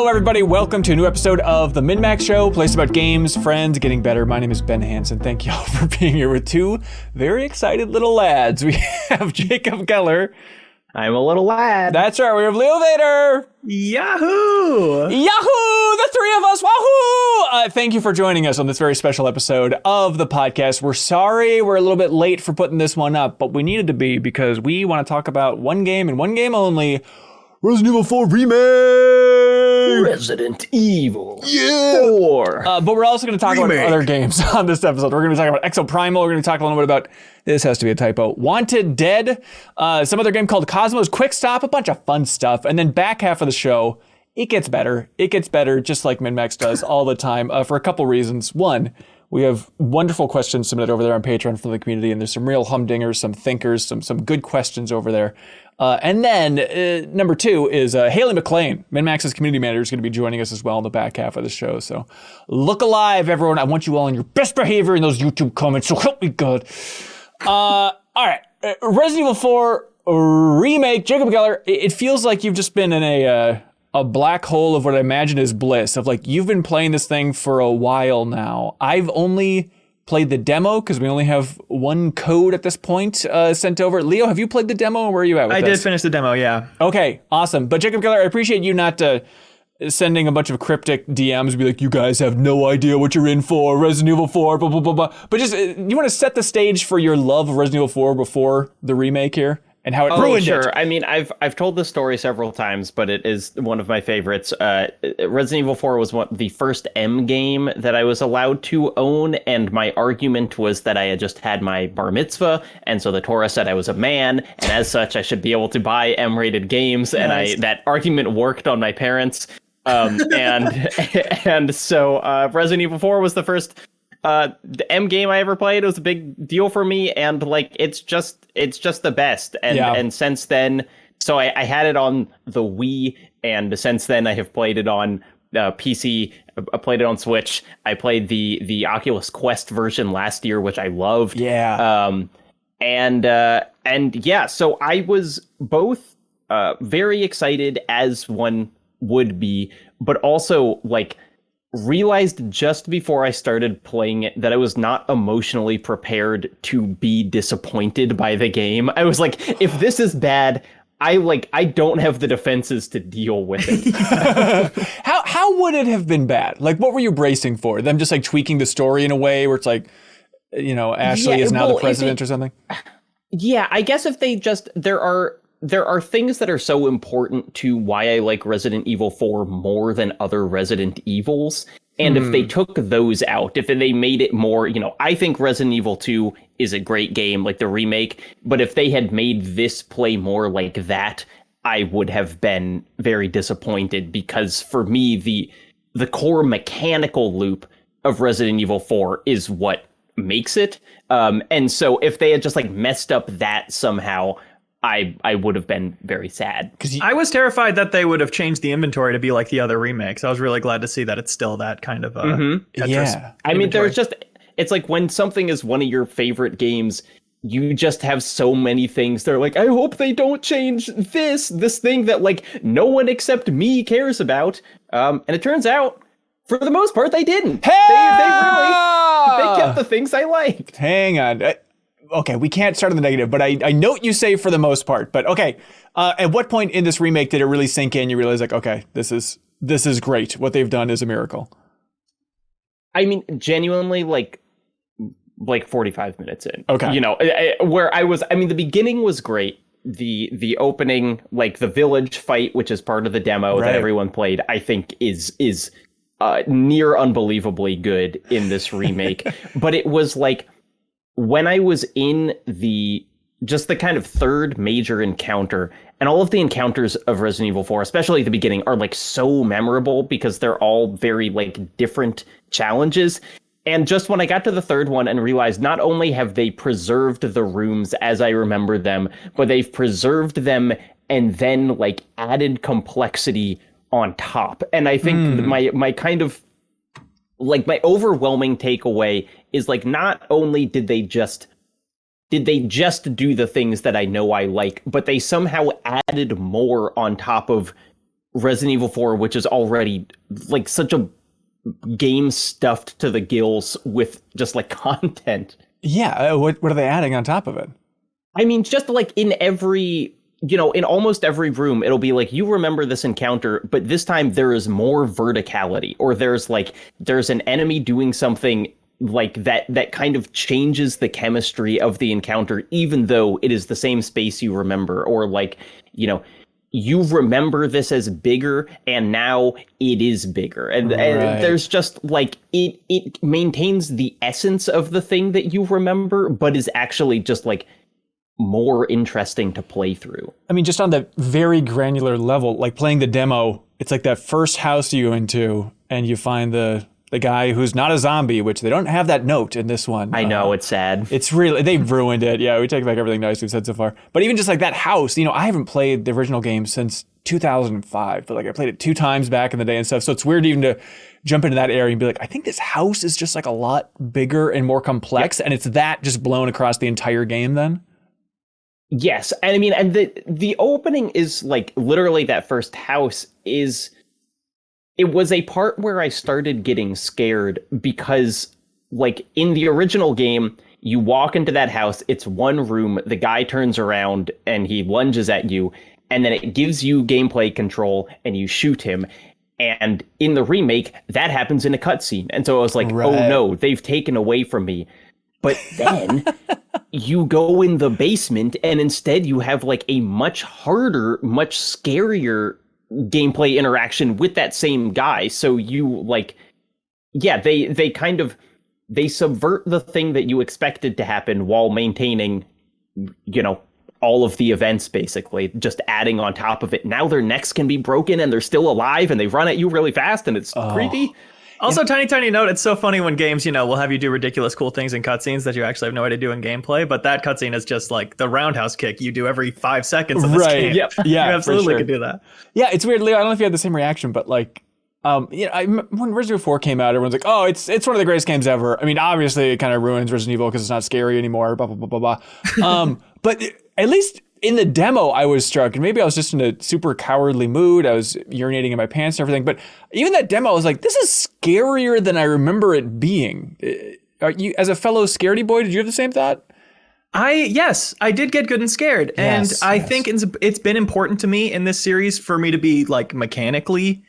Hello, everybody. Welcome to a new episode of the MinnMax Show, place about games, friends, getting better. My name is Ben Hansen. Thank you all for being here with two very excited little lads. We have Jacob Geller. I'm a little lad. That's right. We have Leo Vader. Yahoo! Yahoo! The three of us. Wahoo! Thank you for joining us on this very special episode of the podcast. We're sorry we're a little bit late for putting this one up, but we needed to be because we want to talk about one game and one game only. Resident Evil 4 Remake! Resident Evil 4. But we're also going to talk about other games on this episode. We're going to talk about Exoprimal. We're going to talk a little bit about, this has to be a typo, Wanted Dead, some other game called Cosmo's Quickstop, a bunch of fun stuff. And then back half of the show, it gets better. It gets better just like MinnMax does all the time for a couple reasons. One, we have wonderful questions submitted over there on Patreon from the community, and there's some real humdingers, some thinkers, some good questions over there. And then number two is Haley McLean, MinnMax's community manager, is going to be joining us as well in the back half of the show. So look alive, everyone. I want you all in your best behavior in those YouTube comments, so help me God. All right, Resident Evil 4 Remake, Jacob Geller, it feels like you've just been in a black hole of what I imagine is bliss, of like, you've been playing this thing for a while now. I've only played the demo because we only have one code at this point sent over. Leo, have you played the demo? Where are you at with this? I did finish the demo, yeah. Okay, awesome. But Jacob Geller, I appreciate you not sending a bunch of cryptic DMs and be like, you guys have no idea what you're in for, Resident Evil 4, blah, blah, blah, blah. But just, you want to set the stage for your love of Resident Evil 4 before the remake here? And how it ruined it. I mean, I've told this story several times, but it is one of my favorites. Resident Evil 4 was the first M game that I was allowed to own, and my argument was that I had just had my bar mitzvah, and so the Torah said I was a man, and as such, I should be able to buy M-rated games, Nice. and that argument worked on my parents. And so Resident Evil 4 was the first the M game I ever played. It was a big deal for me, and like it's just the best. And since then, so I had it on the Wii, and since then I have played it on PC. I played it on Switch. I played the Oculus Quest version last year, which I loved. Yeah. And yeah, so I was both very excited, as one would be, but also like realized just before I started playing it that I was not emotionally prepared to be disappointed by the game. I was like, if this is bad, I don't have the defenses to deal with it. How would it have been bad? Like, what were you bracing for? Them just like tweaking the story in a way where it's like, you know, Ashley is now the president or something? Yeah, I guess if they just, there are things that are so important to why I like Resident Evil 4 more than other Resident Evils. And if they took those out, if they made it more, you know, I think Resident Evil 2 is a great game, like the remake. But if they had made this play more like that, I would have been very disappointed, because for me, the core mechanical loop of Resident Evil 4 is what makes it. And so if they had just like messed up that somehow, I would have been very sad. I was terrified that they would have changed the inventory to be like the other remakes. I was really glad to see that it's still that kind of Tetris Yeah. I mean, there's just, it's like when something is one of your favorite games, you just have so many things. They're like, I hope they don't change this thing that like no one except me cares about. And it turns out, for the most part, they didn't. Hey! They kept the things I liked. Hang on. Okay, we can't start on the negative, but I note you say for the most part. But okay, at what point in this remake did it really sink in? You realize like, okay, this is great. What they've done is a miracle. I mean, genuinely, like 45 minutes in. Okay, you know, where I was. I mean, the beginning was great. The opening, like the village fight, which is part of the demo that everyone played, I think is near unbelievably good in this remake. But it was like, when I was in the kind of third major encounter, and all of the encounters of Resident Evil 4, especially at the beginning, are like so memorable because they're all very like different challenges. And just when I got to the third one and realized not only have they preserved the rooms as I remember them, but they've preserved them and then like added complexity on top. And I think my kind of like my overwhelming takeaway is like, not only did they just do the things that I know I like, but they somehow added more on top of Resident Evil 4, which is already like such a game stuffed to the gills with just like content. Yeah, what are they adding on top of it? I mean, just like in every, you know, in almost every room, it'll be like, you remember this encounter, but this time there is more verticality, or there's an enemy doing something like that kind of changes the chemistry of the encounter, even though it is the same space you remember, or like, you know, you remember this as bigger and now it is bigger. And there's just like, it maintains the essence of the thing that you remember, but is actually just like more interesting to play through. I mean, just on the very granular level, like playing the demo, it's like that first house you go into and you find the guy who's not a zombie, which they don't have that note in this one. I know, it's sad. It's really, they've ruined it. Yeah, we take back everything nice we've said so far. But even just like that house, you know, I haven't played the original game since 2005, but like I played it 2 times back in the day and stuff. So it's weird even to jump into that area and be like, I think this house is just like a lot bigger and more complex. Yep. And it's that just blown across the entire game then. Yes. And I mean, and the opening is like literally that first house is, it was a part where I started getting scared because like in the original game, you walk into that house, it's one room, the guy turns around and he lunges at you, and then it gives you gameplay control and you shoot him. And in the remake, that happens in a cutscene. And so I was like, oh no, they've taken away from me. But then you go in the basement and instead you have like a much harder, much scarier gameplay interaction with that same guy. So you like, yeah, they kind of, they subvert the thing that you expected to happen while maintaining, you know, all of the events, basically just adding on top of it. Now their necks can be broken and they're still alive and they run at you really fast and it's creepy. Also, tiny note, it's so funny when games, you know, will have you do ridiculous cool things in cutscenes that you actually have no idea to do in gameplay, but that cutscene is just like the roundhouse kick you do every 5 seconds of this game. Yep. Yeah, you absolutely could do that. Yeah, it's weird, Leo. I don't know if you had the same reaction, but like, you know, when Resident Evil 4 came out, everyone's like, oh, it's one of the greatest games ever. I mean, obviously it kind of ruins Resident Evil because it's not scary anymore, blah, blah, blah, blah, blah. But at least in the demo, I was struck, and maybe I was just in a super cowardly mood. I was urinating in my pants and everything. But even that demo, I was like, this is scarier than I remember it being. Are you, as a fellow scaredy boy, did you have the same thought? Yes, I did get good and scared. And I think it's been important to me in this series for me to be like mechanically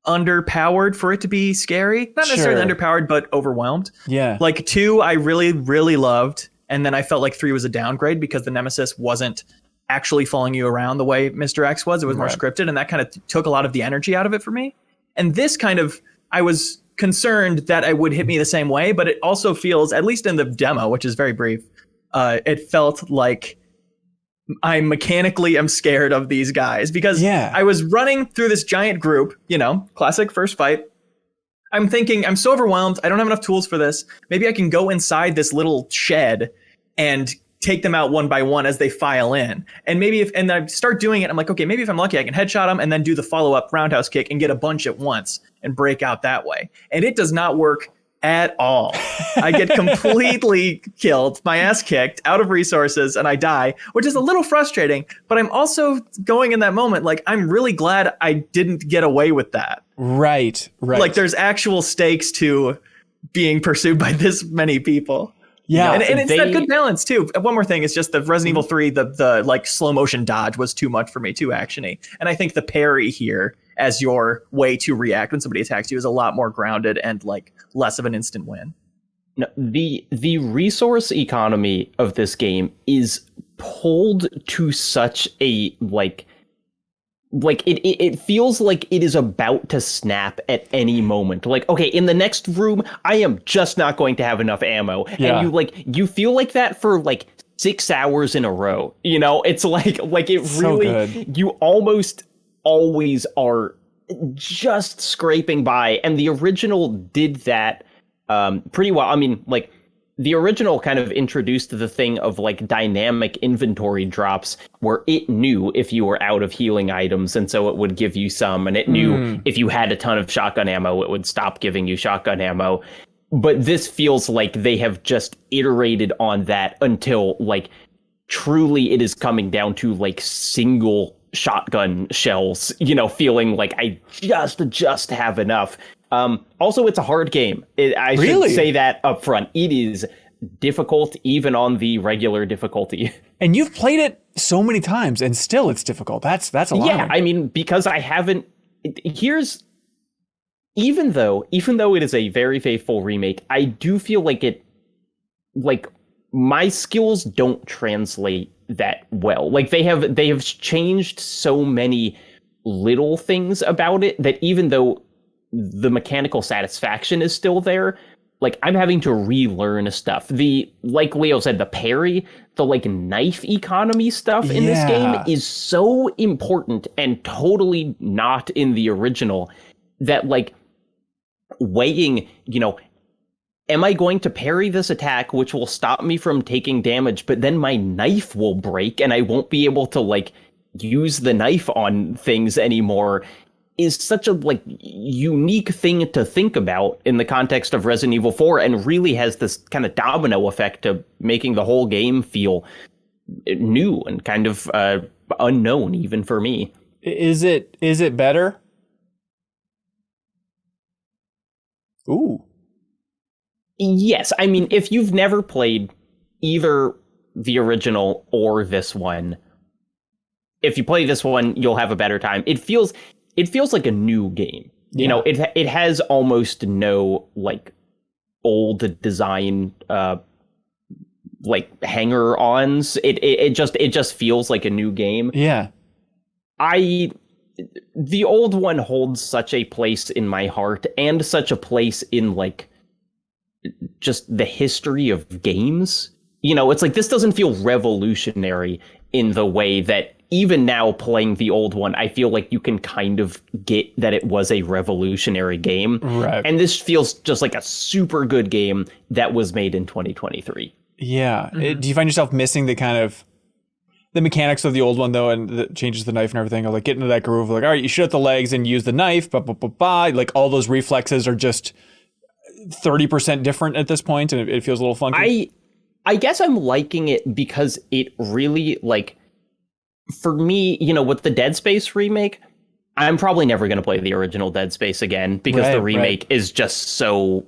underpowered for it to be scary. Not necessarily underpowered, but overwhelmed. Yeah. Like 2, I really, really loved. And then I felt like 3 was a downgrade because the Nemesis wasn't actually following you around the way Mr. X was. It was more scripted, and that kind of took a lot of the energy out of it for me. And this kind of, I was concerned that it would hit me the same way, but it also feels, at least in the demo, which is very brief, it felt like I mechanically am scared of these guys because I was running through this giant group, you know, classic first fight. I'm thinking, I'm so overwhelmed. I don't have enough tools for this. Maybe I can go inside this little shed and take them out one by one as they file in. And maybe and I start doing it, I'm like, okay, maybe if I'm lucky, I can headshot them and then do the follow-up roundhouse kick and get a bunch at once and break out that way. And it does not work at all. I get completely killed, my ass kicked, out of resources, and I die, which is a little frustrating. But I'm also going in that moment, like, I'm really glad I didn't get away with that. Right. Like, there's actual stakes to being pursued by this many people. Yeah, and it's that good balance too. One more thing is just the Resident Evil 3, the like slow motion dodge was too much for me, too actiony. And I think the parry here as your way to react when somebody attacks you is a lot more grounded and like less of an instant win. No, the resource economy of this game is pulled to such a like it feels like it is about to snap at any moment. Like, okay, in the next room, I am just not going to have enough ammo. Yeah. And you feel like that for like 6 hours in a row. You know, it's like it so really, good. You almost always are just scraping by. And the original did that pretty well. I mean, like, the original kind of introduced the thing of like dynamic inventory drops where it knew if you were out of healing items, and so it would give you some, and it knew if you had a ton of shotgun ammo, it would stop giving you shotgun ammo. But this feels like they have just iterated on that until like truly it is coming down to like single shotgun shells, feeling like I just have enough. Also, it's a hard game. I should say that up front. It is difficult even on the regular difficulty. And you've played it so many times and still it's difficult. That's a lot. Yeah, I mean, because I haven't even though it is a very faithful remake, I do feel like my skills don't translate that well. Like they have changed so many little things about it that even though the mechanical satisfaction is still there, like I'm having to relearn stuff. Like Leo said, the parry, the like knife economy stuff in this game is so important and totally not in the original that like weighing, am I going to parry this attack, which will stop me from taking damage, but then my knife will break and I won't be able to like use the knife on things anymore, is such a like unique thing to think about in the context of Resident Evil 4 and really has this kind of domino effect of making the whole game feel new and kind of unknown even for me. Is it better? Ooh. Yes, I mean, if you've never played either the original or this one, if you play this one, you'll have a better time. It feels like a new game. Yeah. It has almost no like old design like hanger-ons. It just feels like a new game. Yeah. The old one holds such a place in my heart and such a place in like just the history of games. It's like this doesn't feel revolutionary in the way that even now playing the old one, I feel like you can kind of get that it was a revolutionary game. Right. And this feels just like a super good game that was made in 2023. Yeah. Mm-hmm. Do you find yourself missing the kind of the mechanics of the old one though, and the changes the knife and everything, or like get into that groove, like, all right, you shoot at the legs and use the knife, like all those reflexes are just 30% different at this point, and it feels a little funky. I guess I'm liking it because it really like, for me, with the Dead Space remake, I'm probably never going to play the original Dead Space again because the remake is just so,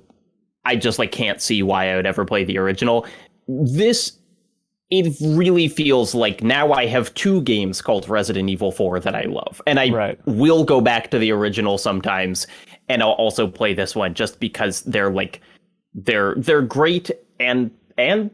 I just like can't see why I would ever play the original. It really feels like now I have two games called Resident Evil 4 that I love. And I will go back to the original sometimes. And I'll also play this one just because they're like, they're great and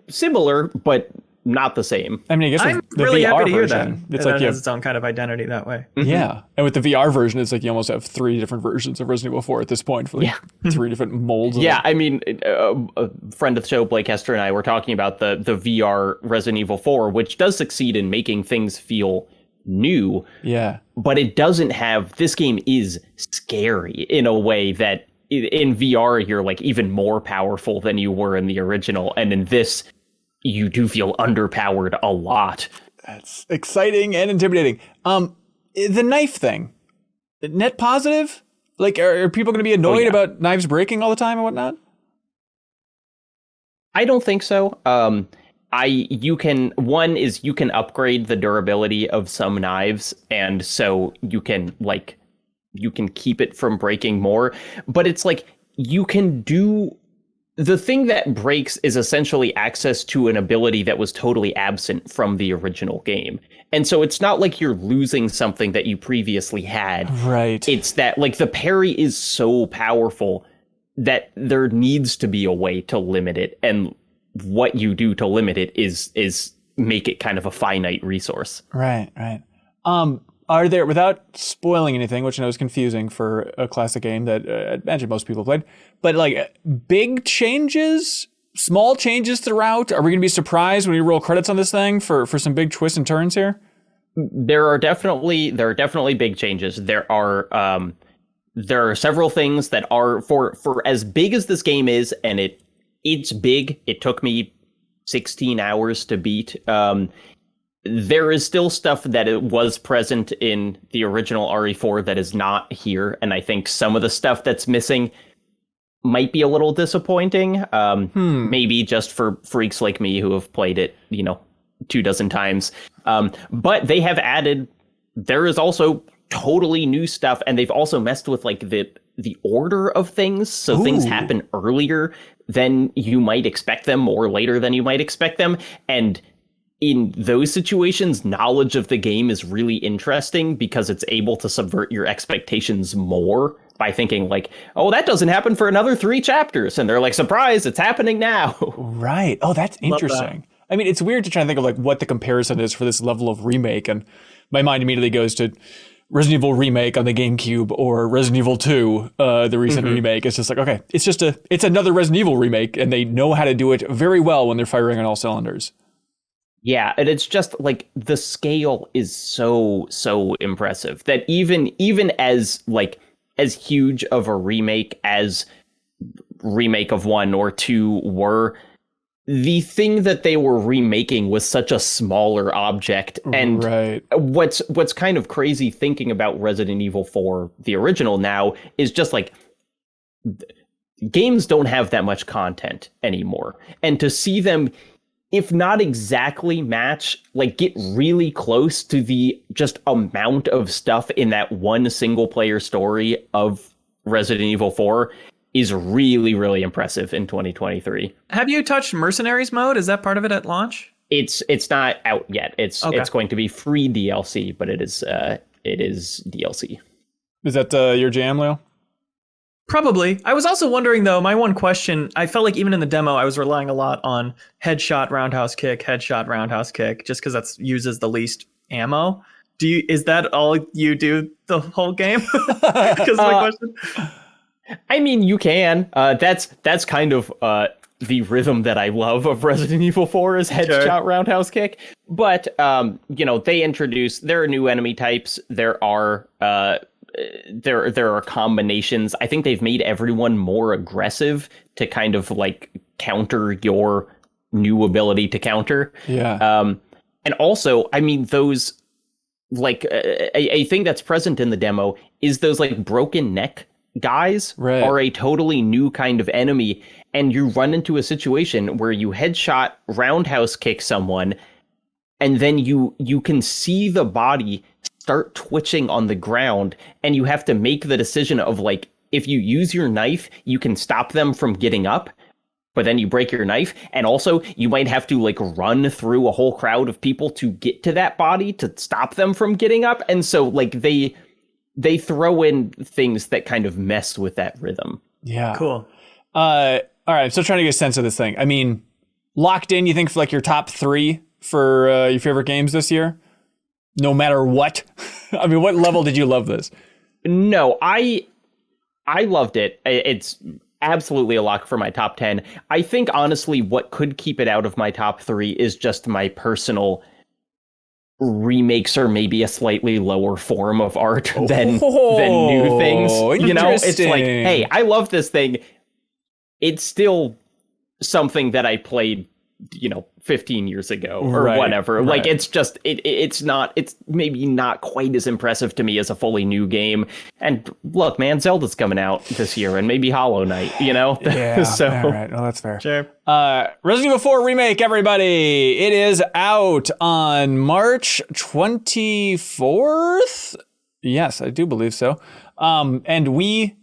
similar, but not the same. I mean, I guess I'm the really VR happy to hear version, that. it's It like has its own kind of identity that way. Mm-hmm. Yeah. And with the VR version, it's like you almost have 3 different versions of Resident Evil 4 at this point for like 3 different molds. Yeah, I mean, a friend of the show, Blake Hester, and I were talking about the VR Resident Evil 4, which does succeed in making things feel new. Yeah. But it doesn't have, this game is scary in a way that in VR, you're like even more powerful than you were in the original. And in this, you do feel underpowered a lot. That's exciting and intimidating. The knife thing, net positive? Like, are people going to be annoyed about knives breaking all the time and whatnot? I don't think so. You can upgrade the durability of some knives, and so you can keep it from breaking more. But it's like you can do. The thing that breaks is essentially access to an ability that was totally absent from the original game. And so it's not like you're losing something that you previously had. Right. It's that like the parry is so powerful that there needs to be a way to limit it. And what you do to limit it is make it kind of a finite resource. Right. Are there, without spoiling anything, which I know is confusing for a classic game that I imagine most people played, but like big changes, small changes throughout? Are we going to be surprised when we roll credits on this thing for some big twists and turns here? There are definitely big changes. There are several things that are for as big as this game is, and it's big. It took me 16 hours to beat. There is still stuff that it was present in the original RE4 that is not here, and I think some of the stuff that's missing might be a little disappointing. Maybe just for freaks like me who have played it, 24 times. But they have added there is also totally new stuff, and they've also messed with like the order of things, so things happen earlier than you might expect them or later than you might expect them, and in those situations, knowledge of the game is really interesting because it's able to subvert your expectations more by thinking like, oh, that doesn't happen for another 3 chapters, and they're like, surprise, it's happening now. Right. Oh, that's interesting. I mean, it's weird to try and think of like what the comparison is for this level of remake, and my mind immediately goes to Resident Evil Remake on the GameCube or Resident Evil 2, the recent remake. It's just like, okay, it's another Resident Evil remake, and they know how to do it very well when they're firing on all cylinders. Yeah, and it's just like the scale is so impressive that even as like as huge of a remake as Remake of 1 or 2 were, the thing that they were remaking was such a smaller object. And what's kind of crazy thinking about Resident Evil 4, the original now, is just like games don't have that much content anymore. And to see them, if not exactly match, like get really close to the just amount of stuff in that one single player story of Resident Evil 4 is really, really impressive in 2023. Have you touched Mercenaries mode? Is that part of it at launch? It's not out yet. It's going to be free DLC, but it is DLC. Is that your jam, Leo? Probably. I was also wondering though, my one question, I felt like even in the demo, I was relying a lot on headshot, roundhouse kick, just because that uses the least ammo. Is that all you do the whole game? Because my question. I mean, you can. That's kind of the rhythm that I love of Resident Evil 4 is headshot, roundhouse kick. But there are new enemy types. There are combinations. I think they've made everyone more aggressive to kind of like counter your new ability to counter. Yeah. And also, I mean, those like a thing that's present in the demo is those like broken neck guys are a totally new kind of enemy, and you run into a situation where you headshot, roundhouse kick someone, and then you can see the body start twitching on the ground, and you have to make the decision of like, if you use your knife, you can stop them from getting up, but then you break your knife, and also you might have to like run through a whole crowd of people to get to that body to stop them from getting up, and so like they throw in things that kind of mess with that rhythm. Yeah. Cool. All right. I'm still trying to get a sense of this thing. I mean, locked in, you think for like your top 3 for your favorite games this year? No matter what? I mean, what level did you love this? No, I loved it. It's absolutely a lock for my top 10. I think, honestly, what could keep it out of my top 3 is just my personal remakes are maybe a slightly lower form of art than new things. You know, it's like, hey, I love this thing. It's still something that I played, 15 years ago or whatever. Right. Like, it's just, it's maybe not quite as impressive to me as a fully new game. And look, man, Zelda's coming out this year, and maybe Hollow Knight, Yeah, so. All right. Well, that's fair. Sure. Resident Evil 4 Remake, everybody. It is out on March 24th. Yes, I do believe so. And we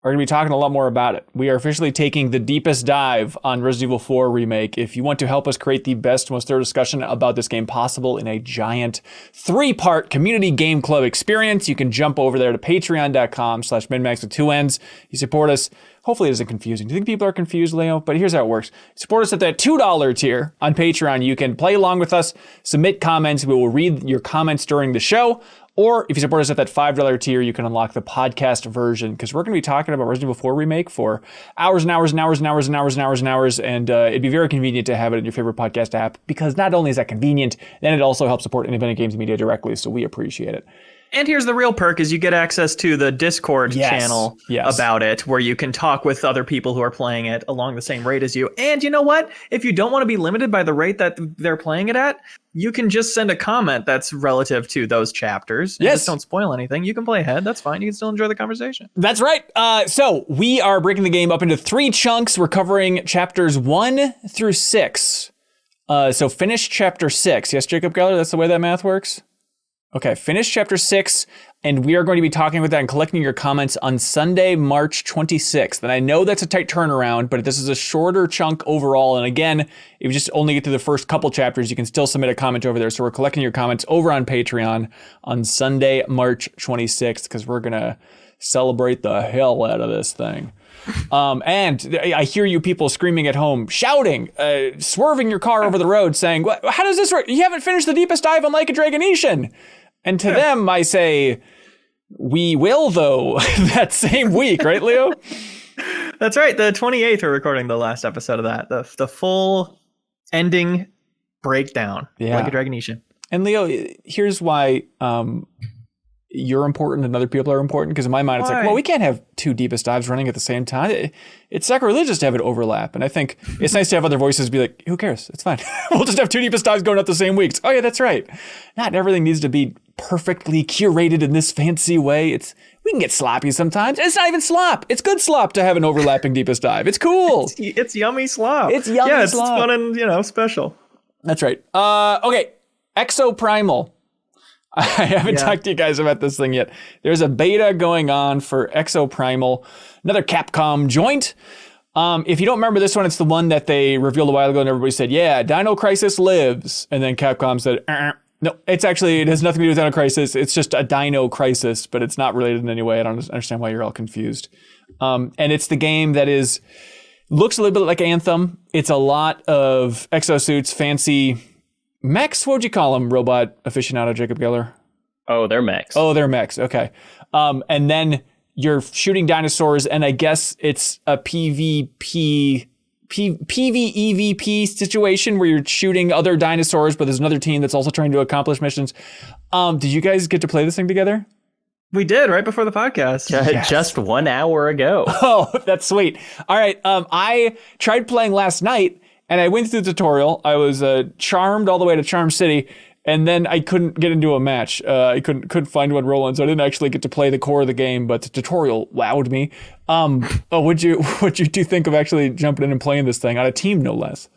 are going to be talking a lot more about it. We are officially taking the deepest dive on Resident Evil 4 Remake. If you want to help us create the best, most thorough discussion about this game possible in a giant 3-part community game club experience, you can jump over there to patreon.com/MinnMax with 2 N's. You support us. Hopefully it isn't confusing. Do you think people are confused, Leo? But here's how it works. Support us at that $2 tier on Patreon. You can play along with us, submit comments. We will read your comments during the show. Or if you support us at that $5 tier, you can unlock the podcast version, because we're going to be talking about Resident Evil 4 Remake for hours and hours and hours and hours and hours and hours and hours. And it'd be very convenient to have it in your favorite podcast app, because not only is that convenient, then it also helps support independent games media directly. So we appreciate it. And here's the real perk, is you get access to the Discord channel about it, where you can talk with other people who are playing it along the same rate as you. And you know what? If you don't want to be limited by the rate that they're playing it at, you can just send a comment that's relative to those chapters. And just don't spoil anything. You can play ahead. That's fine. You can still enjoy the conversation. That's right. So we are breaking the game up into 3 chunks. We're covering chapters 1 through 6. So finish chapter 6. Yes, Jacob Geller, that's the way that math works? Okay, finish chapter 6, and we are going to be talking about that and collecting your comments on Sunday, March 26th. And I know that's a tight turnaround, but this is a shorter chunk overall. And again, if you just only get through the first couple chapters, you can still submit a comment over there. So we're collecting your comments over on Patreon on Sunday, March 26th, because we're going to celebrate the hell out of this thing. And I hear you people screaming at home, shouting, swerving your car over the road, saying, how does this work? You haven't finished the deepest dive on Like a Dragonetian. And to them, I say, we will, though, that same week, right, Leo? That's right. The 28th, we're recording the last episode of that. The full ending breakdown, Like a Dragonetian. And Leo, here's why you're important and other people are important, because in my mind, it's like, well, we can't have two deepest dives running at the same time. It's sacrilegious to have it overlap. And I think it's nice to have other voices be like, who cares? It's fine. We'll just have two deepest dives going out the same weeks. Oh yeah, that's right. Not everything needs to be perfectly curated in this fancy way. We can get sloppy sometimes. It's not even slop. It's good slop to have an overlapping deepest dive. It's cool. It's yummy slop. It's yummy slop. It's fun and, special. That's right. Okay. Exoprimal. I haven't talked to you guys about this thing yet. There's a beta going on for Exoprimal, another Capcom joint. If you don't remember this one, it's the one that they revealed a while ago and everybody said, yeah, Dino Crisis lives. And then Capcom said, no, it has nothing to do with Dino Crisis. It's just a Dino Crisis, but it's not related in any way. I don't understand why you're all confused. And it's the game that looks a little bit like Anthem. It's a lot of exosuits, fancy mechs. What would you call them, robot aficionado Jacob Geller? Oh, they're mechs. Okay. And then you're shooting dinosaurs, and I guess it's a PvEVP situation where you're shooting other dinosaurs, but there's another team that's also trying to accomplish missions. Did you guys get to play this thing together? We did, right before the podcast. Just 1 hour ago. Oh, that's sweet. All right. I tried playing last night, and I went through the tutorial. I was charmed all the way to Charm City, and then I couldn't get into a match. I couldn't find one roll-in, so I didn't actually get to play the core of the game, but the tutorial wowed me. What'd you two think of actually jumping in and playing this thing on a team, no less?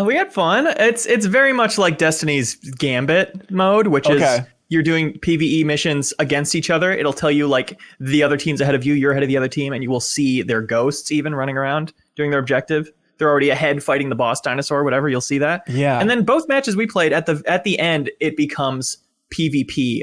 We had fun. It's very much like Destiny's Gambit mode, which is you're doing PvE missions against each other. It'll tell you like the other team's ahead of you, you're ahead of the other team, and you will see their ghosts even running around doing their objective. They're already ahead fighting the boss dinosaur, whatever, you'll see that. Yeah. And then both matches we played, at the end, it becomes PvP.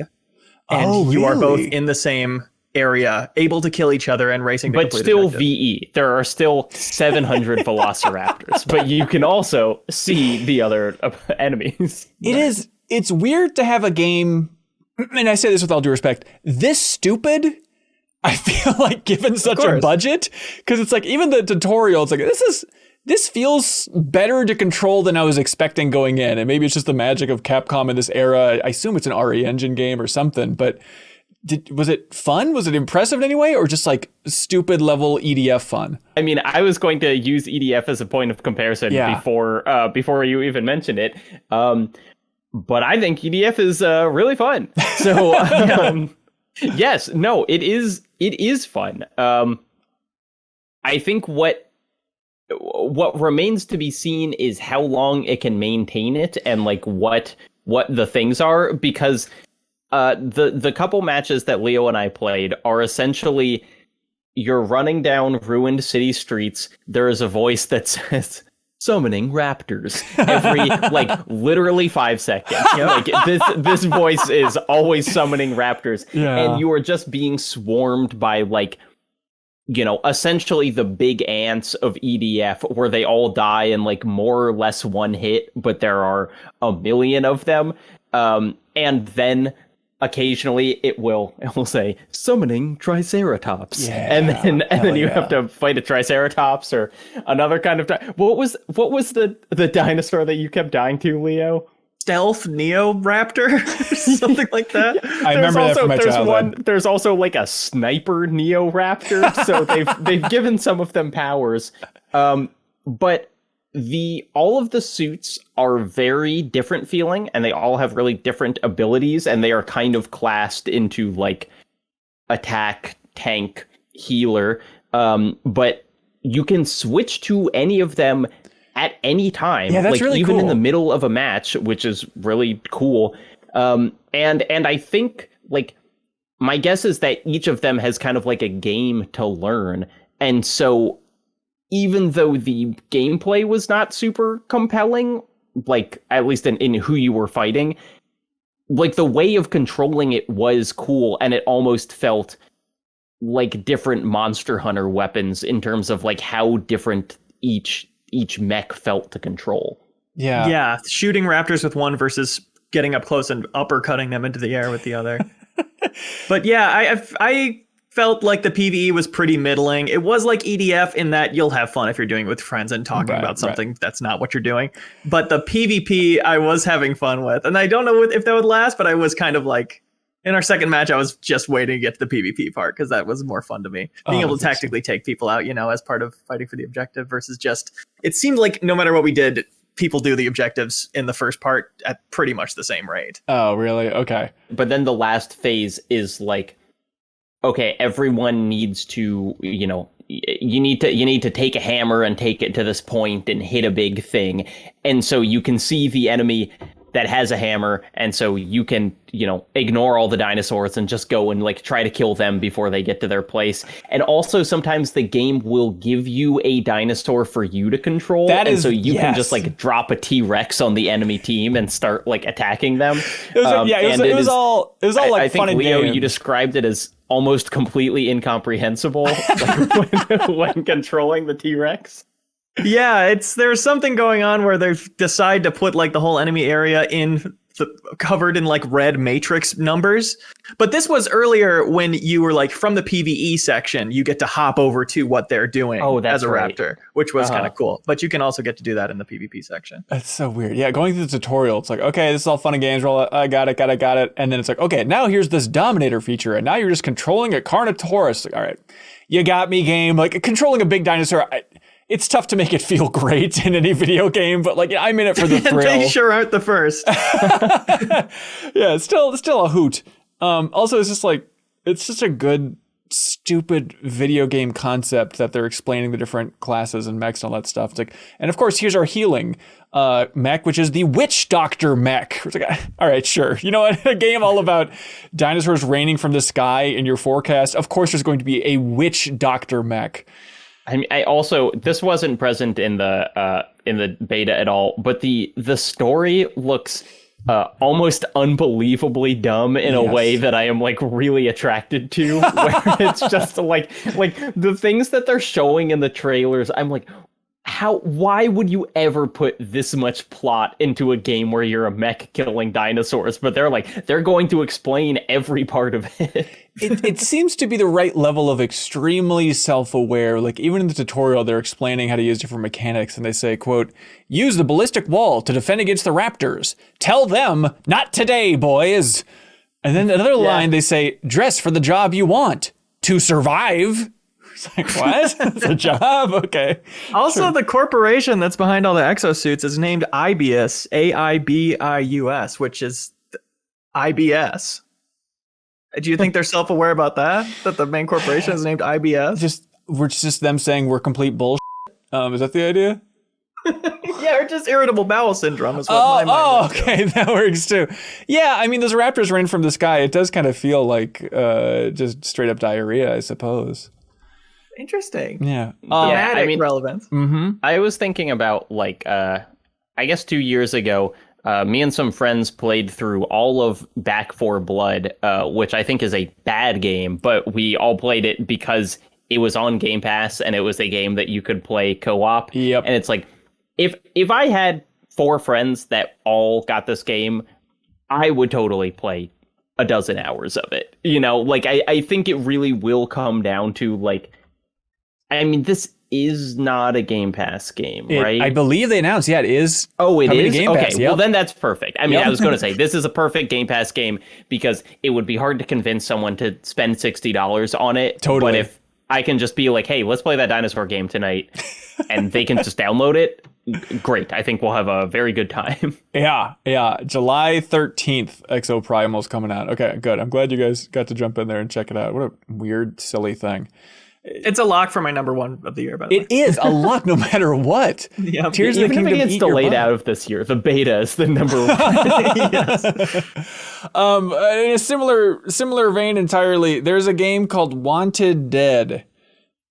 And you are both in the same area, able to kill each other and racing to but still VE. There are still 700 velociraptors, but you can also see the other enemies. It's weird to have a game, and I say this with all due respect, this stupid. I feel like given such a budget, because it's like even the tutorial, it's like this feels better to control than I was expecting going in. And maybe it's just the magic of Capcom in this era. I assume it's an RE Engine game or something, but was it fun? Was it impressive in any way, or just like stupid level EDF fun? I mean, I was going to use EDF as a point of comparison before you even mentioned it. But I think EDF is really fun. So yes, no, it is fun. I think what remains to be seen is how long it can maintain it and like what the things are, because the couple matches that Leo and I played are essentially you're running down ruined city streets. There is a voice that says summoning raptors every like literally 5 seconds. Like this voice is always summoning raptors, and you are just being swarmed by like, essentially the big ants of EDF, where they all die in like more or less one hit, but there are a million of them. And then occasionally it will say summoning Triceratops, and then you have to fight a Triceratops or another kind of. What was the dinosaur that you kept dying to, Leo? Stealth Neoraptor, something like that. I remember that from my childhood. There's also like a sniper Neoraptor, so they've given some of them powers, but all of the suits are very different feeling, and they all have really different abilities, and they are kind of classed into like attack, tank, healer. But you can switch to any of them at any time. Yeah, that's like, really even cool. in the middle of a match, which is really cool. And I think like my guess is that each of them has kind of like a game to learn. And so even though the gameplay was not super compelling, like at least in who you were fighting, like the way of controlling it was cool, and it almost felt like different Monster Hunter weapons in terms of like how different each mech felt to control. Yeah, shooting raptors with one versus getting up close and uppercutting them into the air with the other. But yeah, I felt like the PvE was pretty middling. It was like EDF in that you'll have fun if you're doing it with friends and talking about something that's not what you're doing. But the PvP I was having fun with. And I don't know if that would last, but I was kind of like, in our second match, I was just waiting to get to the PvP part because that was more fun to me. Being able to tactically take people out, as part of fighting for the objective versus just, it seemed like no matter what we did, people do the objectives in the first part at pretty much the same rate. Oh, really? Okay. But then the last phase is like, okay, everyone needs to, you need to take a hammer and take it to this point and hit a big thing. And so you can see the enemy that has a hammer, and so you can, ignore all the dinosaurs and just go and like try to kill them before they get to their place. And also sometimes the game will give you a dinosaur for you to control, so you can just like drop a T-Rex on the enemy team and start like attacking them. It was all like I fun think and Leo, games. you described it as almost completely incomprehensible like, when controlling the T-Rex. Yeah, there's something going on where they decide to put like the whole enemy area covered in like red matrix numbers. But this was earlier when you were like from the PvE section, you get to hop over to what they're doing as a raptor, which was kind of cool. But you can also get to do that in the PvP section. That's so weird. Yeah, going through the tutorial, it's like, okay, this is all fun and games. Roll, I got it. And then it's like, okay, now here's this Dominator feature, and now you're just controlling a Carnotaurus. Like, all right, you got me, game. Like controlling a big dinosaur. It's tough to make it feel great in any video game, but like I'm in it for the thrill. They sure aren't the first. Yeah, it's still a hoot. Also, it's just like it's just a good, stupid video game concept that they're explaining the different classes and mechs and all that stuff. It's like, and of course, here's our healing mech, which is the Witch Doctor mech. It's like, all right, sure. You know what? A game all about dinosaurs raining from the sky in your forecast. Of course, there's going to be a Witch Doctor mech. I mean, this wasn't present in the beta at all, but the story looks almost unbelievably dumb in a way that I am like really attracted to, where it's just like the things that they're showing in the trailers. I'm like, why would you ever put this much plot into a game where you're a mech killing dinosaurs? But they're going to explain every part of it. It seems to be the right level of extremely self-aware. Like even in the tutorial, they're explaining how to use different mechanics, and they say, quote, use the ballistic wall to defend against the raptors. Tell them, not today, boys. And then another line, they say, dress for the job you want to survive. It's like, what? It's a job? Okay. Also, the corporation that's behind all the exosuits is named Aibius, Aibius, which is IBS. Do you think they're self-aware about that? That the main corporation is named IBS? We're just them saying we're complete bullshit. Is that the idea? Yeah, or just irritable bowel syndrome is what my mind is. Okay, that works too. Yeah, I mean, those raptors rain from the sky. It does kind of feel like just straight up diarrhea, I suppose. Interesting. Yeah. Thematic relevance. Mm-hmm. I was thinking about I guess 2 years ago, me and some friends played through all of Back 4 Blood, which I think is a bad game, but we all played it because it was on Game Pass and it was a game that you could play co-op. Yep. And it's like, if I had 4 friends that all got this game, I would totally play a dozen hours of it. I think it really will come down to I mean, this is not a Game Pass game, right? I believe they announced, it is. Oh, it is? Game okay, Pass, yep. Well, then that's perfect. I mean, I was going to say, this is a perfect Game Pass game because it would be hard to convince someone to spend $60 on it. Totally. But if I can just be like, hey, let's play that dinosaur game tonight, and they can just download it, great. I think we'll have a very good time. Yeah. July 13th, Exoprimal's coming out. Okay, good. I'm glad you guys got to jump in there and check it out. What a weird, silly thing. It's a lock for my number one of the year, by the way. It is a lock no matter what. Yeah. Tears of the Even if Kingdom it gets delayed out of this year, the beta is the number one. Yes. In a similar vein entirely, there's a game called Wanted Dead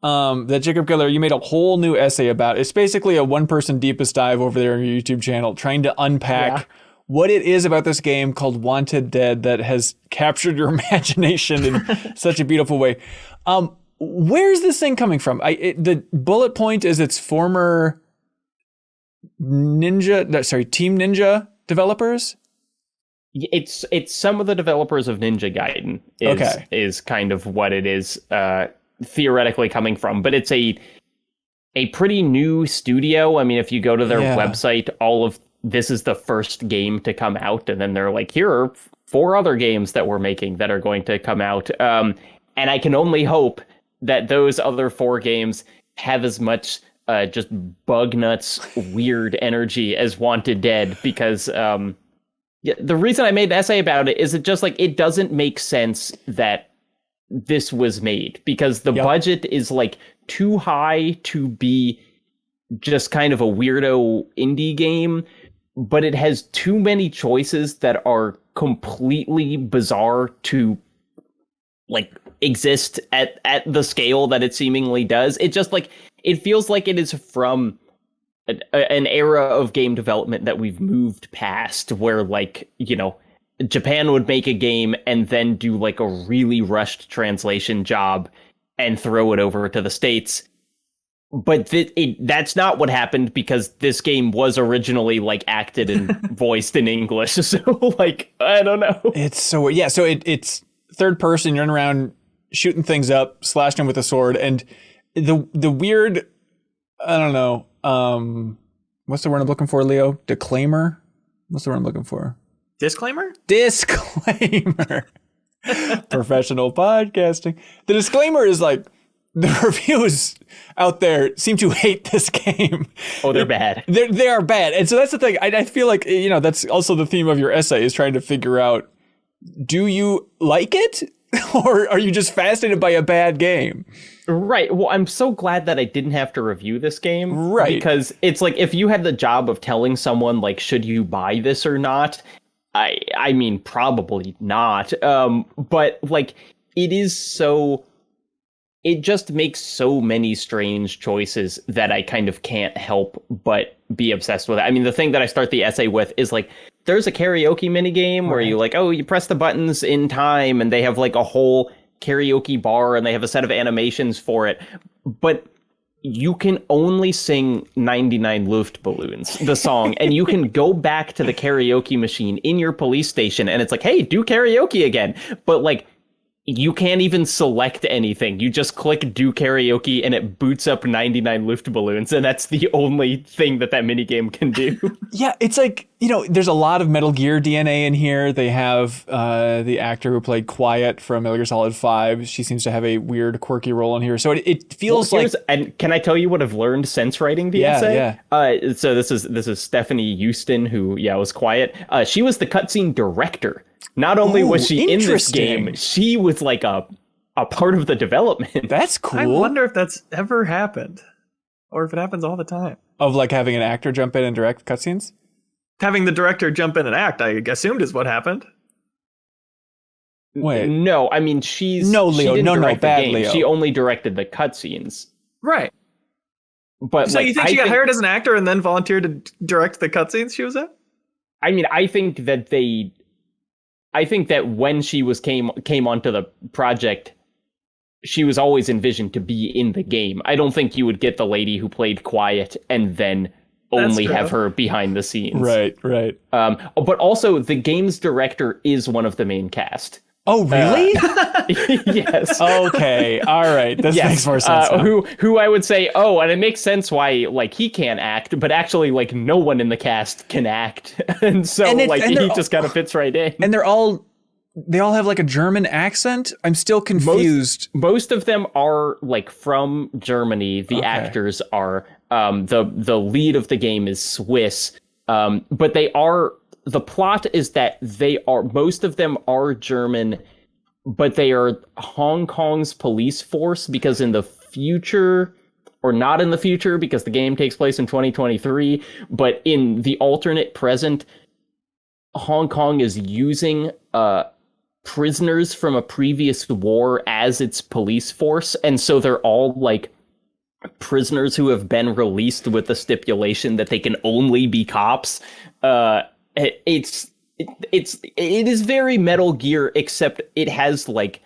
that Jacob Keller, you made a whole new essay about. It's basically a one-person deepest dive over there on your YouTube channel, trying to unpack what it is about this game called Wanted Dead that has captured your imagination in such a beautiful way. Where's this thing coming from? The bullet point is its former Team Ninja developers. It's some of the developers of Ninja Gaiden is kind of what it is theoretically coming from, but it's a pretty new studio. I mean, if you go to their website, all of this is the first game to come out, and then they're like, here are 4 other games that we're making that are going to come out. And I can only hope that those other 4 games have as much just bug nuts, weird energy as Wanted Dead, because the reason I made an essay about it is it doesn't make sense that this was made, because the budget is like too high to be just kind of a weirdo indie game, but it has too many choices that are completely bizarre to like exist at the scale that it seemingly does. It just it feels like it is from an era of game development that we've moved past, where Japan would make a game and then do like a really rushed translation job and throw it over to the States. But that's not what happened, because this game was originally acted and voiced in English. So I don't know. It's so it's third person. You're running around shooting things up, slashing them with a sword, and the weird, I don't know. What's the word I'm looking for, Leo? Declaimer. What's the word I'm looking for? Disclaimer. Professional podcasting. The disclaimer is the reviews out there seem to hate this game. Oh, they're bad. They are bad. And so that's the thing. I feel like, that's also the theme of your essay, is trying to figure out, do you like it? Or are you just fascinated by a bad game? Right. Well, I'm so glad that I didn't have to review this game. Right. Because it's if you had the job of telling someone, should you buy this or not? I mean, probably not. But it is so... It just makes so many strange choices that I kind of can't help but be obsessed with it. I mean, the thing that I start the essay with is there's a karaoke minigame where you you press the buttons in time, and they have a whole karaoke bar, and they have a set of animations for it. But you can only sing 99 Luftballons, the song, and you can go back to the karaoke machine in your police station, and it's hey, do karaoke again. But you can't even select anything. You just click do karaoke and it boots up 99 Luftballons, and that's the only thing that minigame can do. Yeah, it's there's a lot of Metal Gear DNA in here. They have the actor who played Quiet from Metal Gear Solid 5. She seems to have a weird, quirky role in here. So it feels And can I tell you what I've learned since writing the essay? Yeah. So this is Stephanie Houston, who was Quiet. She was the cutscene director. Not only was she in this game, she was a part of the development. That's cool. I wonder if that's ever happened, or if it happens all the time. Of having an actor jump in and direct cutscenes? Having the director jump in and act, I assumed, is what happened. Wait. No, I mean, Leo. Leo. She only directed the cutscenes. Right. But so you think she got hired as an actor and then volunteered to direct the cutscenes she was in? I mean, I think that when she came onto the project, she was always envisioned to be in the game. I don't think you would get the lady who played Quiet and then only have her behind the scenes. Right. But also, the game's director is one of the main cast. Oh, really? Yes. Okay. All right. This makes more sense. Who I would say, and it makes sense why he can't act, but actually no one in the cast can act, and so he just kind of fits right in. And they all have a German accent. I'm still confused. Most of them are from Germany. The actors are. The lead of the game is Swiss, but they are. The plot is that most of them are German, but they are Hong Kong's police force, because in the future, or not in the future because the game takes place in 2023, but in the alternate present, Hong Kong is using prisoners from a previous war as its police force, and so they're all like prisoners who have been released with the stipulation that they can only be cops. It is very Metal Gear, except it has like,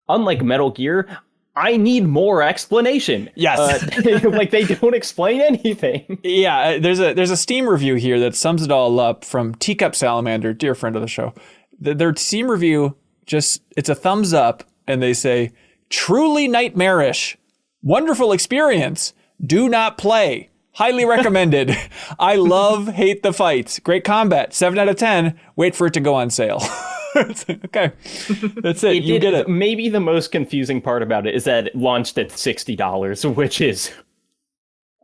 unlike Metal Gear, I need more explanation. Yes. Like they don't explain anything. Yeah, there's a Steam review here that sums it all up from Teacup Salamander, dear friend of the show. Their Steam review, it's a thumbs up, and they say, truly nightmarish, wonderful experience, do not play, highly recommended. I hate the fights, great combat, 7 out of 10, wait for it to go on sale. Okay, that's it. You get it. Maybe the most confusing part about it is that it launched at $60, which is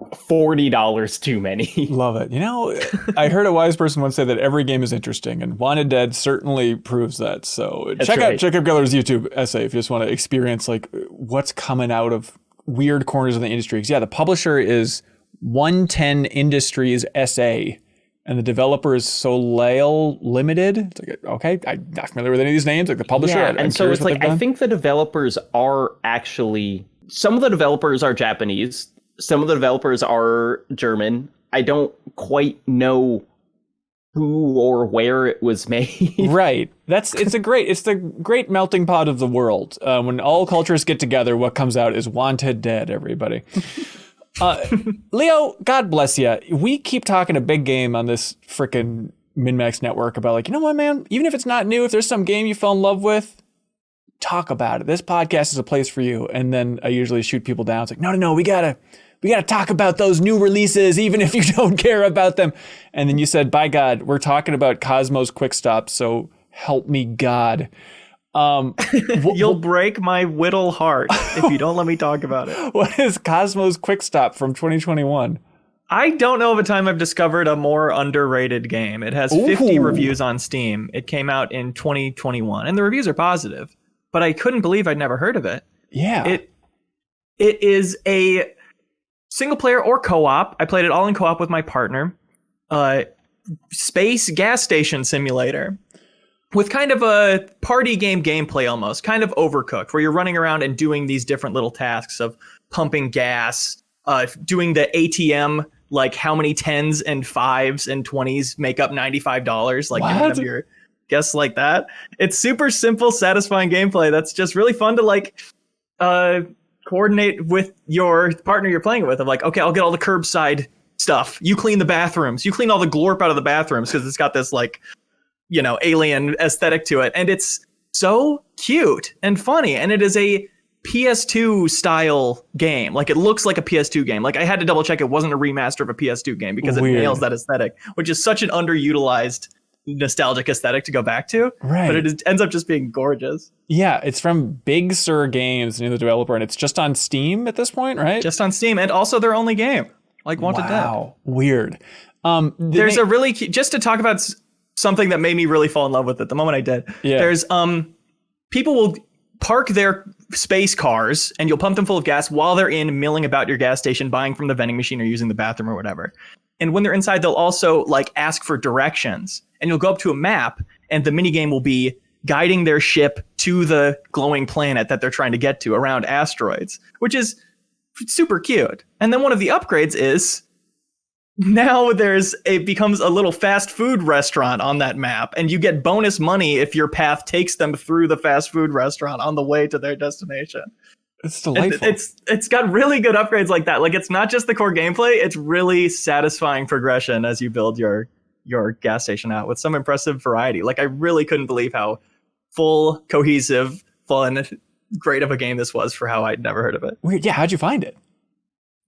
$40 too many. Love it. You know, I heard a wise person once say that every game is interesting, and Wanted Dead certainly proves that. So check out Geller's YouTube essay if you just want to experience like what's coming out of weird corners of the industry. 'Cause, yeah, the publisher is 110 Industries SA. And the developer is Soleil Limited. It's like, okay, I'm not familiar with any of these names, like the publisher. Yeah, and so it's like, I think the developers are actually, some of the developers are Japanese, some of the developers are German. I don't quite know who or where it was made. Right. It's the great melting pot of the world. When all cultures get together, what comes out is Wanted Dead, everybody. Leo, God bless you. We keep talking a big game on this frickin' MinnMax network about like, you know what, man? Even if it's not new, if there's some game you fell in love with, talk about it. This podcast is a place for you. And then I usually shoot people down. It's like, no, we gotta talk about those new releases, even if you don't care about them. And then you said, by God, we're talking about Cosmo's Quickstop. So help me God. You'll break my whittle heart if you don't let me talk about it. What is Cosmo's Quickstop from 2021? I don't know of a time I've discovered a more underrated game. It has 50 reviews on Steam. It came out in 2021, and the reviews are positive, but I couldn't believe I'd never heard of it. Yeah. It is a single player or co-op. I played it all in co-op with my partner. Space gas station simulator. With kind of a party game gameplay almost, kind of Overcooked, where you're running around and doing these different little tasks of pumping gas, doing the ATM, like how many 10s and 5s and 20s make up $95, like giving them your guess like that. It's super simple, satisfying gameplay that's just really fun to like coordinate with your partner you're playing with. Of like, okay, I'll get all the curbside stuff. You clean the bathrooms. You clean all the glorp out of the bathrooms because it's got this like, you know, alien aesthetic to it. And it's so cute and funny. And it is a PS2 style game. Like it looks like a PS2 game. Like I had to double check it wasn't a remaster of a PS2 game because it nails that aesthetic, which is such an underutilized nostalgic aesthetic to go back to. Right. But it ends up just being gorgeous. Yeah, it's from Big Sur Games, the developer, and it's just on Steam at this point, right? Just on Steam, and also their only game, like Wanted Dead. Wow, weird. There's a really just to talk about something that made me really fall in love with it the moment I did. Yeah. There's people will park their space cars and you'll pump them full of gas while they're in milling about your gas station, buying from the vending machine or using the bathroom or whatever. And when they're inside, they'll also like ask for directions, and you'll go up to a map and the minigame will be guiding their ship to the glowing planet that they're trying to get to around asteroids, which is super cute. And then one of the upgrades is now it becomes a little fast food restaurant on that map, and you get bonus money if your path takes them through the fast food restaurant on the way to their destination. It's delightful. It's got really good upgrades like that. Like it's not just the core gameplay, it's really satisfying progression as you build your gas station out with some impressive variety. Like I really couldn't believe how full, cohesive, fun, great of a game this was for how I'd never heard of it. Weird. Yeah, how'd you find it?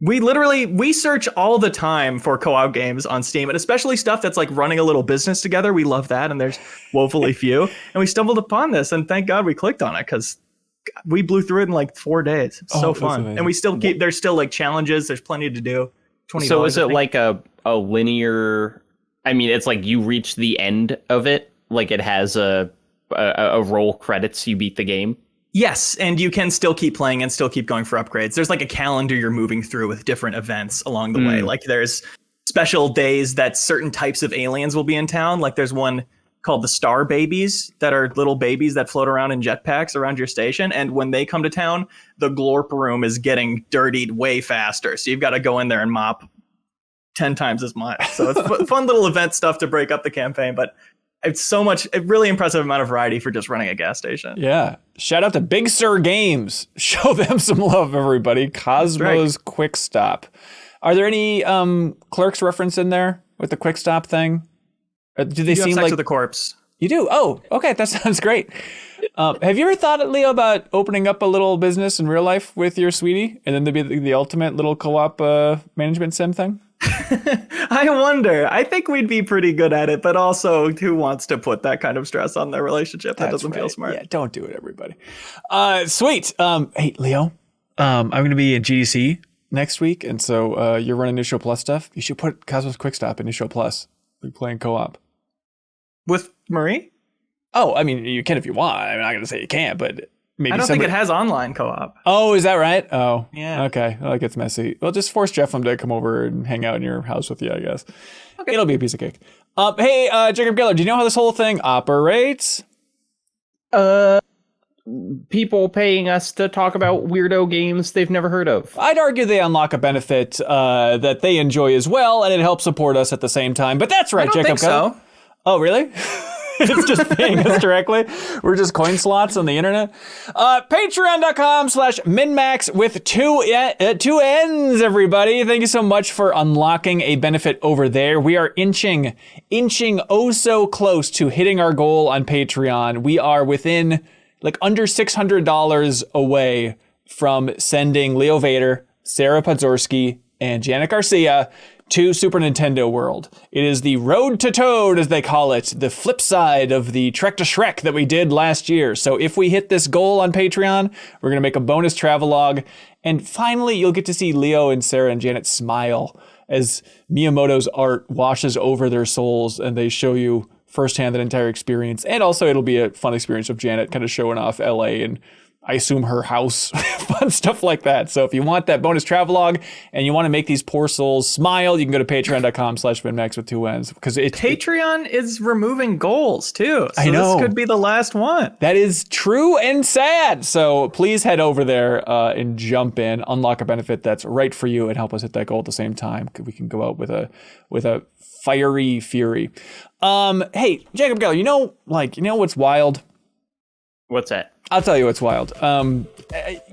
We search all the time for co-op games on Steam, and especially stuff that's like running a little business together. We love that, and there's woefully few. And we stumbled upon this, and thank God we clicked on it because we blew through it in like 4 days. It's so fun, amazing. And we still there's still like challenges. There's plenty to do. $20. So is it like a linear? I mean, it's like you reach the end of it. Like it has a roll credits. You beat the game. Yes, and you can still keep playing and still keep going for upgrades. There's like a calendar you're moving through with different events along the way. Like there's special days that certain types of aliens will be in town. Like there's one called the Star Babies that are little babies that float around in jetpacks around your station. And when they come to town, the glorp room is getting dirtied way faster. So you've got to go in there and mop 10 times as much. So it's fun little event stuff to break up the campaign, but it's a really impressive amount of variety for just running a gas station. Yeah. Shout out to Big Sur Games. Show them some love, everybody. Cosmo's Quickstop. Are there any Clerks reference in there with the Quickstop thing? Do they seem like with the corpse? You do? Oh, okay. That sounds great. Have you ever thought, Leo, about opening up a little business in real life with your sweetie, and then there'd be the ultimate little co-op management sim thing? I wonder. I think we'd be pretty good at it, but also who wants to put that kind of stress on their relationship? That doesn't feel smart. Yeah, don't do it, everybody. Sweet. Hey, Leo, I'm going to be at GDC next week, and so you're running New Show Plus stuff. You should put Cosmos Quickstop in New Show Plus. We're playing co-op. With Marie? Oh, I mean, you can if you want. I'm not going to say you can't, but maybe I don't think it has online co-op. Oh, is that right? Oh, yeah. Okay. Well, it gets messy. Well, just force Jeff to come over and hang out in your house with you, I guess. Okay. It'll be a piece of cake. Hey, Jacob Geller, do you know how this whole thing operates? People paying us to talk about weirdo games they've never heard of. I'd argue they unlock a benefit that they enjoy as well, and it helps support us at the same time. But that's right, I don't Jacob think Geller. so. Oh, really? It's just paying us directly. We're just coin slots on the internet. Patreon.com/MinnMax with two N's, everybody. Thank you so much for unlocking a benefit over there. We are inching oh so close to hitting our goal on Patreon. We are within like under $600 away from sending Leo Vader, Sarah Podzorski, and Janet Garcia to Super Nintendo World. It is the Road to Toad, as they call it, the flip side of the Trek to Shrek that we did last year. So if we hit this goal on Patreon, we're going to make a bonus travelogue. And finally, you'll get to see Leo and Sarah and Janet smile as Miyamoto's art washes over their souls and they show you firsthand that entire experience. And also it'll be a fun experience of Janet kind of showing off LA and I assume her house, fun stuff like that. So if you want that bonus travelogue and you want to make these poor souls smile, you can go to patreon.com/MinnMax with two N's because Patreon is removing goals too. So I know. This could be the last one. That is true and sad. So please head over there and jump in, unlock a benefit that's right for you and help us hit that goal at the same time. We can go out with a fiery fury. Hey, Jacob Geller, you know what's wild? What's that? I'll tell you what's wild.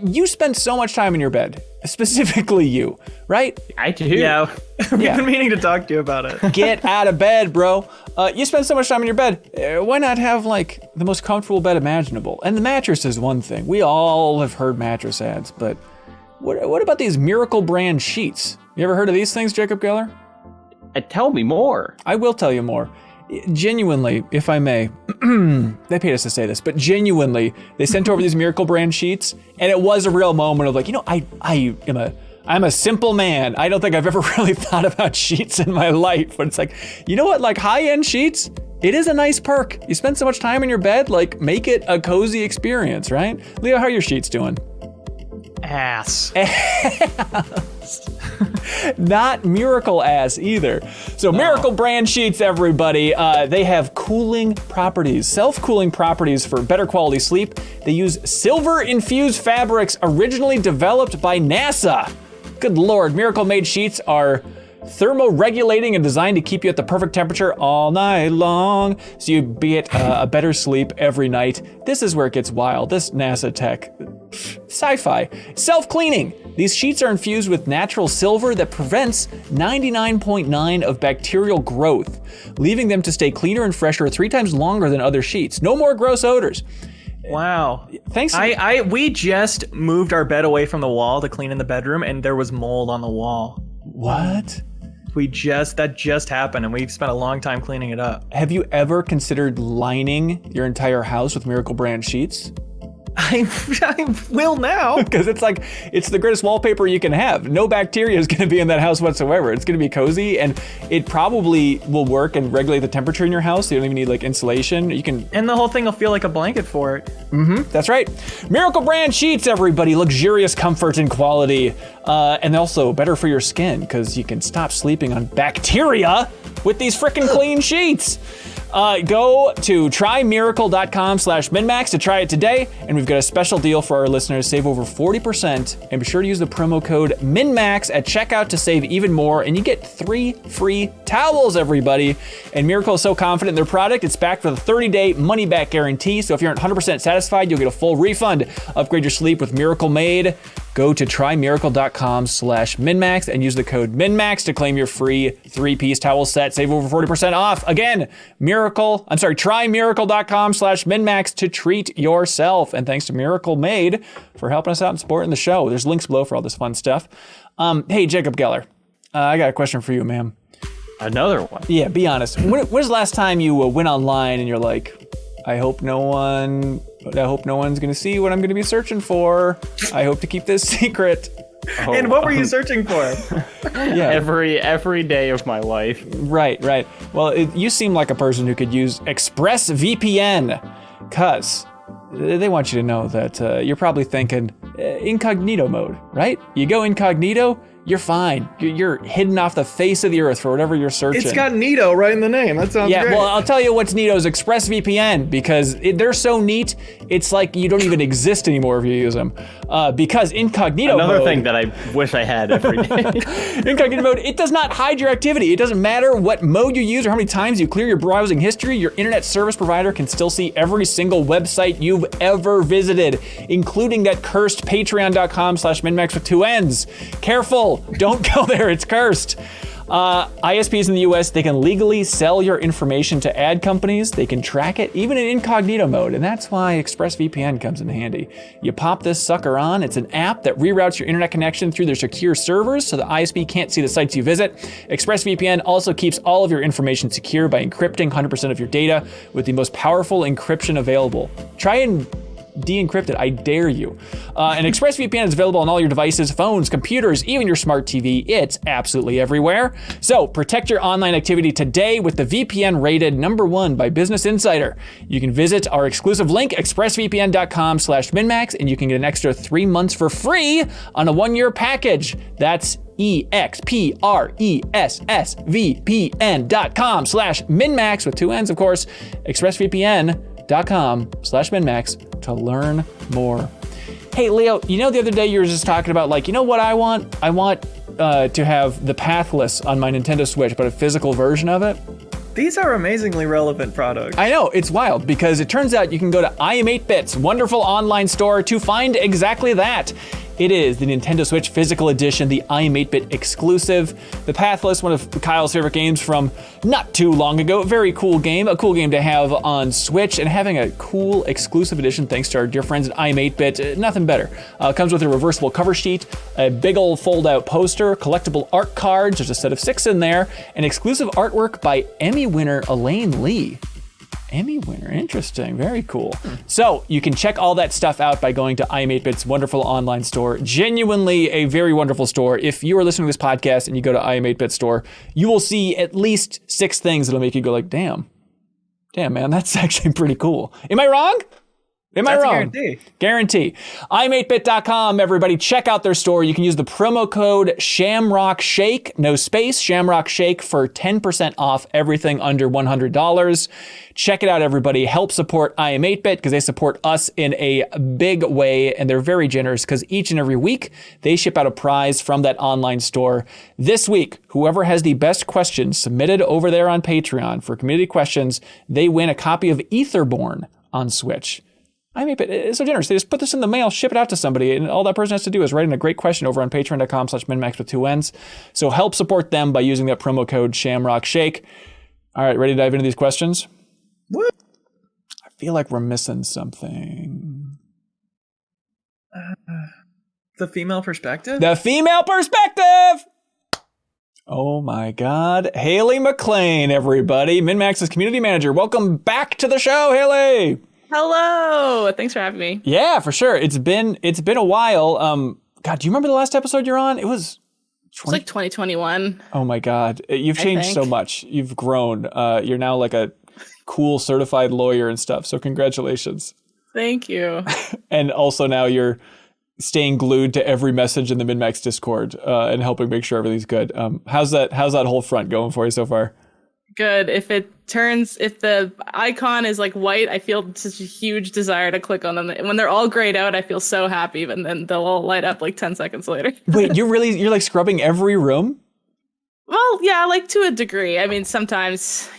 You spend so much time in your bed, specifically you, right? I do. Yeah, we've been meaning to talk to you about it. Get out of bed, bro. You spend so much time in your bed. Why not have like the most comfortable bed imaginable? And the mattress is one thing. We all have heard mattress ads, but what about these Miracle brand sheets? You ever heard of these things, Jacob Geller? Tell me more. I will tell you more. Genuinely, if I may, they paid us to say this, but genuinely, they sent over these Miracle brand sheets, and it was a real moment of like, I'm a simple man. I don't think I've ever really thought about sheets in my life, but it's like, you know what, like high-end sheets, it is a nice perk. You spend so much time in your bed, like make it a cozy experience, right? Leo, how are your sheets doing? Ass. Not Miracle ass either. So Miracle brand sheets, everybody. They have cooling properties, self-cooling properties for better quality sleep. They use silver-infused fabrics originally developed by NASA. Good Lord, Miracle made sheets are thermoregulating and designed to keep you at the perfect temperature all night long, so you get a better sleep every night. This is where it gets wild. This NASA tech, sci-fi. Self-cleaning. These sheets are infused with natural silver that prevents 99.9% of bacterial growth, leaving them to stay cleaner and fresher 3 times longer than other sheets. No more gross odors. Wow. Thanks. We just moved our bed away from the wall to clean in the bedroom, and there was mold on the wall. What? That just happened, and we've spent a long time cleaning it up. Have you ever considered lining your entire house with Miracle brand sheets? I will now. Because it's the greatest wallpaper you can have. No bacteria is going to be in that house whatsoever. It's going to be cozy, and it probably will work and regulate the temperature in your house. You don't even need like insulation. And the whole thing will feel like a blanket for it. That's right. Miracle brand sheets, everybody. Luxurious comfort and quality. And also better for your skin because you can stop sleeping on bacteria with these freaking clean sheets. Go to trymiracle.com/MinnMax to try it today. And we've got a special deal for our listeners. Save over 40%. And be sure to use the promo code MinnMax at checkout to save even more. And you get 3 free towels, everybody. And Miracle is so confident in their product, it's backed with a 30-day money-back guarantee. So if you aren't 100% satisfied, you'll get a full refund. Upgrade your sleep with Miracle Made. Go to trymiracle.com/MinnMax and use the code MinnMax to claim your free 3-piece towel set. Save over 40% off. Again, trymiracle.com/MinnMax to treat yourself. And thanks to Miracle Made for helping us out and supporting the show. There's links below for all this fun stuff. Hey, Jacob Geller, I got a question for you, ma'am. Another one? Yeah, be honest. When was the last time you went online and you're like, I hope no one's gonna see what I'm gonna be searching for. I hope to keep this secret. And what were you searching for? Yeah, every day of my life. Right. Well, you seem like a person who could use ExpressVPN, cause they want you to know that you're probably thinking incognito mode, right? You go incognito, you're fine. You're hidden off the face of the earth for whatever you're searching. It's got Nito right in the name. That sounds great. Yeah, well, I'll tell you what's neat is ExpressVPN, because they're so neat, it's like you don't even exist anymore if you use them. Because incognito Another mode... thing that I wish I had every day. Incognito mode, it does not hide your activity. It doesn't matter what mode you use or how many times you clear your browsing history, your internet service provider can still see every single website you've ever visited, including that cursed patreon.com/MinnMax with 2 N's. Careful. Don't go there, it's cursed. ISPs in the US, they can legally sell your information to ad companies. They can track it, even in incognito mode, and that's why ExpressVPN comes in handy. You pop this sucker on, it's an app that reroutes your internet connection through their secure servers so the ISP can't see the sites you visit. ExpressVPN also keeps all of your information secure by encrypting 100% of your data with the most powerful encryption available. Try and de-encrypt it, I dare you. And ExpressVPN is available on all your devices, phones, computers, even your smart TV. It's absolutely everywhere. So protect your online activity today with the VPN rated #1 by Business Insider. You can visit our exclusive link, expressvpn.com/MinnMax, and you can get an extra 3 months for free on a 1-year package. That's expressvpn.com/MinnMax with 2 N's, of course. expressvpn.com/MinnMax to learn more. Hey, Leo, the other day you were just talking about, like, you know what I want? I want to have the Pathless on my Nintendo Switch, but a physical version of it. These are amazingly relevant products. I know, it's wild, because it turns out you can go to I Am 8-Bit's wonderful online store to find exactly that. It is the Nintendo Switch Physical Edition, the I Am 8-Bit exclusive. The Pathless, one of Kyle's favorite games from not too long ago. Very cool game, a cool game to have on Switch, and having a cool exclusive edition thanks to our dear friends at I Am 8-Bit, nothing better. Comes with a reversible cover sheet, a big old fold-out poster, collectible art cards, there's a set of 6 in there, and exclusive artwork by Emmy winner Elaine Lee. Emmy winner, interesting, very cool. So you can check all that stuff out by going to I Am 8-Bit's wonderful online store. Genuinely a very wonderful store. If you are listening to this podcast and you go to I Am 8-Bit store, you will see at least 6 things that'll make you go like, damn man, that's actually pretty cool. Am I wrong? Am I wrong? Guarantee. I'm8bit.com, everybody. Check out their store. You can use the promo code ShamrockShake, no space, ShamrockShake, for 10% off everything under $100. Check it out, everybody. Help support I Am 8-Bit because they support us in a big way, and they're very generous because each and every week they ship out a prize from that online store. This week, whoever has the best questions submitted over there on Patreon for community questions, they win a copy of Etherborn on Switch. I mean, it's so generous. They just put this in the mail, ship it out to somebody, and all that person has to do is write in a great question over on patreon.com/MinnMax with 2 N's. So help support them by using that promo code ShamrockShake. All right, ready to dive into these questions? What? I feel like we're missing something. The female perspective? The female perspective! Oh my God. Haley McLean, everybody. MinnMax's community manager. Welcome back to the show, Haley. Hello. Thanks for having me. Yeah, for sure. It's been a while. God, do you remember the last episode you're on? It was like 2021. Oh my God. You've changed so much. You've grown. You're now like a cool certified lawyer and stuff. So congratulations. Thank you. And also now you're staying glued to every message in the MinnMax Discord and helping make sure everything's good. How's that whole front going for you so far? Good. If the icon is like white, I feel such a huge desire to click on them. When they're all grayed out, I feel so happy, but then they'll all light up like 10 seconds later. Wait, you're like scrubbing every room? Well, yeah, like to a degree. I mean, sometimes,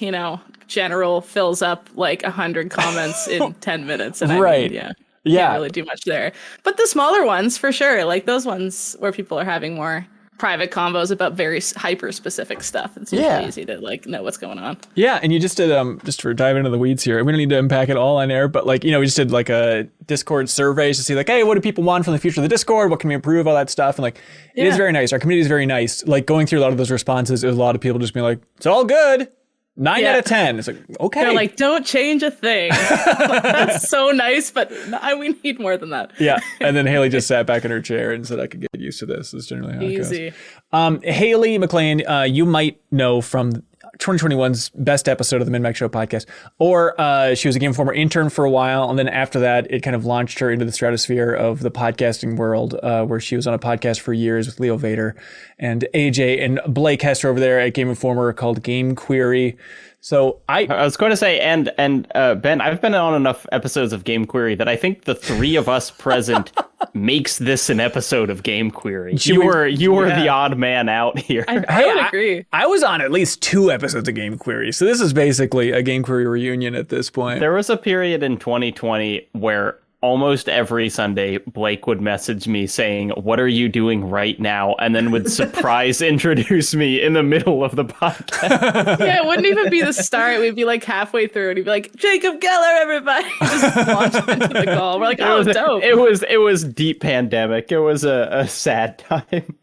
general fills up like 100 comments in 10 minutes. And right. Can't really do much there. But the smaller ones, for sure, like those ones where people are having more private combos about very hyper-specific stuff. It's usually easy to like know what's going on. Yeah, and you just did, just for diving into the weeds here, we don't need to unpack it all on air, but like, we just did like a Discord survey to see like, hey, what do people want from the future of the Discord? What can we improve? All that stuff. And like, it is very nice. Our community is very nice. Like going through a lot of those responses, it was a lot of people just being like, it's all good. 9 out of 10. It's like, okay. They're like, don't change a thing. That's so nice, but we need more than that. Yeah. And then Haley just sat back in her chair and said, I could get used to this. That's generally how Easy. it goes. Haley McLean, you might know from 2021's best episode of the MinnMax Show podcast, or she was a Game Informer intern for a while, and then after that, it kind of launched her into the stratosphere of the podcasting world, where she was on a podcast for years with Leo Vader and AJ and Blake Hester over there at Game Informer called Game Query. So I was going to say, and Ben, I've been on enough episodes of Game Query that I think the three of us present makes this an episode of Game Query. You were the odd man out here. I would agree. I was on at least 2 episodes of Game Query, so this is basically a Game Query reunion at this point. There was a period in 2020 where almost every Sunday, Blake would message me saying, "What are you doing right now?" and then would surprise introduce me in the middle of the podcast. Yeah, it wouldn't even be the start. We'd be like halfway through, and he'd be like, "Jacob Geller, everybody!" Just launch into the call. We're like, "Oh, dope!" It was deep pandemic. It was a sad time.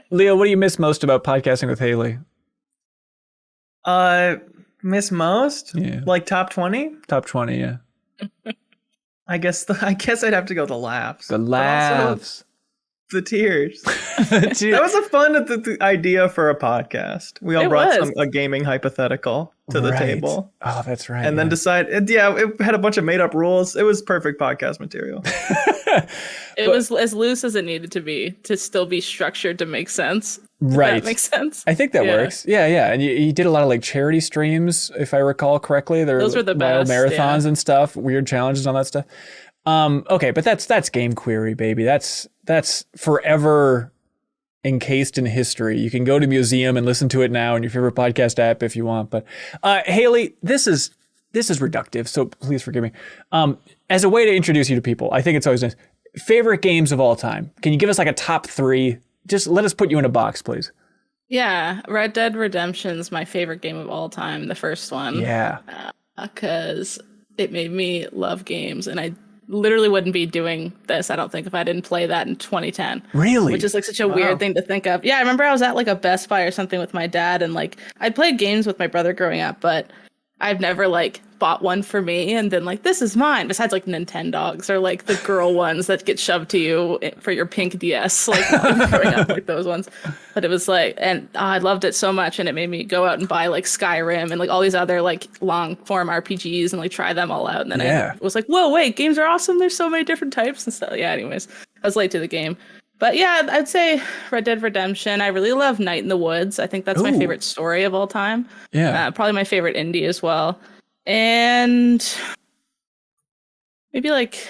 Leo, what do you miss most about podcasting with Haley? Miss most? Yeah. Like top 20? Top 20, yeah. I guess I'd have to go the laughs. The laughs. The tears. That was a fun idea for a podcast. We all brought a gaming hypothetical to the table. Oh, that's right. And then it had a bunch of made up rules. It was perfect podcast material. It was as loose as it needed to be to still be structured to make sense. Right. That makes sense. I think that works. Yeah. And you did a lot of like charity streams, if I recall correctly. Those were the best. Marathons and stuff, weird challenges and all that stuff. Okay, but that's Game Query, baby. That's forever encased in history. You can go to museum and listen to it now in your favorite podcast app if you want. But Haley, this is reductive, so please forgive me. As a way to introduce you to people, I think it's always nice. Favorite games of all time. Can you give us like a top 3? Just let us put you in a box, please. Yeah, Red Dead Redemption's my favorite game of all time, the first one. Yeah. Because it made me love games, and I literally wouldn't be doing this, I don't think, if I didn't play that in 2010. Really? Which is like such a weird thing to think of. Yeah, I remember I was at like a Best Buy or something with my dad, and like I'd played games with my brother growing up, but I've never like bought one for me and then like, this is mine, besides like Nintendogs or like the girl ones that get shoved to you for your pink DS, like growing up, like those ones. But it was like, and I loved it so much, and it made me go out and buy like Skyrim and like all these other like long form RPGs and like try them all out. And then I was like, whoa, wait, games are awesome. There's so many different types and stuff. Yeah, anyways, I was late to the game. But yeah, I'd say Red Dead Redemption. I really love Night in the Woods. I think that's my favorite story of all time. Yeah. Probably my favorite indie as well. And maybe like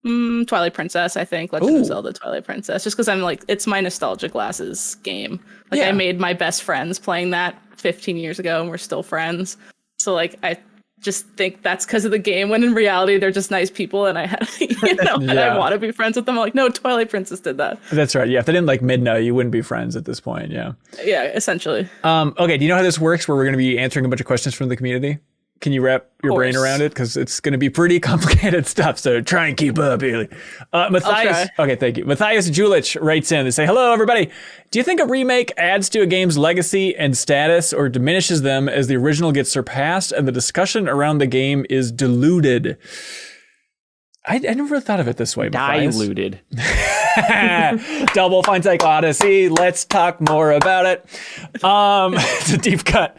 Twilight Princess, I think. Legend of Zelda Twilight Princess. Just because I'm like, it's my nostalgia glasses game. Like I made my best friends playing that 15 years ago, and we're still friends. So like I just think that's because of the game, when in reality they're just nice people, and I had and I want to be friends with them. I'm like, no, Twilight Princess did that. That's right. Yeah, if they didn't like Midna, you wouldn't be friends at this point. Yeah, essentially. Okay, do you know how this works, where we're going to be answering a bunch of questions from the community? Can you wrap your brain around it? Because it's going to be pretty complicated stuff. So try and keep up, Haley. Matthias. Okay, thank you. Matthias Julich writes in. They say, hello, everybody. Do you think a remake adds to a game's legacy and status or diminishes them as the original gets surpassed and the discussion around the game is diluted? I never really thought of it this way, Matthias. Diluted. Double Fine Cycle Odyssey. Let's talk more about it. It's a deep cut.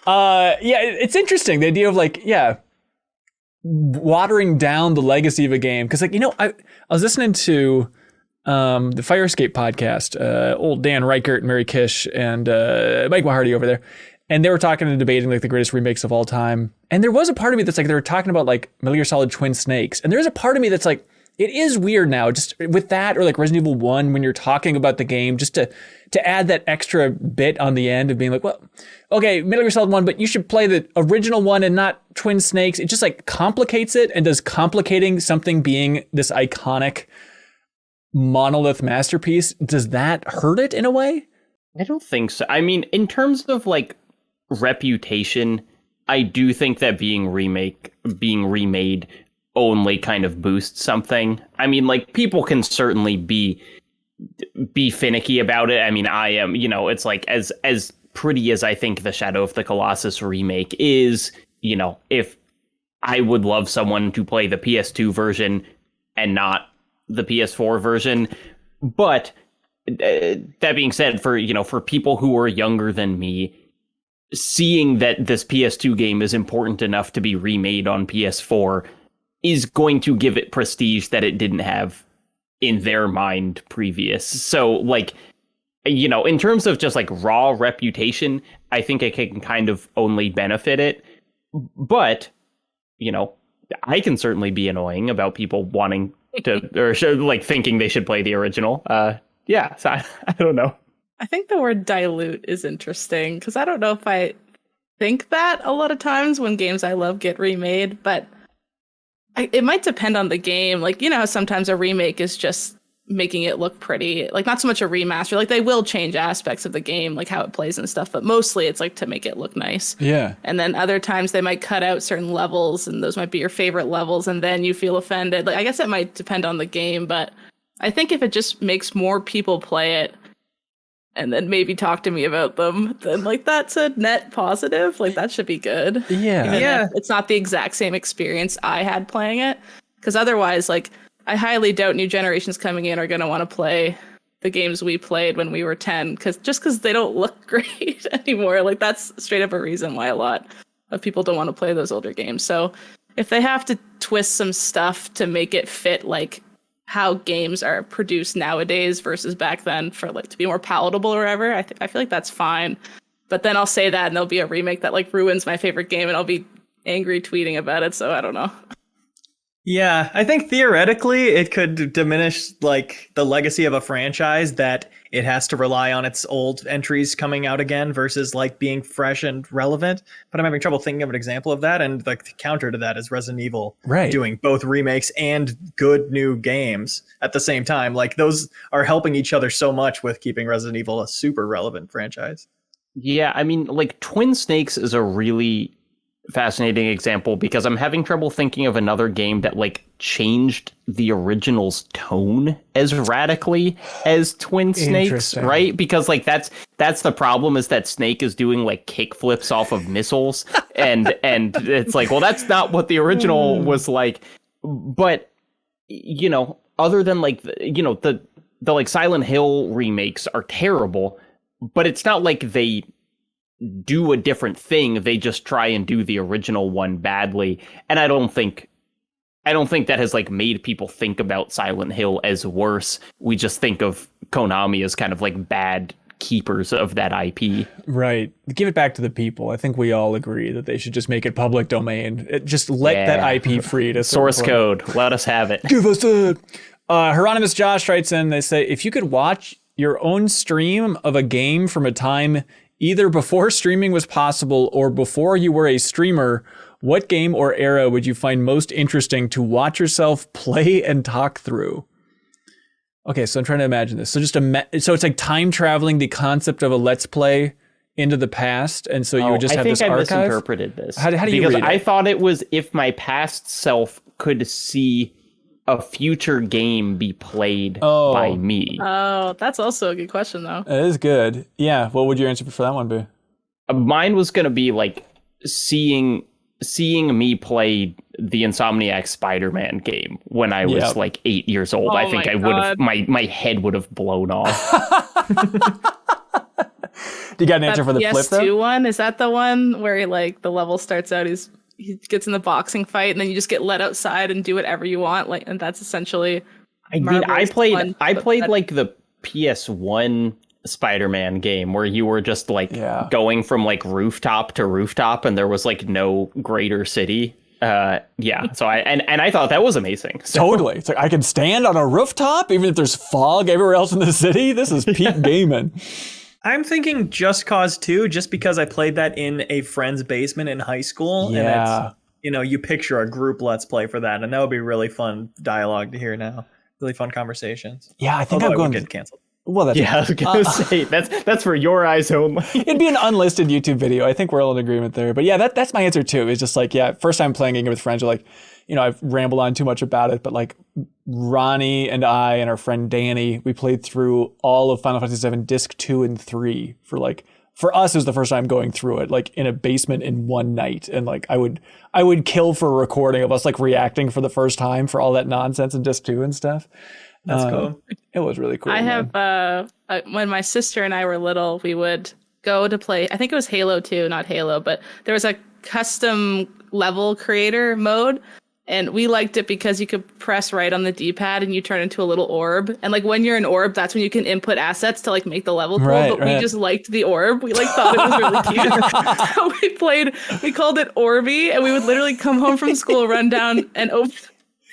It's interesting, the idea of watering down the legacy of a game. Because I was listening to the Fire Escape podcast, old Dan Reichert, Mary Kish, and Mike Hardy over there. And they were talking and debating the greatest remakes of all time. And there was a part of me that's they were talking about Metal Gear Solid Twin Snakes. And there's a part of me that's it is weird now, just with that, or Resident Evil 1, when you're talking about the game, just to add that extra bit on the end of being well, okay, Metal Gear Solid 1, but you should play the original one and not Twin Snakes. It just complicates it, and does complicating something being this iconic monolith masterpiece, does that hurt it in a way? I don't think so. I mean, in terms of reputation, I do think that being remade only kind of boosts something. I mean, people can certainly be finicky about it. I mean, I am, it's as pretty as I think the Shadow of the Colossus remake is, if I would love someone to play the PS2 version and not the PS4 version. But that being said, for people who are younger than me, seeing that this PS2 game is important enough to be remade on PS4 is going to give it prestige that it didn't have in their mind previous. So, in terms of just raw reputation, I think it can kind of only benefit it. But, I can certainly be annoying about people wanting to, or thinking they should play the original. So I don't know. I think the word dilute is interesting, because I don't know if I think that a lot of times when games I love get remade, but it might depend on the game. How sometimes a remake is just making it look pretty, not so much a remaster. They will change aspects of the game, how it plays and stuff, but mostly it's to make it look nice. Yeah. And then other times they might cut out certain levels, and those might be your favorite levels, and then you feel offended. I guess it might depend on the game, but I think if it just makes more people play it and then maybe talk to me about them, then that's a net positive. That should be good. Yeah. Even if it's not the exact same experience I had playing it. Because otherwise, I highly doubt new generations coming in are going to want to play the games we played when we were 10, because they don't look great anymore. That's straight up a reason why a lot of people don't want to play those older games. So if they have to twist some stuff to make it fit how games are produced nowadays versus back then, for to be more palatable or whatever, I feel that's fine. But then I'll say that and there'll be a remake that ruins my favorite game, and I'll be angry tweeting about it. So I don't know. Yeah, I think theoretically it could diminish the legacy of a franchise, that it has to rely on its old entries coming out again versus being fresh and relevant. But I'm having trouble thinking of an example of that. And the counter to that is Resident Evil doing both remakes and good new games at the same time. Those are helping each other so much with keeping Resident Evil a super relevant franchise. Yeah, I mean, Twin Snakes is a really fascinating example, because I'm having trouble thinking of another game that changed the original's tone as radically as Twin Snakes, right? Because that's the problem, is that Snake is doing kick flips off of missiles, and it's well, that's not what the original was like. But other than the Silent Hill remakes are terrible, but it's not they do a different thing. They just try and do the original one badly. And I don't think that has made people think about Silent Hill as worse. We just think of Konami as kind of bad keepers of that IP. Right. Give it back to the people. I think we all agree that they should just make it public domain. Just let that IP free to source code. Let us have it. Give us it. Hieronymus Josh writes in, they say, if you could watch your own stream of a game from a time either before streaming was possible or before you were a streamer, what game or era would you find most interesting to watch yourself play and talk through? Okay, so I'm trying to imagine this. So so it's time traveling, the concept of a Let's Play into the past, and so you would just have this archive? I think I misinterpreted this. How do you read it? I thought it was if my past self could see a future game be played by me. Oh, that's also a good question, though. It is good. Yeah. What would your answer for that one be? Mine was going to be like seeing me play the Insomniac Spider-Man game when I was like 8 years old. I think I would have, my head would have blown off. Do you got an answer for the flip though? PS2 one? Is that the one where he, like, the level starts out, he gets in the boxing fight and then you just get let outside and do whatever you want, like, and that's essentially I played like the PS1 Spider-Man game where you were just like going from like rooftop to rooftop and there was like no greater city. So I thought that was amazing. So. Totally. It's like I can stand on a rooftop even if there's fog everywhere else in the city. This is peak gaming. I'm thinking Just Cause 2 just because I played that in a friend's basement in high school. Yeah. And it's, you picture a group let's play for that, and that would be really fun dialogue to hear now. Really fun conversations. Yeah, I think I'm going to get canceled. Well, that's I was gonna say that's for your eyes only. It'd be an unlisted YouTube video. I think we're all in agreement there. But yeah, that's my answer too. It's just like, first time playing a game with friends, are like, I've rambled on too much about it, but like Ronnie and I and our friend Danny, we played through all of Final Fantasy VII Disc 2 and 3 for us. It was the first time going through it, like in a basement in one night. And like I would kill for a recording of us like reacting for the first time for all that nonsense in Disc 2 and stuff. That's cool. It was really cool. I have when my sister and I were little, we would go to play. I think it was Halo 2, not Halo, but there was a custom level creator mode. And we liked it because you could press right on the D-pad and you turn into a little orb. And like when you're an orb, that's when you can input assets to like make the level cool. We just liked the orb. We like thought it was really cute. So we called it Orby, and we would literally come home from school, run down and open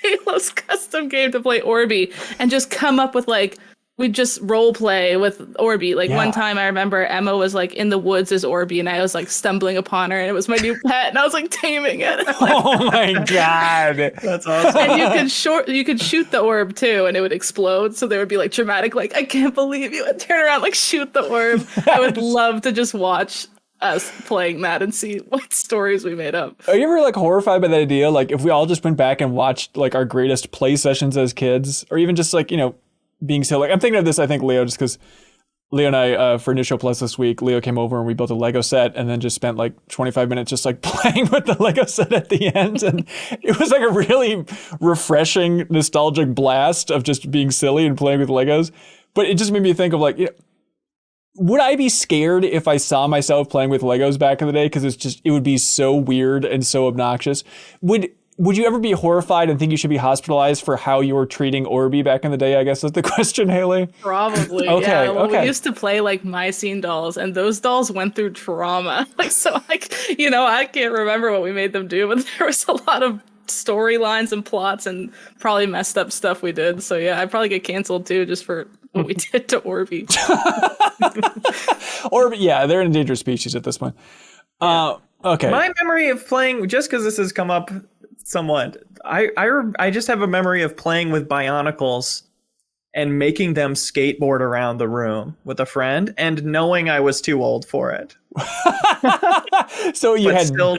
Halo's custom game to play Orby and just come up with like, we'd just role play with Orby. Like one time I remember Emma was like in the woods as Orby and I was like stumbling upon her and it was my new pet and I was like taming it. Like, oh my God. That's awesome. And you could shoot the orb too and it would explode. So there would be like dramatic, like, I can't believe you, and turn around, like shoot the orb. I would love to just watch us playing that and see what stories we made up. Are you ever like horrified by that idea? Like if we all just went back and watched like our greatest play sessions as kids, or even just like, being so like, I'm thinking of this, I think, Leo, just because Leo and I, for New Show Plus this week, Leo came over and we built a Lego set and then just spent like 25 minutes just like playing with the Lego set at the end. And it was like a really refreshing, nostalgic blast of just being silly and playing with Legos. But it just made me think of like, would I be scared if I saw myself playing with Legos back in the day? Because it would be so weird and so obnoxious. Would you ever be horrified and think you should be hospitalized for how you were treating Orby back in the day, I guess is the question, Haley? Probably, okay, yeah. Well, okay. We used to play, like, Mycene dolls, and those dolls went through trauma. Like, so, like, I can't remember what we made them do, but there was a lot of storylines and plots and probably messed up stuff we did. So, yeah, I'd probably get canceled, too, just for what we did to Orby. Orby, yeah, they're an endangered species at this point. Okay. My memory of playing, just because this has come up somewhat, I just have a memory of playing with Bionicles and making them skateboard around the room with a friend and knowing I was too old for it. So you had still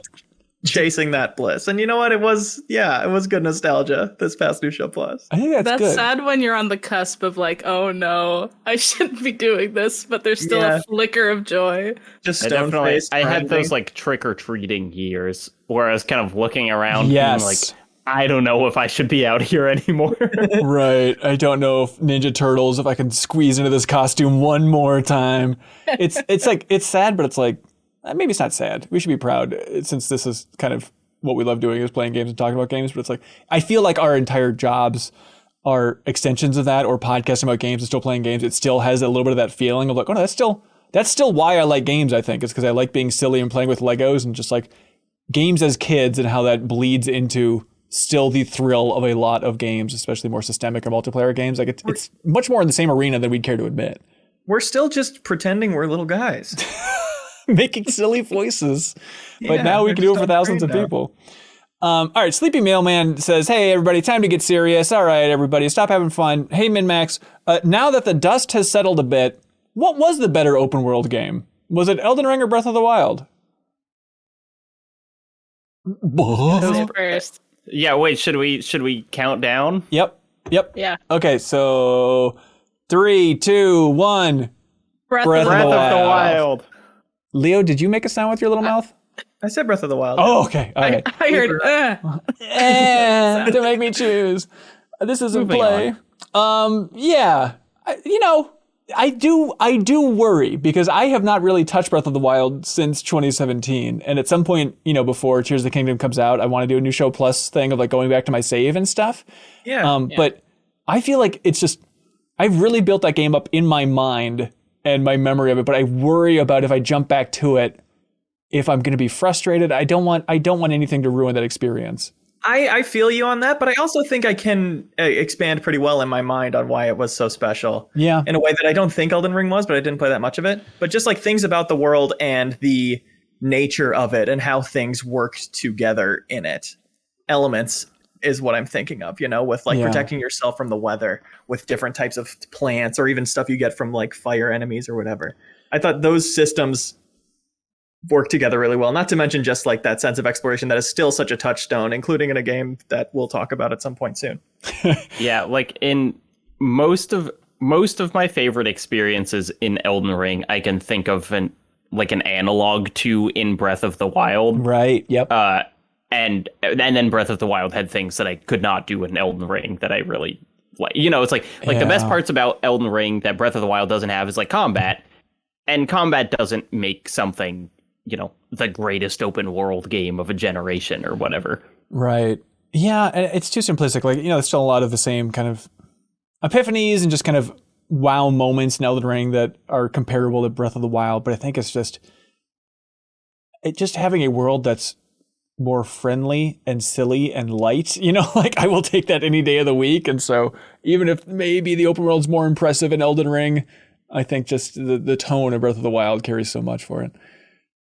chasing that bliss. And you know what? It was good nostalgia this past New Show Plus. I think that's good. Sad when you're on the cusp of like, oh no, I shouldn't be doing this, but there's still a flicker of joy. Just stone faced. I had those like trick-or-treating years where I was kind of looking around being like, I don't know if I should be out here anymore. Right. I don't know if Ninja Turtles, if I can squeeze into this costume one more time. It's like, it's sad, but it's like, maybe it's not sad. We should be proud since this is kind of what we love doing is playing games and talking about games. But it's like, I feel like our entire jobs are extensions of that, or podcasting about games and still playing games. It still has a little bit of that feeling of like, oh no, that's still why I like games, I think. It's because I like being silly and playing with Legos and just like games as kids and how that bleeds into still the thrill of a lot of games, especially more systemic or multiplayer games. Like it's much more in the same arena than we'd care to admit. We're still just pretending we're little guys. Making silly voices, but now we can do it for thousands of people. All right, Sleepy Mailman says, hey, everybody, time to get serious. All right, everybody, stop having fun. Hey, MinnMax, now that the dust has settled a bit, what was the better open world game? Was it Elden Ring or Breath of the Wild? Who's first? Yeah, wait, should we count down? Yep. Yeah. Okay, so 3, 2, 1. Breath of the Wild. Leo, did you make a sound with your little mouth? I said Breath of the Wild. Oh, okay. All right. I heard. To make me choose. This isn't Moving play. Yeah. I do worry because I have not really touched Breath of the Wild since 2017. And at some point, before Tears of the Kingdom comes out, I want to do a new show plus thing of like going back to my save and stuff. Yeah. But I feel like it's just, I've really built that game up in my mind and my memory of it, but I worry about if I jump back to it, if I'm going to be frustrated. I don't want anything to ruin that experience. I feel you on that, but I also think I can expand pretty well in my mind on why it was so special. Yeah. In a way that I don't think Elden Ring was, but I didn't play that much of it. But just like things about the world and the nature of it and how things worked together in it. Elements is what I'm thinking of, with like protecting yourself from the weather with different types of plants or even stuff you get from like fire enemies or whatever. I thought those systems work together really well, not to mention just like that sense of exploration that is still such a touchstone, including in a game that we'll talk about at some point soon. Yeah, like in most of my favorite experiences in Elden Ring, I can think of an analog to in Breath of the Wild. Right. Yep. And then Breath of the Wild had things that I could not do in Elden Ring that I really like. It's like the best parts about Elden Ring that Breath of the Wild doesn't have is like combat, and combat doesn't make something the greatest open world game of a generation or whatever. Right. Yeah, and it's too simplistic. Like, there's still a lot of the same kind of epiphanies and just kind of wow moments in Elden Ring that are comparable to Breath of the Wild, but I think it's just having a world that's more friendly and silly and light, like I will take that any day of the week. And so even if maybe the open world's more impressive in Elden Ring, I think just the tone of Breath of the Wild carries so much for it.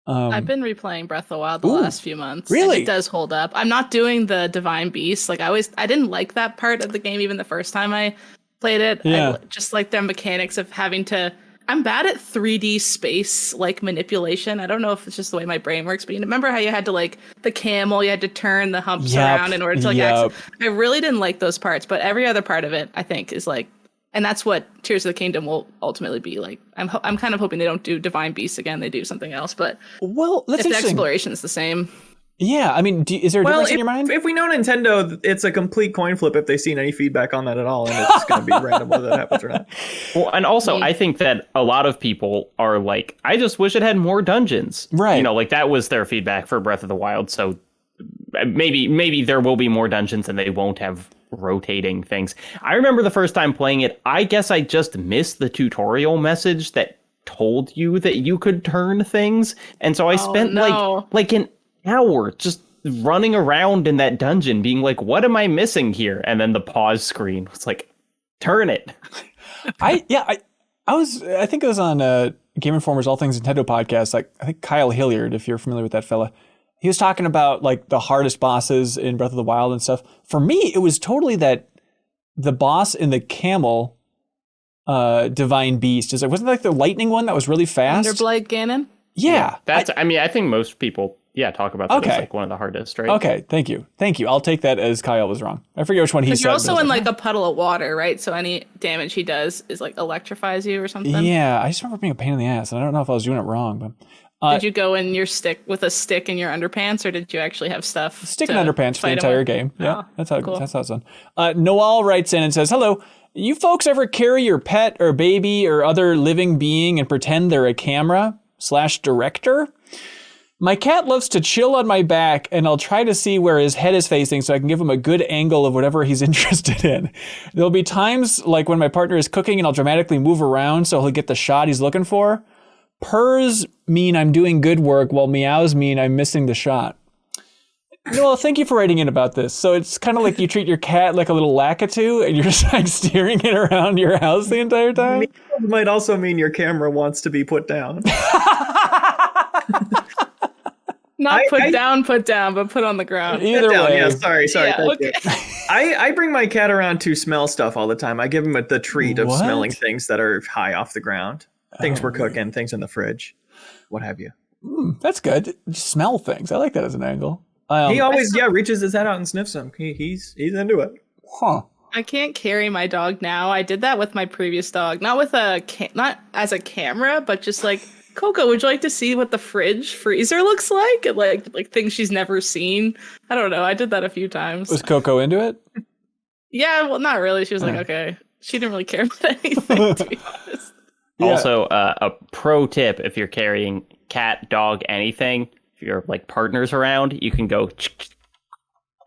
I've been replaying Breath of the Wild the last few months. Really? And it does hold up. I'm not doing the Divine Beast. Like I didn't like that part of the game even the first time I played it. Yeah. I just like the mechanics of having to. I'm bad at 3D space like manipulation. I don't know if it's just the way my brain works, but you remember how you had to like the camel, you had to turn the humps around in order to like access. I really didn't like those parts, but every other part of it I think is like. And that's what Tears of the Kingdom will ultimately be like. I'm kind of hoping they don't do Divine Beasts again. They do something else. But that's if the exploration is the same. Yeah, I mean, is there a difference in your mind? If we know Nintendo, it's a complete coin flip if they've seen any feedback on that at all. And it's going to be random whether that happens or not. Well, and also, I think that a lot of people are like, I just wish it had more dungeons. Right. Like that was their feedback for Breath of the Wild. So maybe there will be more dungeons and they won't have rotating things. I remember the first time playing it, I guess I just missed the tutorial message that told you that you could turn things, and so I spent like an hour just running around in that dungeon being like, what am I missing here? And then the pause screen was like, turn it. I think it was on Game Informer's All Things Nintendo podcast, like I think Kyle Hilliard, if you're familiar with that fella. He was talking about like the hardest bosses in Breath of the Wild and stuff. For me, it was totally that the boss in the camel Divine Beast. Wasn't like the lightning one that was really fast? Underblight Ganon? Yeah. I think most people talk about that as like one of the hardest, right? Okay, thank you. I'll take that as Kyle was wrong. I forget which one he said. You're also in like a puddle of water, right? So any damage he does is like electrifies you or something. Yeah, I just remember being a pain in the ass, and I don't know if I was doing it wrong, but did you go in your stick with a stick in your underpants, or did you actually have stuff? Stick and underpants for the entire game. Yeah, that's how cool. That's how it's done. Noel writes in and says, "Hello, you folks ever carry your pet or baby or other living being and pretend they're a camera/director? My cat loves to chill on my back, and I'll try to see where his head is facing so I can give him a good angle of whatever he's interested in. There'll be times like when my partner is cooking and I'll dramatically move around so he'll get the shot he's looking for. Purrs mean I'm doing good work, while meows mean I'm missing the shot." Well, thank you for writing in about this. So it's kind of like you treat your cat like a little Lakitu, and you're just like steering it around your house the entire time? It might also mean your camera wants to be put down. Not put down, but put on the ground. Either way. Yeah, sorry. Yeah, okay. I bring my cat around to smell stuff all the time. I give him the treat of smelling things that are high off the ground. Things we're cooking, things in the fridge. what have you. That's good. Just smell things. I like that as an angle. He always reaches his head out and sniffs them. He's into it. Huh. I can't carry my dog now. I did that with my previous dog, not with not as a camera, but just like, Coco, would you like to see what the freezer looks like? And like things she's never seen. I don't know. I did that a few times. Was Coco into it? Yeah, well, not really. She was like, okay. She didn't really care about anything, to be honest. Yeah. Also, a pro tip, if you're carrying cat, dog, anything, if you're like partners around, you can go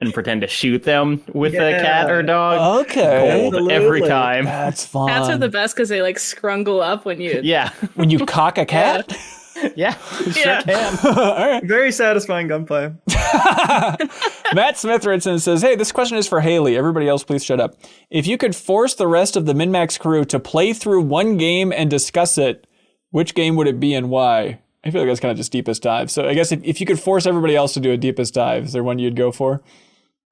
and pretend to shoot them with a cat or dog. Okay. Gold every time. That's fun. Cats are the best because they like scrungle up when you... Yeah. When you cock a cat? Yeah, sure can. All right. Very satisfying gunplay. Matt Smith writes in and says, hey, this question is for Haley. Everybody else, please shut up. If you could force the rest of the MinnMax crew to play through one game and discuss it, which game would it be and why? I feel like that's kind of just deepest dive. So I guess if you could force everybody else to do a deepest dive, is there one you'd go for?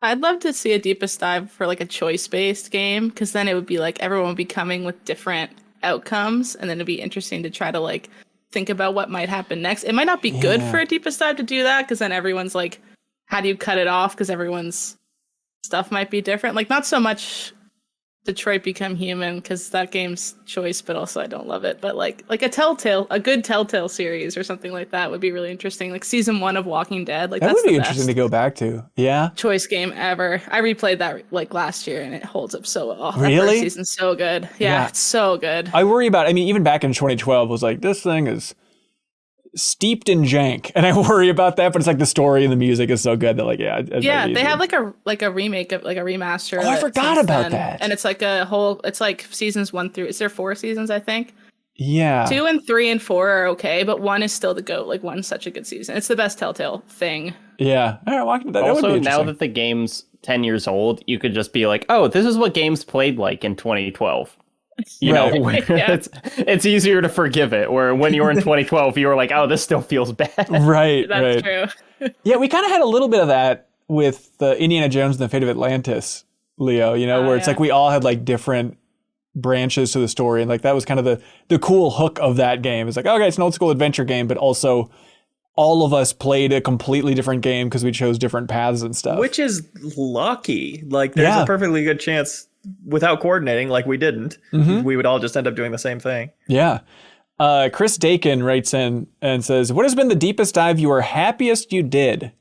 I'd love to see a deepest dive for like a choice-based game, because then it would be like everyone would be coming with different outcomes, and then it'd be interesting to try to like think about what might happen next. It might not be good for a deepest dive to do that, because then everyone's like, how do you cut it off? Because everyone's stuff might be different. Like, not so much Detroit Become Human, because that game's choice, but also I don't love it. But like a good Telltale series or something like that would be really interesting. Like season 1 of Walking Dead. Like that that's would be the interesting best to go back to. Yeah. choice game ever. I replayed that like last year and it holds up so well. That Really? first season's so good. Yeah, it's so good. I worry about, I mean, even back in 2012, I was like, this thing is steeped in jank, and I worry about that, but it's like the story and the music is so good that like, they have like a remake of like a remaster. Oh, I forgot about that. And it's like it's like seasons 1 through, is there 4 seasons, I think? Yeah. 2 and 3 and 4 are okay, but 1 is still the GOAT. Like, 1's such a good season. It's the best Telltale thing. Yeah. All right, well, that would Also, be now interesting. that the game's 10 years old, you could just be like, oh, this is what games played like in 2012. You know, Yeah. it's easier to forgive it. Where when you were in 2012, you were like, oh, this still feels bad. Right. That's right. true. Yeah, we kind of had a little bit of that with the Indiana Jones and the Fate of Atlantis, Leo, you know, where it's like we all had like different branches to the story, and like that was kind of the cool hook of that game. It's like, okay, it's an old school adventure game, but also all of us played a completely different game because we chose different paths and stuff. Which is lucky. Like, there's a perfectly good chance without coordinating, like we didn't, we would all just end up doing the same thing. Yeah. Chris Dakin writes in and says, what has been the deepest dive you are happiest you did?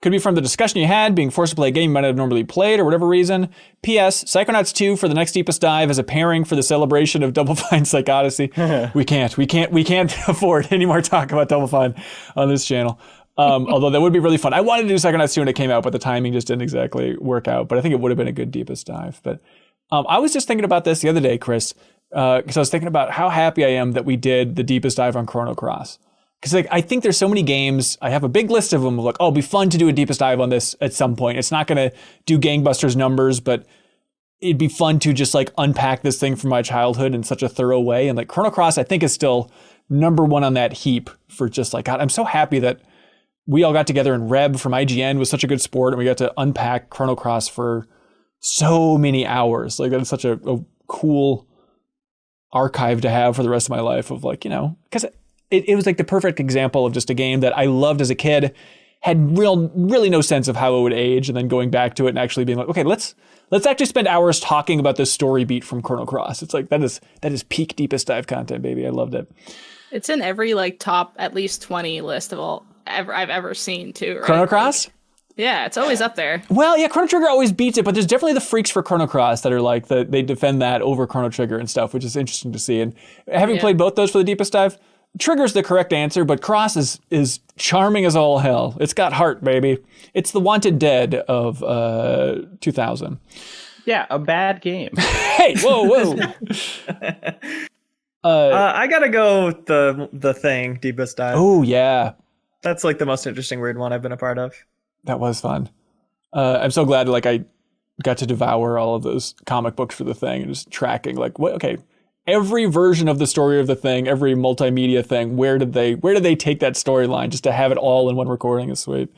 Could be from the discussion you had, being forced to play a game you might have normally played or whatever reason. P.S. Psychonauts 2 for the next deepest dive as a pairing for the celebration of Double Fine Psychodyssey. we can't afford any more talk about Double Fine on this channel. Although that would be really fun. I wanted to do Psychonauts 2 when it came out, but the timing just didn't exactly work out. But I think it would have been a good deepest dive. But I was just thinking about this the other day, Chris, because I was thinking about how happy I am that we did the deepest dive on Chrono Cross. Because like I think there's so many games, I have a big list of them of like, oh, it'd be fun to do a deepest dive on this at some point. It's not going to do gangbusters numbers, but it'd be fun to just like unpack this thing from my childhood in such a thorough way. And like Chrono Cross, I think is still number 1 on that heap for just like, God, I'm so happy that we all got together, and Reb from IGN was such a good sport, and we got to unpack Chrono Cross for so many hours. Like that's such a cool archive to have for the rest of my life of like, you know, because it was like the perfect example of just a game that I loved as a kid, had really no sense of how it would age, and then going back to it and actually being like, okay, let's actually spend hours talking about this story beat from Chrono Cross. It's like that is peak deepest dive content, baby. I loved it. It's in every like top at least 20 list of all I've ever seen too. Right? Chrono Cross? Like, yeah, it's always up there. Well, yeah, Chrono Trigger always beats it, but there's definitely the freaks for Chrono Cross that are like they defend that over Chrono Trigger and stuff, which is interesting to see. And having played both those for the deepest dive, Trigger's the correct answer, but Cross is charming as all hell. It's got heart, baby. It's the Wanted Dead of 2000. Yeah, a bad game. Hey, whoa. I gotta go with the Thing deepest dive. Oh yeah, that's like the most interesting weird one I've been a part of. That was fun. I'm so glad like I got to devour all of those comic books for the Thing and just tracking like what. Okay, every version of the story of the Thing, every multimedia thing. Where did they take that storyline just to have it all in one recording is sweet.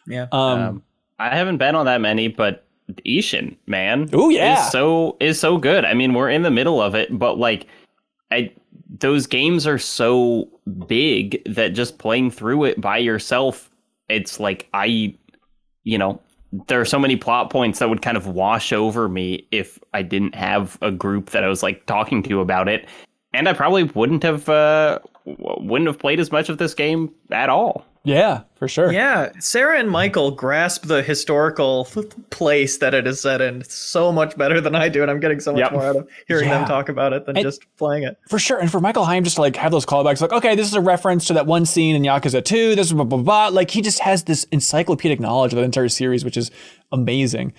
Yeah. I haven't been on that many, but Ishin, man. Oh yeah, is so good. I mean, we're in the middle of it, but like those games are so big that just playing through it by yourself, it's like there are so many plot points that would kind of wash over me if I didn't have a group that I was like talking to about it. And I probably wouldn't have played as much of this game at all. Yeah, for sure. Yeah, Sarah and Michael grasp the historical place that it is set in so much better than I do, and I'm getting so much more out of hearing them talk about it than just playing it. For sure, and for Michael Heim just to like have those callbacks, like, okay, this is a reference to that one scene in Yakuza 2, this is blah, blah, blah. Like, he just has this encyclopedic knowledge of the entire series, which is amazing.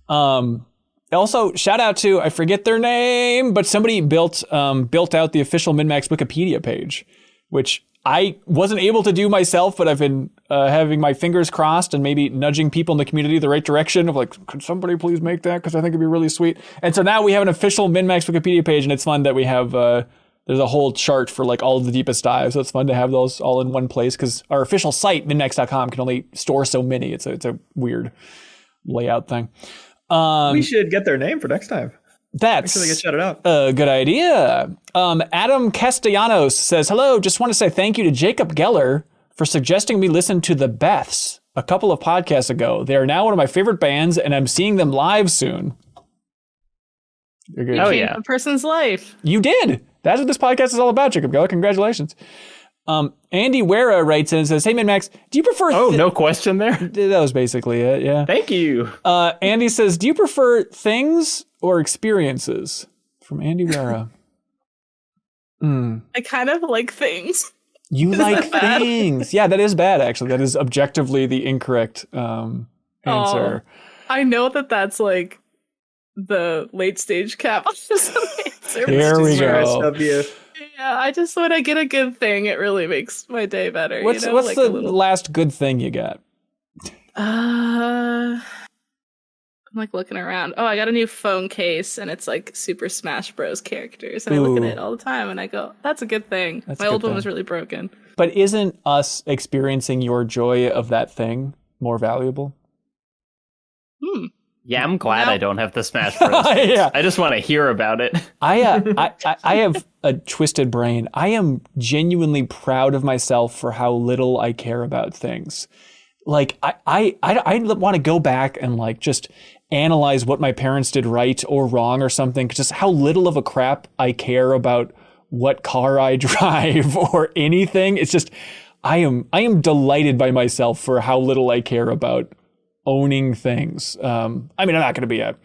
Also, shout out to, I forget their name, but somebody built out the official MinnMax Wikipedia page, which I wasn't able to do myself, but I've been having my fingers crossed and maybe nudging people in the community the right direction of like, could somebody please make that? Because I think it'd be really sweet. And so now we have an official MinnMax Wikipedia page, and it's fun that we have, there's a whole chart for like all of the deepest dives. So it's fun to have those all in one place because our official site, MinnMax.com, can only store so many. It's a weird layout thing. We should get their name for next time. That's make sure they get shouted out. A good idea. Adam Castellanos says, hello, just want to say thank you to Jacob Geller for suggesting me listen to the Beths a couple of podcasts ago. They are now one of my favorite bands, and I'm seeing them live soon. Oh, yeah. A person's life. You did. That's what this podcast is all about, Jacob Geller. Congratulations. Andy Wera writes in and says, hey, MinnMax, do you prefer... no question there? That was basically it, yeah. Thank you. Andy says, do you prefer things or experiences? From Andy Wera. I kind of like things. You like things. Yeah, that is bad, actually. That is objectively the incorrect answer. Oh, I know that's like the late stage cap. Here we go. Yeah, I just when I get a good thing, it really makes my day better. What's like the last good thing you got? I'm like looking around. Oh, I got a new phone case, and it's like Super Smash Bros. Characters, and I look at it all the time, and I go, "That's a good thing." My old one was really broken. But isn't us experiencing your joy of that thing more valuable? Yeah, I'm glad I don't have the Smash Bros. Yeah. I just want to hear about it. I have a twisted brain. I am genuinely proud of myself for how little I care about things. Like I want to go back and like just analyze what my parents did right or wrong or something. Just how little of a crap I care about what car I drive or anything. It's just I am delighted by myself for how little I care about owning things. I mean, I'm not going to be a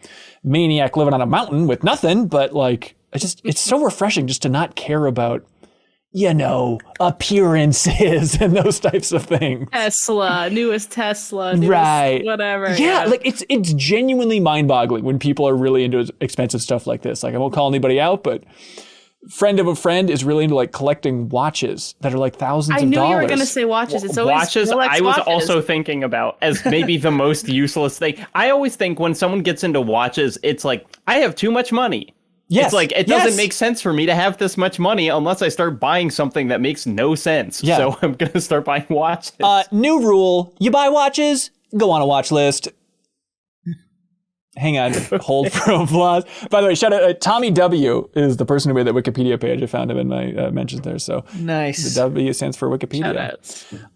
maniac living on a mountain with nothing, but like, it's so refreshing just to not care about, appearances and those types of things. Newest Tesla, right? Whatever. Yeah, like it's genuinely mind-boggling when people are really into expensive stuff like this. Like, I won't call anybody out, but friend of a friend is really into like collecting watches that are like thousands of dollars. I knew you were going to say watches. It's always watches. I was also thinking about as maybe the most useless thing. I always think when someone gets into watches, it's like, I have too much money. Yes. It's like, it doesn't make sense for me to have this much money unless I start buying something that makes no sense. Yeah. So I'm going to start buying watches. New rule. You buy watches, go on a watch list. Hang on, hold for applause. By the way, shout out, Tommy W is the person who made that Wikipedia page. I found him in my mentions there. So nice. The W stands for Wikipedia.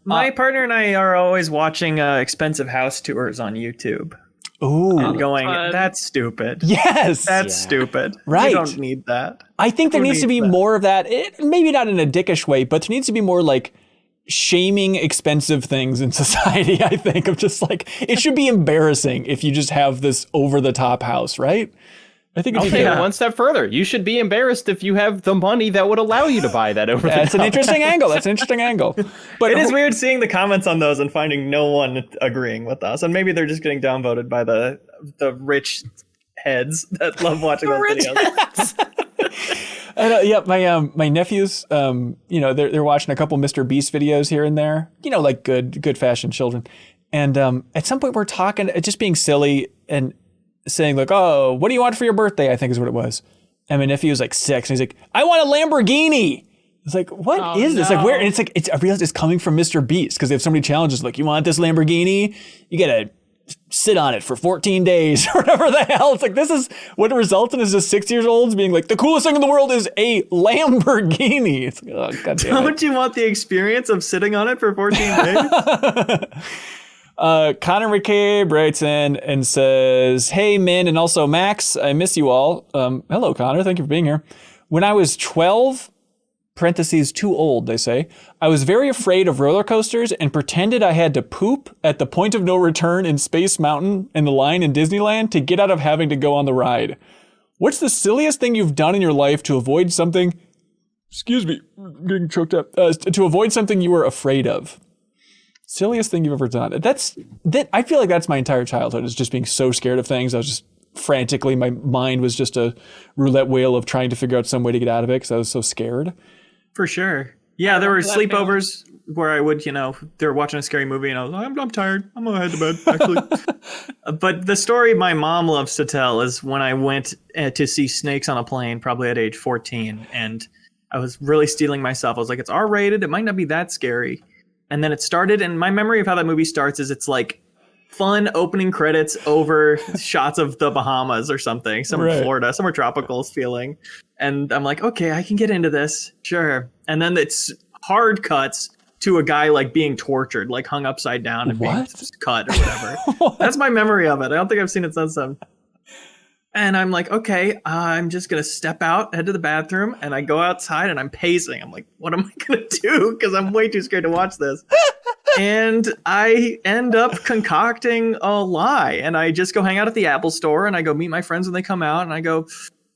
My partner and I are always watching expensive house tours on YouTube. Ooh. And going, that's stupid. Yes. That's stupid. Right. You don't need that. I think there needs to be more of that. Maybe not in a dickish way, but there needs to be more like shaming expensive things in society, I think, of just like, it should be embarrassing if you just have this over-the-top house, right? I think I'll take it one step further. You should be embarrassed if you have the money that would allow you to buy that over the top. That's an interesting angle. But it is weird seeing the comments on those and finding no one agreeing with us. And maybe they're just getting downvoted by the rich heads that love watching those videos. My nephews, they're watching a couple Mr. Beast videos here and there, like good fashion children. And at some point we're talking, just being silly and saying like, oh, what do you want for your birthday? I think is what it was. And my nephew was like 6 and he's like, I want a Lamborghini. It's like, what is this? Like, where? And it's like, I realized it's coming from Mr. Beast because they have so many challenges. Like, you want this Lamborghini? You get a sit on it for 14 days or whatever the hell. It's like, this is what it results in is just 6-year-olds being like, the coolest thing in the world is a Lamborghini. It's like, oh, God damn it. Don't you want the experience of sitting on it for 14 days? Connor McCabe writes in and says, hey, Min, and also Max, I miss you all. Hello, Connor. Thank you for being here. When I was 12, parentheses, too old, they say, I was very afraid of roller coasters and pretended I had to poop at the point of no return in Space Mountain in the line in Disneyland to get out of having to go on the ride. What's the silliest thing you've done in your life to avoid something, excuse me, I'm getting choked up, to avoid something you were afraid of? Silliest thing you've ever done. I feel like that's my entire childhood, is just being so scared of things. I was just frantically, my mind was just a roulette wheel of trying to figure out some way to get out of it because I was so scared. For sure. Yeah, there were sleepovers where I would, they were watching a scary movie and I was like, I'm tired. I'm going to head to bed, actually. But the story my mom loves to tell is when I went to see Snakes on a Plane, probably at age 14, and I was really steeling myself. I was like, it's R-rated. It might not be that scary. And then it started, and my memory of how that movie starts is it's like fun opening credits over shots of the Bahamas or something, Florida, somewhere tropical feeling. And I'm like, okay, I can get into this. Sure. And then it's hard cuts to a guy like being tortured, like hung upside down and being cut or whatever. That's my memory of it. I don't think I've seen it since then. And I'm like, okay, I'm just going to step out, head to the bathroom, and I go outside and I'm pacing. I'm like, what am I going to do? Because I'm way too scared to watch this. And I end up concocting a lie. And I just go hang out at the Apple store and I go meet my friends when they come out. And I go,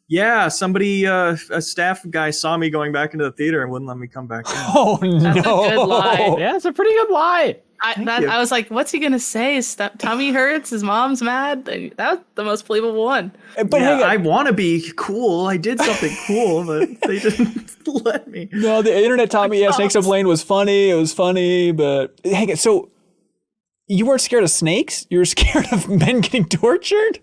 yeah, somebody, a staff guy saw me going back into the theater and wouldn't let me come back in. Oh, no. That's a good lie. Yeah, it's a pretty good lie. I was like, what's he going to say? His tummy hurts? His mom's mad? That was the most believable one. But yeah, I want to be cool. I did something cool, but they didn't let me. No, the internet taught me, Snakes on a Plane was funny. It was funny, but hang on. So you weren't scared of snakes? You were scared of men getting tortured?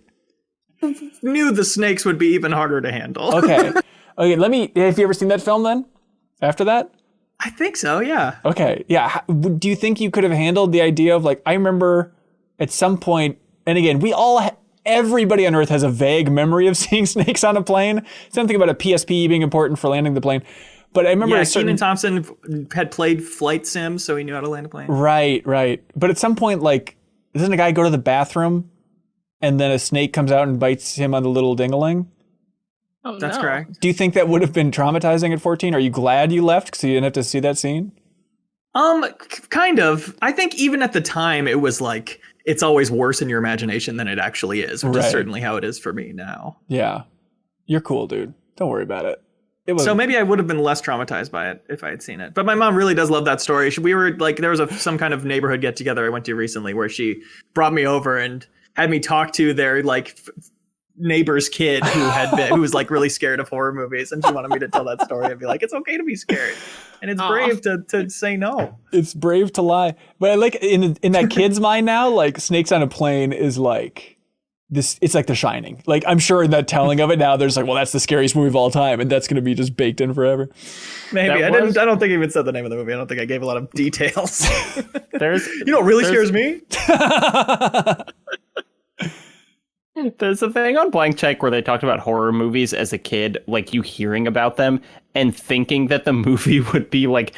Knew the snakes would be even harder to handle. Okay. Have you ever seen that film then? After that? I think so, yeah. Okay, yeah. Do you think you could have handled the idea of, like, I remember at some point, and again, everybody on Earth has a vague memory of seeing snakes on a plane. Something about a PSP being important for landing the plane. But I remember Kenan Thompson had played flight sim, so he knew how to land a plane. Right. But at some point, like, doesn't a guy go to the bathroom and then a snake comes out and bites him on the little ding-a-ling? Oh, That's correct. Do you think that would have been traumatizing at 14? Are you glad you left because you didn't have to see that scene? Kind of. I think even at the time, it was like, it's always worse in your imagination than it actually is, which is certainly how it is for me now. Yeah. You're cool, dude. Don't worry about it. So maybe I would have been less traumatized by it if I had seen it. But my mom really does love that story. We were like, there was some kind of neighborhood get together I went to recently where she brought me over and had me talk to their like neighbor's kid who was like really scared of horror movies, and she wanted me to tell that story and be like, it's okay to be scared, and it's brave to say no. It's brave to lie. But I like in that kid's mind now, like Snakes on a Plane is like this. It's like The Shining. Like I'm sure in that telling of it now, there's like, well, that's the scariest movie of all time, and that's going to be just baked in forever. Maybe I don't think I even said the name of the movie. I don't think I gave a lot of details. Really scares me. There's a thing on Blank Check where they talked about horror movies as a kid, like you hearing about them and thinking that the movie would be like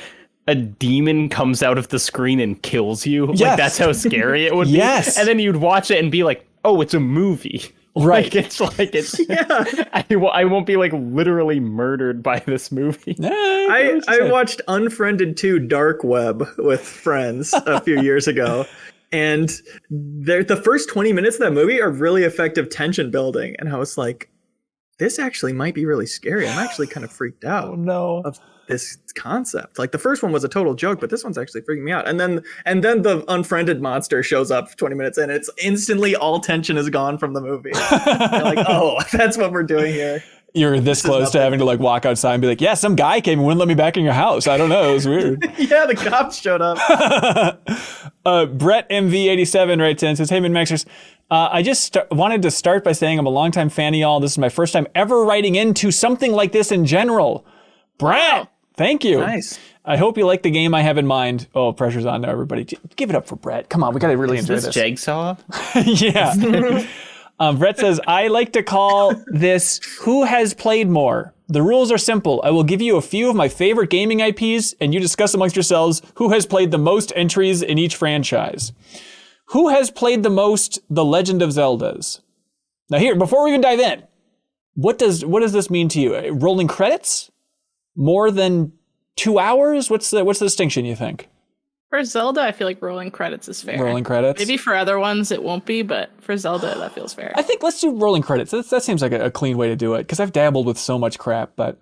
a demon comes out of the screen and kills you. Yes. Like that's how scary it would be. Yes. And then you'd watch it and be like, oh, it's a movie. Right. I won't be like literally murdered by this movie. I watched Unfriended 2 Dark Web with friends a few years ago. And the first 20 minutes of that movie are really effective tension building. And I was like, this actually might be really scary. I'm actually kind of freaked out of this concept. Like the first one was a total joke, but this one's actually freaking me out. And then the unfriended monster shows up 20 minutes in. It's instantly all tension is gone from the movie. You're like, oh, that's what we're doing here. You're this close to having to like walk outside and be like, yeah, some guy came and wouldn't let me back in your house. I don't know. It was weird. Yeah, the cops showed up. Brett MV87 writes in and says, hey, MinnMaxers, I just wanted to start by saying I'm a longtime fan of y'all. This is my first time ever writing into something like this in general. Brett, Thank you. Nice. I hope you like the game I have in mind. Oh, pressure's on now, everybody. Give it up for Brett. Come on, we got to really enjoy this. Jigsaw? Yeah. Brett says, I like to call this Who Has Played More? The rules are simple. I will give you a few of my favorite gaming IPs, and you discuss amongst yourselves who has played the most entries in each franchise. Who has played the most The Legend of Zeldas? Now here, before we even dive in, what does this mean to you? Rolling credits? More than 2 hours? What's the distinction, you think? For Zelda, I feel like rolling credits is fair. Rolling credits? Maybe for other ones it won't be, but for Zelda, that feels fair. I think let's do rolling credits. That seems like a clean way to do it, because I've dabbled with so much crap, by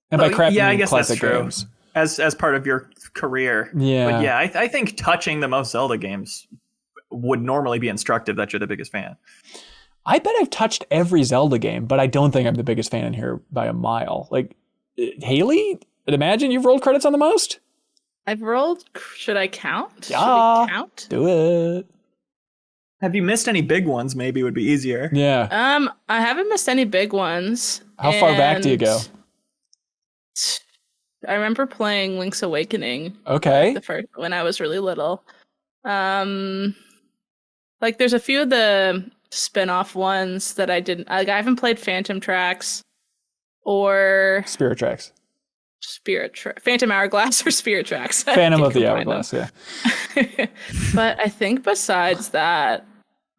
crap, yeah, I mean I guess classic that's true. games. As part of your career. Yeah. But yeah, I think touching the most Zelda games would normally be instructive that you're the biggest fan. I bet I've touched every Zelda game, but I don't think I'm the biggest fan in here by a mile. Like, Haley, I'd imagine you've rolled credits on the most? I've rolled. Should I count? Yeah. Should we count? Do it. Have you missed any big ones? Maybe would be easier. Yeah. I haven't missed any big ones. How far back do you go? I remember playing Link's Awakening. Okay. The first when I was really little. Like there's a few of the spin-off ones that I didn't. Like I haven't played Phantom Tracks or Spirit Tracks. Phantom Hourglass or Spirit Tracks. Phantom of the Hourglass, yeah. But I think besides that,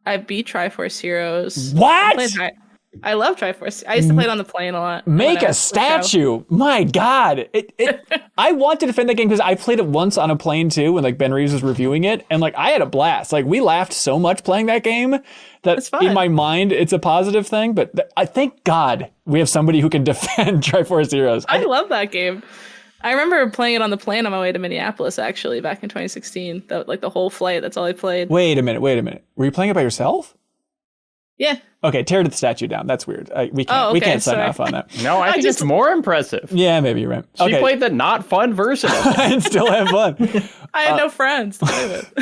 I beat Triforce Heroes. What? I love Triforce. I used to play it on the plane a lot. Make a statue. My God. I want to defend that game because I played it once on a plane too when like Ben Reeves was reviewing it. And like I had a blast. Like we laughed so much playing that game that in my mind it's a positive thing. But I thank God we have somebody who can defend Triforce Heroes. I love that game. I remember playing it on the plane on my way to Minneapolis actually back in 2016. Like the whole flight. That's all I played. Wait a minute. Were you playing it by yourself? Yeah. Okay, tear the statue down. That's weird. We can't sign off on that. No, I think it's more impressive. Yeah, maybe you're right. She played the not fun version of it. and still have fun. I had no friends to play with.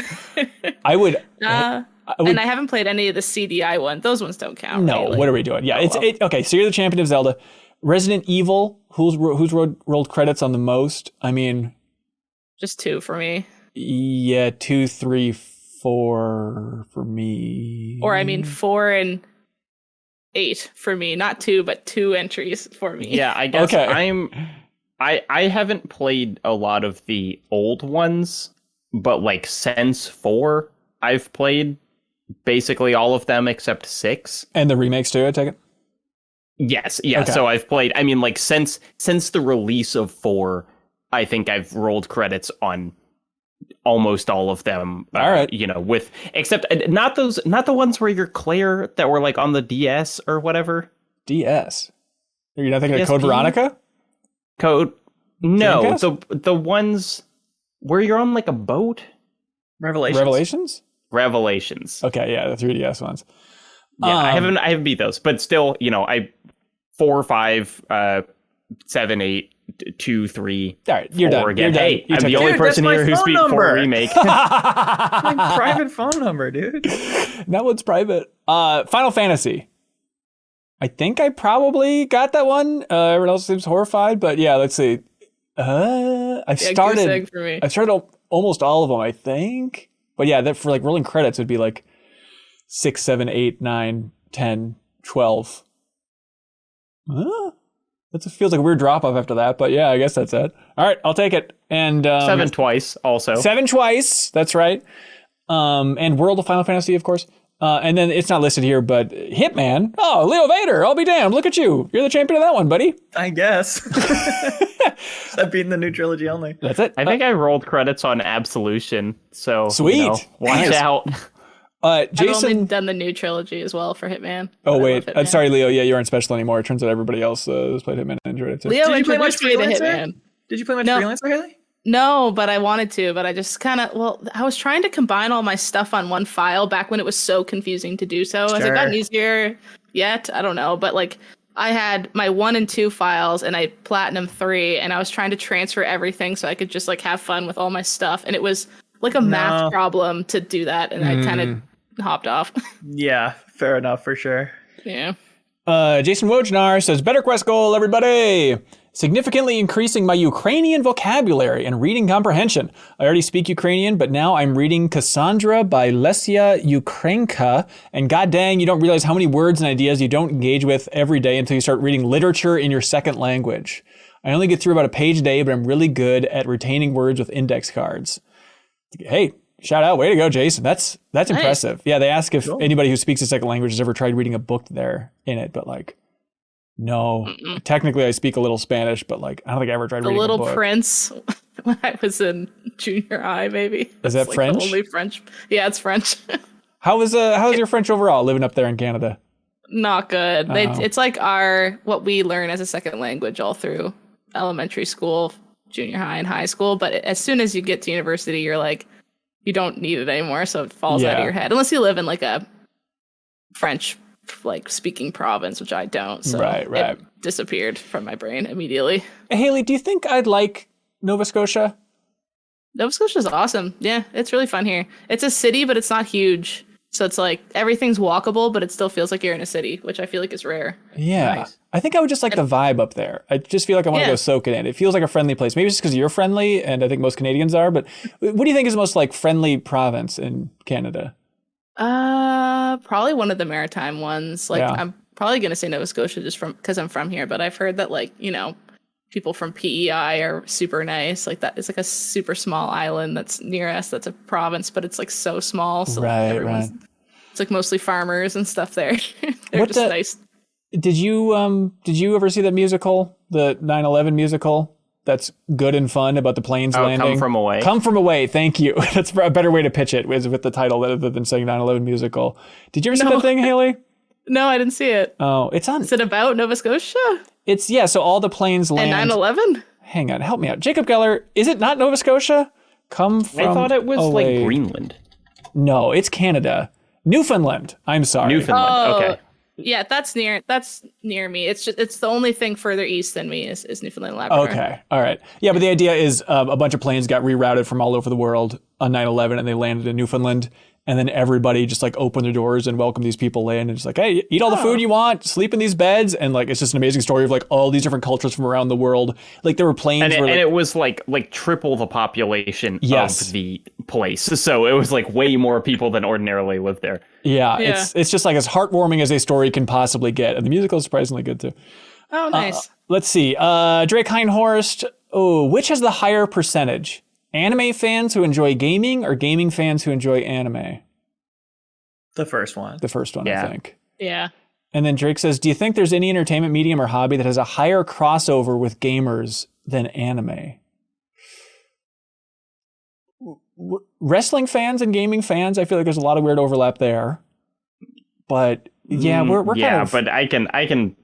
I would. And I haven't played any of the CDI ones. Those ones don't count. No, right? what are we doing? Yeah, okay. So you're the champion of Zelda. Resident Evil. Who's rolled credits on the most? I mean, just 2 for me. Yeah, 2, 3, 4 for me. Or I mean 4 and 8 for me. Not 2, but 2 entries for me. Yeah, I guess okay. I haven't played a lot of the old ones, but like since 4, I've played basically all of them except 6. And the remakes too, I take it? Yes, yeah. Okay. So I've played, I mean, like since the release of 4, I think I've rolled credits on almost all of them. All right. You know, with except not the ones where you're Claire that were like on the DS or whatever. DS. You're not thinking of Code Veronica? No, the ones where you're on like a boat. Revelations. Okay, yeah, the 3DS ones. Yeah, I haven't beat those, but still, you know, 4, 5, 7, 8, 2, 3. All right, you're 4 done. Again. Hey, I'm the only person here who's beat 4 Remake. My private phone number, dude. That one's private. Final Fantasy. I think I probably got that one. Everyone else seems horrified, but yeah, let's see. I've started almost all of them, I think. But yeah, that for like rolling credits would be like 6, 7, 8, 9, 10, 12. That feels like a weird drop off after that, but yeah, I guess that's it. All right, I'll take it. And 7 twice, also. 7 twice, that's right. And World of Final Fantasy, of course. And then it's not listed here, but Hitman. Oh, Leo Vader, I'll be damned. Look at you. You're the champion of that one, buddy. I guess. I've beaten the new trilogy only. That's it. I think I rolled credits on Absolution, so sweet. You know, watch out. Jason, I've only done the new trilogy as well for Hitman. Oh wait, I'm sorry, Leo. Yeah, you aren't special anymore. It turns out everybody else has played Hitman and enjoyed it too. Leo, did you play much Hitman? Did you play much Freelancer, Haley? No, but I wanted to. But I just kind of I was trying to combine all my stuff on one file back when it was so confusing to do so. Has it gotten easier yet? I don't know, but like I had my 1 and 2 files and I platinum 3, and I was trying to transfer everything so I could just like have fun with all my stuff, and it was like a math problem to do that, and I kind of hopped off. Yeah, fair enough for sure. Yeah. Jason Wojnar says, better quest goal, everybody. significantly increasing my Ukrainian vocabulary and reading comprehension. I already speak Ukrainian, but now I'm reading Cassandra by Lesia Ukrainka, and god dang, you don't realize how many words and ideas you don't engage with every day until you start reading literature in your second language. I only get through about a page a day, but I'm really good at retaining words with index cards. Hey, shout out, way to go, Jason. That's nice. Impressive. Yeah, they ask if anybody who speaks a second language has ever tried reading a book there in it, but like, no. Technically, I speak a little Spanish, but like, I don't think I ever tried reading a book. The Little Prince, when I was in junior high, maybe. Is that like French? The only French. Yeah, it's French. How's your French overall living up there in Canada? Not good. It's like what we learn as a second language all through elementary school, junior high, and high school. But as soon as you get to university, you're like, you don't need it anymore, so it falls out of your head. Unless you live in like a French like speaking province, which I don't. So it disappeared from my brain immediately. Haley, do you think I'd like Nova Scotia? Nova Scotia is awesome. Yeah, it's really fun here. It's a city, but it's not huge. So it's like everything's walkable, but it still feels like you're in a city, which I feel like is rare. Yeah. Nice. I think I would just like the vibe up there. I just feel like I want to go soak it in. It feels like a friendly place. Maybe it's just because you're friendly, and I think most Canadians are, but what do you think is the most like friendly province in Canada? Probably one of the maritime ones. Like I'm probably gonna say Nova Scotia just because I'm from here, but I've heard that like, people from PEI are super nice. Like that, it's like a super small island that's near us. That's a province, but it's like so small. So right. It's like mostly farmers and stuff there. They're just nice. Did you ever see that musical, the 9/11 musical? That's good and fun about the planes landing. Come From Away. Come From Away. Thank you. That's a better way to pitch it with the title rather than saying 9/11 musical. Did you ever see that thing, Haley? No, I didn't see it. Oh, it's on. Is it about Nova Scotia? It's so all the planes land. And 9/11? Hang on, help me out. Jacob Geller, is it not Nova Scotia? Come From I thought it was away. Like Greenland. No, it's Canada. Newfoundland. I'm sorry. Newfoundland. Okay. Yeah, that's near me. It's the only thing further east than me is Newfoundland and Labrador. Okay, all right. Yeah, but the idea is a bunch of planes got rerouted from all over the world on 9/11, and they landed in Newfoundland, and then everybody just like opened their doors and welcomed these people in, and just like, hey, eat all the food you want, sleep in these beds, and like it's just an amazing story of like all these different cultures from around the world. Like there were planes, and it was like triple the population of the place, so it was like way more people than ordinarily lived there. Yeah, it's just like as heartwarming as a story can possibly get, and the musical is surprisingly good too. Oh, nice. Let's see. Drake Heinhorst. Oh, which has the higher percentage? Anime fans who enjoy gaming or gaming fans who enjoy anime? The first one. The first one, I think. Yeah. And then Drake says, do you think there's any entertainment medium or hobby that has a higher crossover with gamers than anime? Wrestling fans and gaming fans, I feel like there's a lot of weird overlap there. But yeah, we're kind of... but I can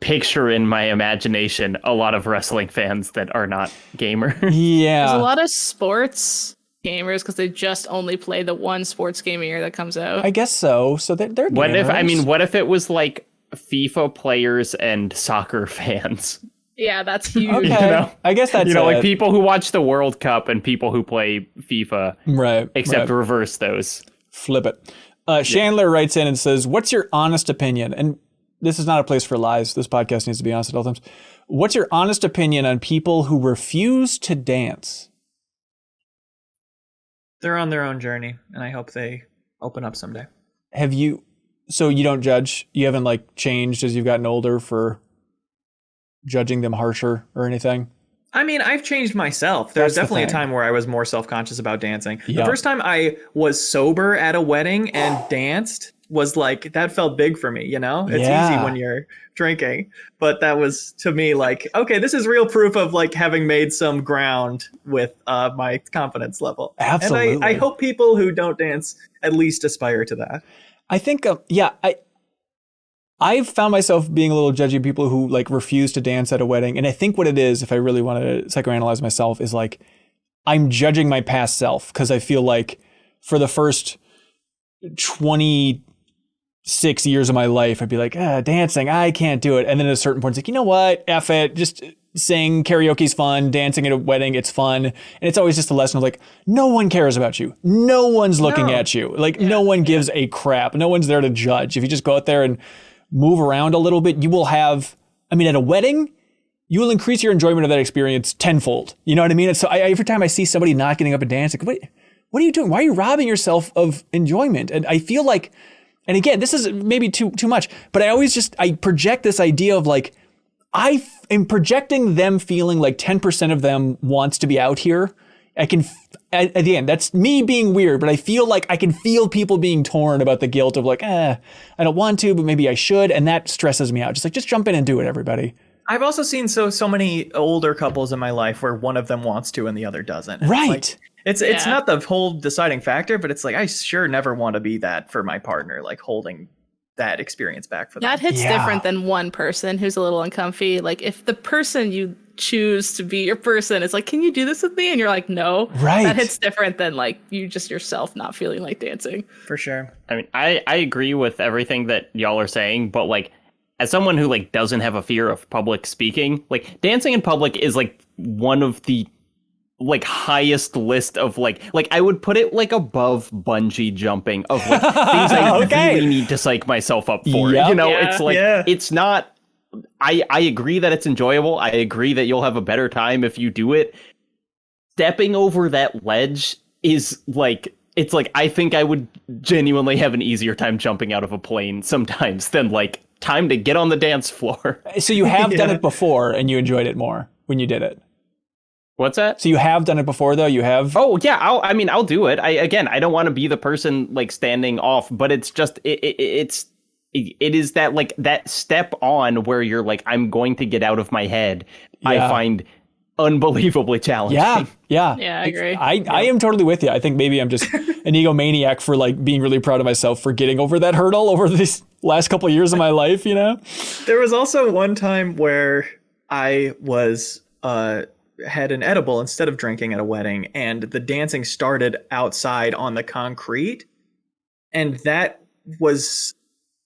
picture in my imagination a lot of wrestling fans that are not gamers. Yeah. There's a lot of sports gamers because they just only play the one sports game a year that comes out. I guess so. So they're gamers. What if it was like FIFA players and soccer fans? Yeah, that's huge. Okay. I guess that's like people who watch the World Cup and people who play FIFA. Right. Except reverse those. Flip it. Chandler writes in and says, what's your honest opinion? And this is not a place for lies. This podcast needs to be honest at all times. What's your honest opinion on people who refuse to dance? They're on their own journey, and I hope they open up someday. So you don't judge? You haven't like changed as you've gotten older for judging them harsher or anything? I mean, I've changed myself. There's definitely a time where I was more self-conscious about dancing. The first time I was sober at a wedding and danced was like, that felt big for me, It's easy when you're drinking. But that was, to me, like, okay, this is real proof of like having made some ground with my confidence level. Absolutely. And I hope people who don't dance at least aspire to that. I think, I've found myself being a little judgy of people who like refuse to dance at a wedding. And I think what it is, if I really want to psychoanalyze myself, is like, I'm judging my past self because I feel like for the first 26 years of my life, I'd be like, dancing, I can't do it. And then at a certain point, it's like, you know what? F it. Just sing. Karaoke's fun. Dancing at a wedding, it's fun. And it's always just a lesson of like, no one cares about you. No one's looking at you. Like no one gives a crap. No one's there to judge. If you just go out there and move around a little bit, you will have, at a wedding, you will increase your enjoyment of that experience tenfold. You know what I mean? And so every time I see somebody not getting up and dancing, what are you doing? Why are you robbing yourself of enjoyment? And I feel like, and again, this is maybe too much, but I project this idea of like, I am projecting them feeling like 10% of them wants to be out here. At the end, that's me being weird, but I feel like I can feel people being torn about the guilt of like, I don't want to, but maybe I should. And that stresses me out. Just jump in and do it, everybody. I've also seen so many older couples in my life where one of them wants to and the other doesn't. Right. It's not the whole deciding factor, but it's like, I sure never want to be that for my partner, like holding that experience back for them. That hits different than one person who's a little uncomfy. Like if the person you choose to be your person is like, can you do this with me? And you're like, no. Right. That hits different than like you just yourself not feeling like dancing. For sure. I mean, I agree with everything that y'all are saying, but like as someone who like doesn't have a fear of public speaking, like dancing in public is like one of the like highest list of like I would put it like above bungee jumping of like things I really need to psych myself up for. Yep. You know, it's like it's not. I agree that it's enjoyable. I agree that you'll have a better time if you do it. Stepping over that ledge is like, it's like I think I would genuinely have an easier time jumping out of a plane sometimes than like time to get on the dance floor. So you have done it before and you enjoyed it more when you did it. What's that? So you have done it before, though? You have? Oh, yeah. I'll do it. I don't want to be the person like standing off, but it's just it is that like that step on where you're like, I'm going to get out of my head. Yeah. I find unbelievably challenging. Yeah, I agree. I am totally with you. I think maybe I'm just an egomaniac for like being really proud of myself for getting over that hurdle over these last couple of years of my life. You know, there was also one time where I was had an edible instead of drinking at a wedding, and the dancing started outside on the concrete, and that was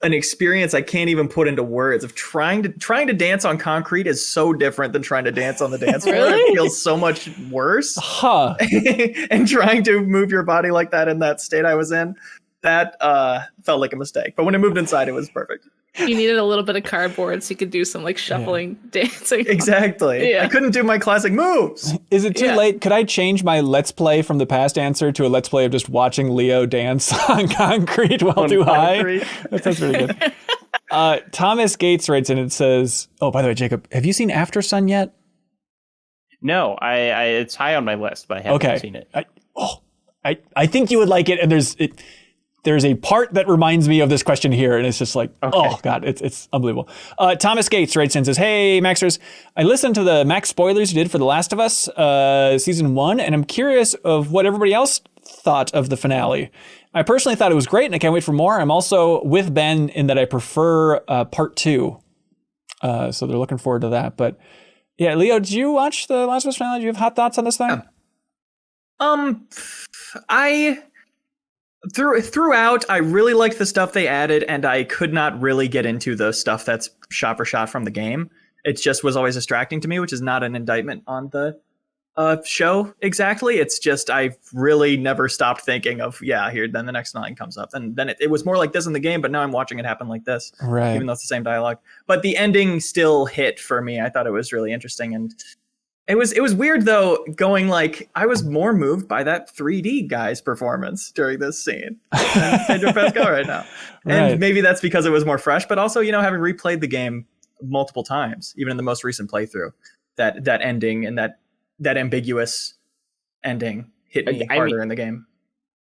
an experience I can't even put into words. Of trying to dance on concrete is so different than trying to dance on the dance floor. Really? It feels so much worse. And trying to move your body like that in that state I was in, that felt like a mistake. But when I moved inside, it was perfect. You needed a little bit of cardboard so you could do some like shuffling dancing. Exactly. Yeah. I couldn't do my classic moves. Is it too late? Could I change my let's play from the past answer to a let's play of just watching Leo dance on concrete while too high? That sounds really good. Thomas Gates writes in and says, oh, by the way, Jacob, have you seen After Sun yet? No, I it's high on my list, but I haven't seen it. I think you would like it, and there's a part that reminds me of this question here, and it's just like, oh God, it's unbelievable. Thomas Gates writes in and says, hey, Maxers, I listened to the Max spoilers you did for The Last of Us season 1, and I'm curious of what everybody else thought of the finale. I personally thought it was great, and I can't wait for more. I'm also with Ben in that I prefer part 2. So they're looking forward to that. But yeah, Leo, did you watch The Last of Us finale? Do you have hot thoughts on this thing? Throughout, I really liked the stuff they added, and I could not really get into the stuff that's shot for shot from the game. It just was always distracting to me, which is not an indictment on the show exactly. It's just I've really never stopped thinking of, here, then the next line comes up. And then it was more like this in the game, but now I'm watching it happen like this, right? Even though it's the same dialogue. But the ending still hit for me. I thought it was really interesting, and it was weird though, going like I was more moved by that 3D guy's performance during this scene than Pedro Pascal right now. And maybe that's because it was more fresh, but also, having replayed the game multiple times, even in the most recent playthrough, that ending and that ambiguous ending hit me harder in the game.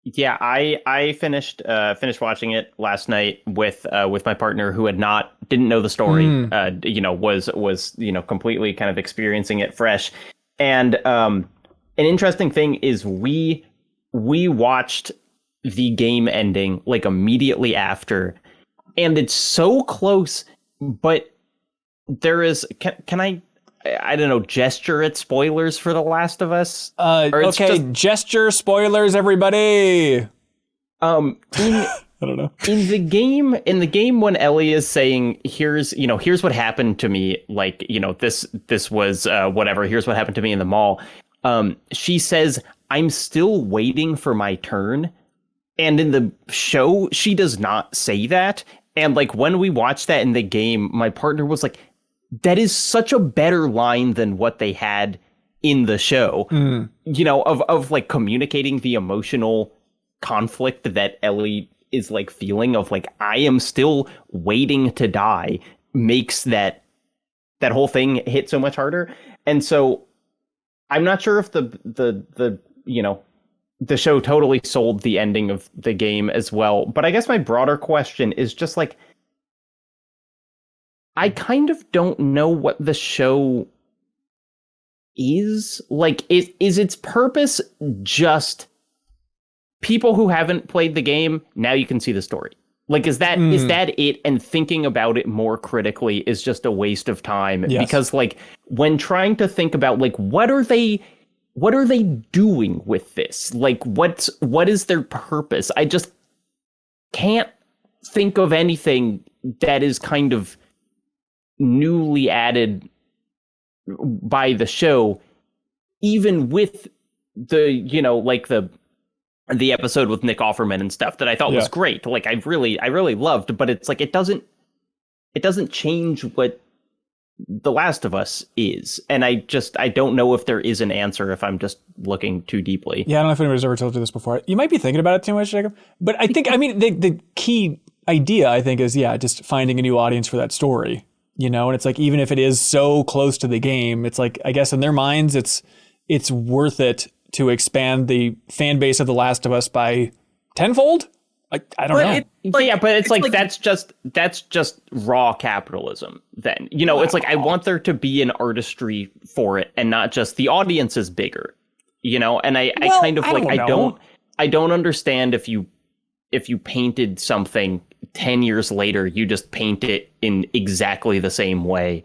Yeah, I finished watching it last night with my partner who didn't know the story, was completely kind of experiencing it fresh. And an interesting thing is we watched the game ending like immediately after, and it's so close, but there is can I don't know, gesture at spoilers for The Last of Us? Gesture spoilers, everybody. I don't know. In the game when Ellie is saying, here's what happened to me, like, this was whatever, here's what happened to me in the mall. She says, I'm still waiting for my turn. And in the show, she does not say that. And like when we watched that in the game, my partner was like, that is such a better line than what they had in the show, you know, of like communicating the emotional conflict that Ellie is like feeling of like, I am still waiting to die, makes that whole thing hit so much harder. And so I'm not sure if the you know, the show totally sold the ending of the game as well. But I guess my broader question is just like, I kind of don't know what the show is. Like, is its purpose just people who haven't played the game, now you can see the story? Like, is that it? And thinking about it more critically is just a waste of time. Yes. Because like when trying to think about like what are they doing with this? Like what is their purpose? I just can't think of anything that is kind of newly added by the show, even with the, you know, like the episode with Nick Offerman and stuff that I thought was great. Like I really loved, but it's like it doesn't change what The Last of Us is. And I don't know if there is an answer if I'm just looking too deeply. Yeah, I don't know if anybody's ever told you this before. You might be thinking about it too much, Jacob. But I think, I mean, the key idea, I think, is, just finding a new audience for that story. You know, and it's like, even if it is so close to the game, it's like, I guess in their minds, it's worth it to expand the fan base of The Last of Us by tenfold. I don't know. But it's like that's just raw capitalism. Then, you know, It's like I want there to be an artistry for it, and not just the audience is bigger. You know, and I don't understand if you painted something 10 years later, you just paint it in exactly the same way.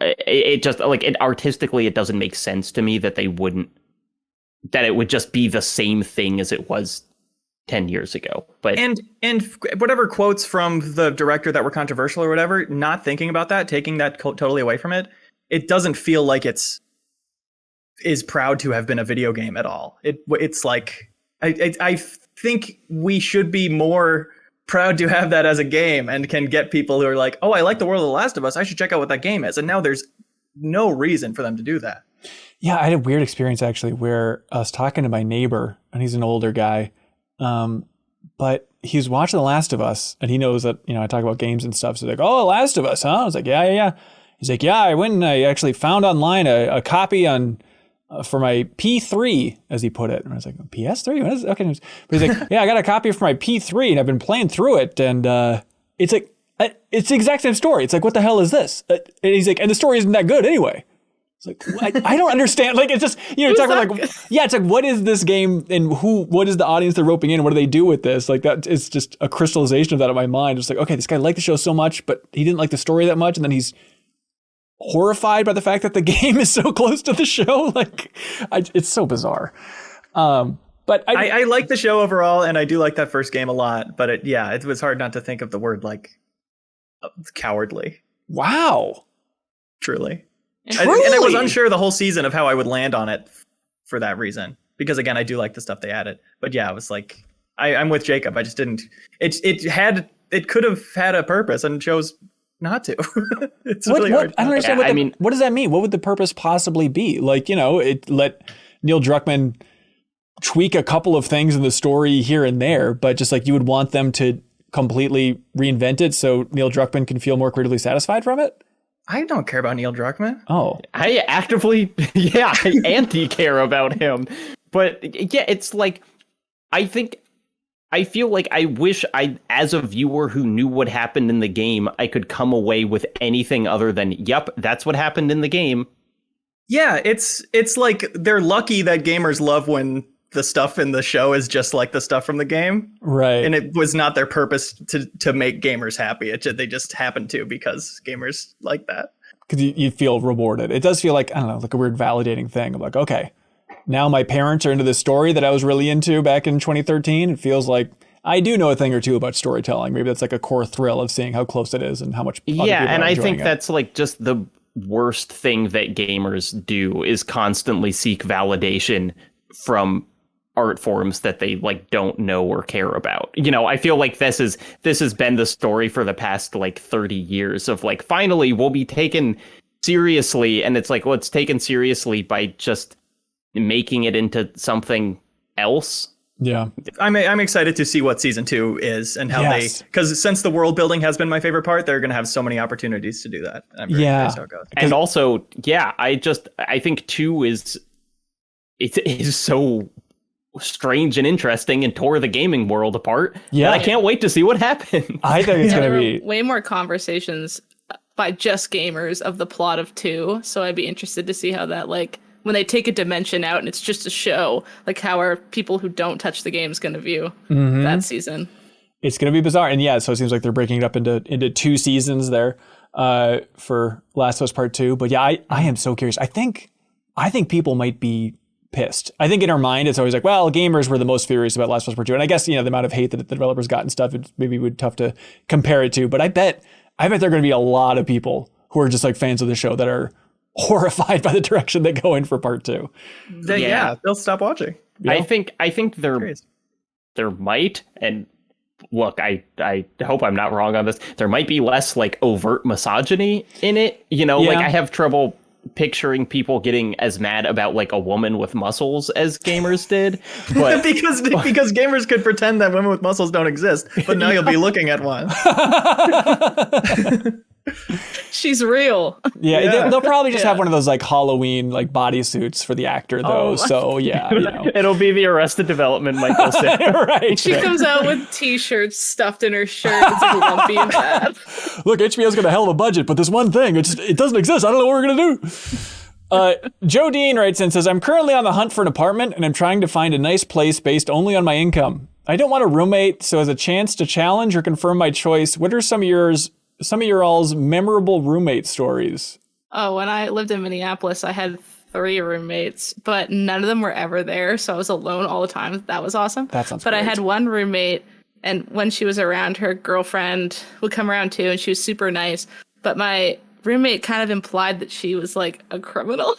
It just like it artistically, it doesn't make sense to me that it would just be the same thing as it was 10 years ago. But and whatever quotes from the director that were controversial or whatever, not thinking about that, taking that totally away from it, it doesn't feel like is proud to have been a video game at all. It's like I think we should be more proud to have that as a game and can get people who are like, oh, I like the world of The Last of Us, I should check out what that game is. And now there's no reason for them to do that. Yeah, I had a weird experience actually where I was talking to my neighbor, and he's an older guy, but he's watching The Last of Us, and he knows that, you know, I talk about games and stuff. So he's like, oh, The Last of Us, huh? I was like, yeah. He's like, yeah, I went and I actually found online a copy for my P3, as he put it. And I was like, PS3? What is it? Okay. But he's like, yeah, I got a copy for my P3 and I've been playing through it. And it's like, it's the exact same story. It's like, what the hell is this? And he's like, and the story isn't that good anyway. It's like, I don't understand. Like, it's just, you know, talking about like, it's like, what is this game and what is the audience they're roping in? What do they do with this? Like, that is just a crystallization of that in my mind. It's like, okay, this guy liked the show so much, but he didn't like the story that much. And then he's horrified by the fact that the game is so close to the show. Like, it's so bizarre. But I like the show overall, and I do like that first game a lot. But it was hard not to think of the word like cowardly. Wow. Truly. And I was unsure the whole season of how I would land on it for that reason. Because again, I do like the stuff they added. But yeah, I was like, I'm with Jacob. I just didn't. It could have had a purpose and chose not to. It's really hard. I don't understand. What does that mean? What would the purpose possibly be? Like, you know, it let Neil Druckmann tweak a couple of things in the story here and there, but just like you would want them to completely reinvent it so Neil Druckmann can feel more creatively satisfied from it? I don't care about Neil Druckmann. Oh. I actively, anti-care about him. But yeah, it's like, I feel like I wish as a viewer who knew what happened in the game, I could come away with anything other than, yep, that's what happened in the game. Yeah, it's like they're lucky that gamers love when the stuff in the show is just like the stuff from the game. Right. And it was not their purpose to make gamers happy. They just happened to because gamers like that. Because you feel rewarded. It does feel like, I don't know, like a weird validating thing. I'm like, okay, now my parents are into this story that I was really into back in 2013. It feels like I do know a thing or two about storytelling. Maybe that's like a core thrill of seeing how close it is and how much. Yeah, and I think that's like just the worst thing that gamers do is constantly seek validation from art forms that they like don't know or care about. I feel like this has been the story for the past like 30 years of like, finally we'll be taken seriously, and it's like, well, it's taken seriously by just making it into something else. Yeah, I'm excited to see what season 2 is and how because since the world building has been my favorite part, they're going to have so many opportunities to do that. I'm very curious how it goes. And also, I think 2 is so strange and interesting and tore the gaming world apart. Yeah, I can't wait to see what happens. I think it's going to be way more conversations by just gamers of the plot of 2. So I'd be interested to see how that like. When they take a dimension out and it's just a show, like how are people who don't touch the games going to view that season? It's going to be bizarre. And so it seems like they're breaking it up into 2 seasons there for Last of Us Part 2. But I am so curious. I think people might be pissed. I think in our mind, it's always like, well, gamers were the most furious about Last of Us Part 2. And I guess, the amount of hate that the developers got and stuff, it maybe would be tough to compare it to. But I bet there are going to be a lot of people who are just like fans of the show that are horrified by the direction they go in for part 2. They'll stop watching. I think there might, and look, I hope I'm not wrong on this. There might be less like overt misogyny in it. Like I have trouble picturing people getting as mad about like a woman with muscles as gamers did, but because gamers could pretend that women with muscles don't exist, but now you'll be looking at one. She's real. They'll probably just have one of those like Halloween like bodysuits for the actor though. It'll be the Arrested Development Michael Cera. Right. She comes out with t-shirts stuffed in her shirt. It's like lumpy and bad. Look, HBO's got a hell of a budget, but this one thing, it doesn't exist. I don't know what we're gonna do. Joe Dean writes in, says, I'm currently on the hunt for an apartment and I'm trying to find a nice place based only on my income. I don't want a roommate, so as a chance to challenge or confirm my choice, what are some of your all's memorable roommate stories? Oh, when I lived in Minneapolis, I had 3 roommates, but none of them were ever there. So I was alone all the time. That was awesome. That sounds But great. I had one roommate, and when she was around, her girlfriend would come around too, and she was super nice. But my roommate kind of implied that she was like a criminal.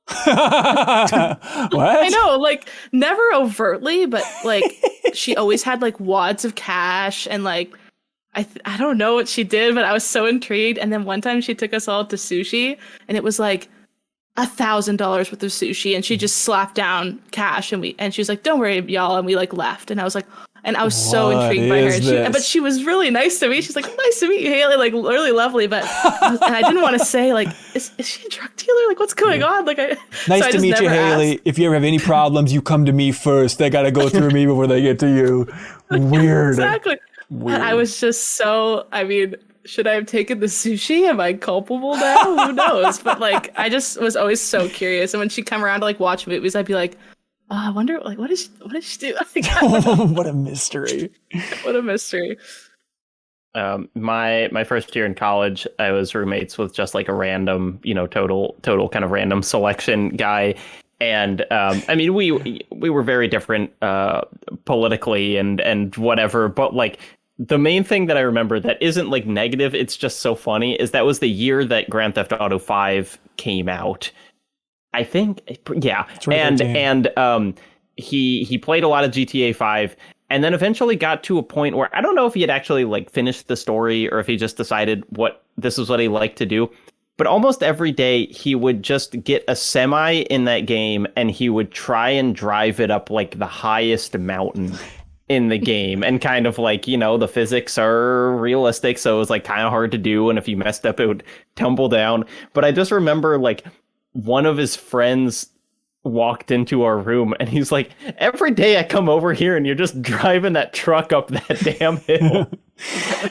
What? I know, like never overtly, but like she always had like wads of cash and like I don't know what she did, but I was so intrigued. And then one time she took us all to sushi, and it was like $1,000 worth of sushi, and she just slapped down cash, and she was like, "Don't worry, y'all," and we like left. And I was like, and I was so intrigued by her. But she was really nice to me. She's like, "Nice to meet you, Haley," like really lovely. But and I didn't want to say like, is she a drug dealer? Like, what's going on? Like, nice to meet you, Haley. If you ever have any problems, you come to me first. They gotta go through me before they get to you. Weird. Exactly. Weird. I was just so, should I have taken the sushi? Am I culpable now? Who knows? But like, I just was always so curious. And when she'd come around to like watch movies, I'd be like, oh, I wonder, like, what did she do? What a mystery. What a mystery. My first year in college, I was roommates with just like a random, total kind of random selection guy. And we were very different politically and whatever, but like the main thing that I remember that isn't like negative, it's just so funny, is that was the year that Grand Theft Auto 5 came out. I think, yeah. And he played a lot of GTA 5 and then eventually got to a point where I don't know if he had actually like finished the story or if he just decided this was what he liked to do. But almost every day he would just get a semi in that game and he would try and drive it up like the highest mountain in the game. And kind of like, the physics are realistic. So it was like kind of hard to do. And if you messed up, it would tumble down. But I just remember like one of his friends walked into our room and he's like, every day I come over here and you're just driving that truck up that damn hill.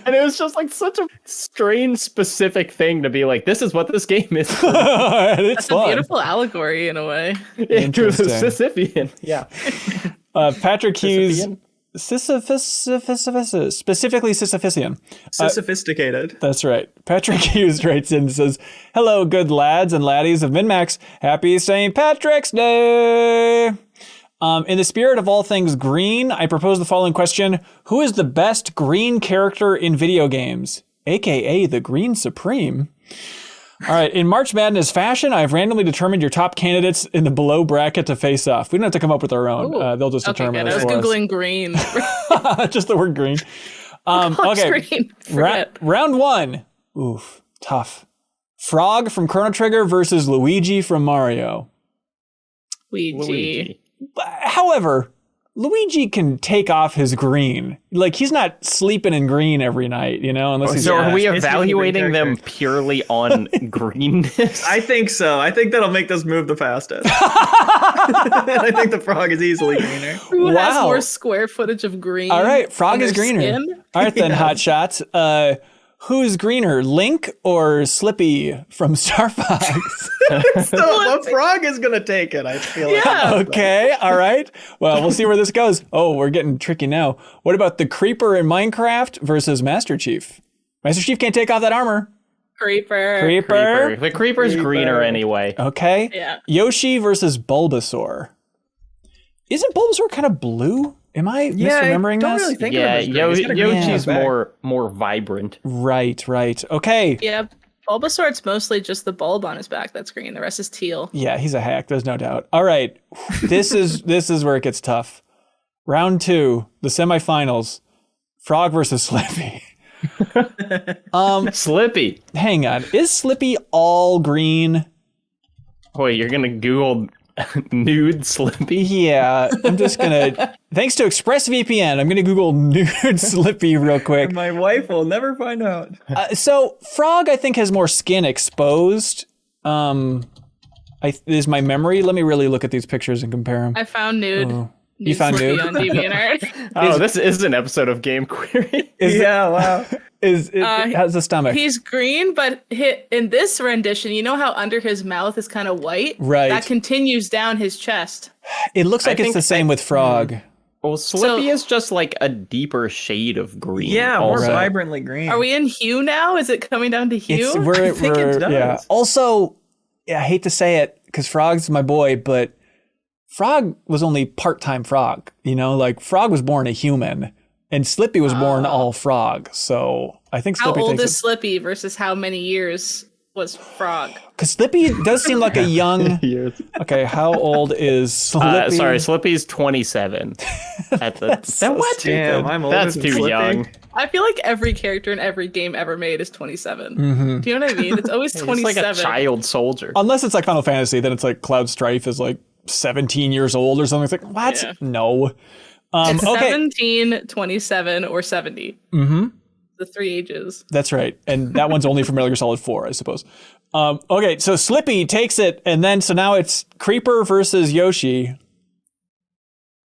And it was just like such a strange, specific thing to be like, this is what this game is. It's a beautiful allegory in a way. Interesting. Sisyphean. Yeah. Patrick Hughes. Specifically Sisyphean. Sophisticated. That's right. Patrick Hughes writes in and says, hello, good lads and laddies of MinnMax. Happy St. Patrick's Day. In the spirit of all things green, I propose the following question. Who is the best green character in video games? AKA the Green Supreme. All right. In March Madness fashion, I've randomly determined your top candidates in the below bracket to face off. We don't have to come up with our own. They'll just determine good. it I was for Googling green. us. Just the word green. Okay. Green. Round one. Oof. Tough. Frog from Chrono Trigger versus Luigi from Mario. Luigi. However, Luigi can take off his green. Like, he's not sleeping in green every night, unless he's... So are we evaluating them purely on greenness? I think so. I think that'll make this move the fastest. I think the frog is easily greener. Who has more square footage of green? All right, frog is greener. Skin? All right, then, Hot Shots. Who's greener, Link or Slippy from Star Fox? The frog is going to take it, I feel like. Yeah. Okay, all right. Well, we'll see where this goes. Oh, we're getting tricky now. What about the Creeper in Minecraft versus Master Chief? Master Chief can't take off that armor. Creeper. The creeper's greener anyway. Okay. Yeah. Yoshi versus Bulbasaur. Isn't Bulbasaur kind of blue? Am I misremembering I don't this? really think of him as green. Yoshi's more vibrant. Right. Okay. Yeah. Bulbasaur, it's mostly just the bulb on his back that's green. The rest is teal. Yeah, he's a hack. There's no doubt. All right. This is where it gets tough. Round 2, the semifinals. Frog versus Slippy. Slippy. Hang on. Is Slippy all green? Wait, you're gonna Google nude Slippy? Yeah, I'm just gonna. Thanks to ExpressVPN, I'm gonna Google nude Slippy real quick. My wife will never find out. So Frog, I think, has more skin exposed. Is my memory. Let me really look at these pictures and compare them. I found nude. You found nude on DeviantArt. Oh, this is an episode of Game Query. Wow. It has the stomach. He's green, but in this rendition, you know how under his mouth is kind of white? Right. That continues down his chest. It looks like it's the same with Frog. Well, Slippy is just like a deeper shade of green. Yeah, more vibrantly green. Are we in hue now? Is it coming down to hue? I think it does. Yeah. Also, I hate to say it because Frog's my boy, but Frog was only part-time Frog. Like Frog was born a human, and Slippy was born all Frog. So I think Slippy. How old is Slippy versus how many years was Frog? Because Slippy does seem like a young. Okay, how old is Slippy? Sorry, Slippy's 27. At the what? Damn, I'm older That's than too Slippy. young. I feel like every character in every game ever made is 27. Mm-hmm. Do you know what I mean? It's always 27. It's like a child soldier. Unless it's like Final Fantasy, then it's like Cloud Strife is like 17 years old or something. It's like, what? Yeah. No. It's okay. 17, 27, or 70. Mm-hmm. The 3 ages. That's right. And that one's only from Metal Gear Solid 4, I suppose. Okay, so Slippy takes it, and then so now it's Creeper versus Yoshi.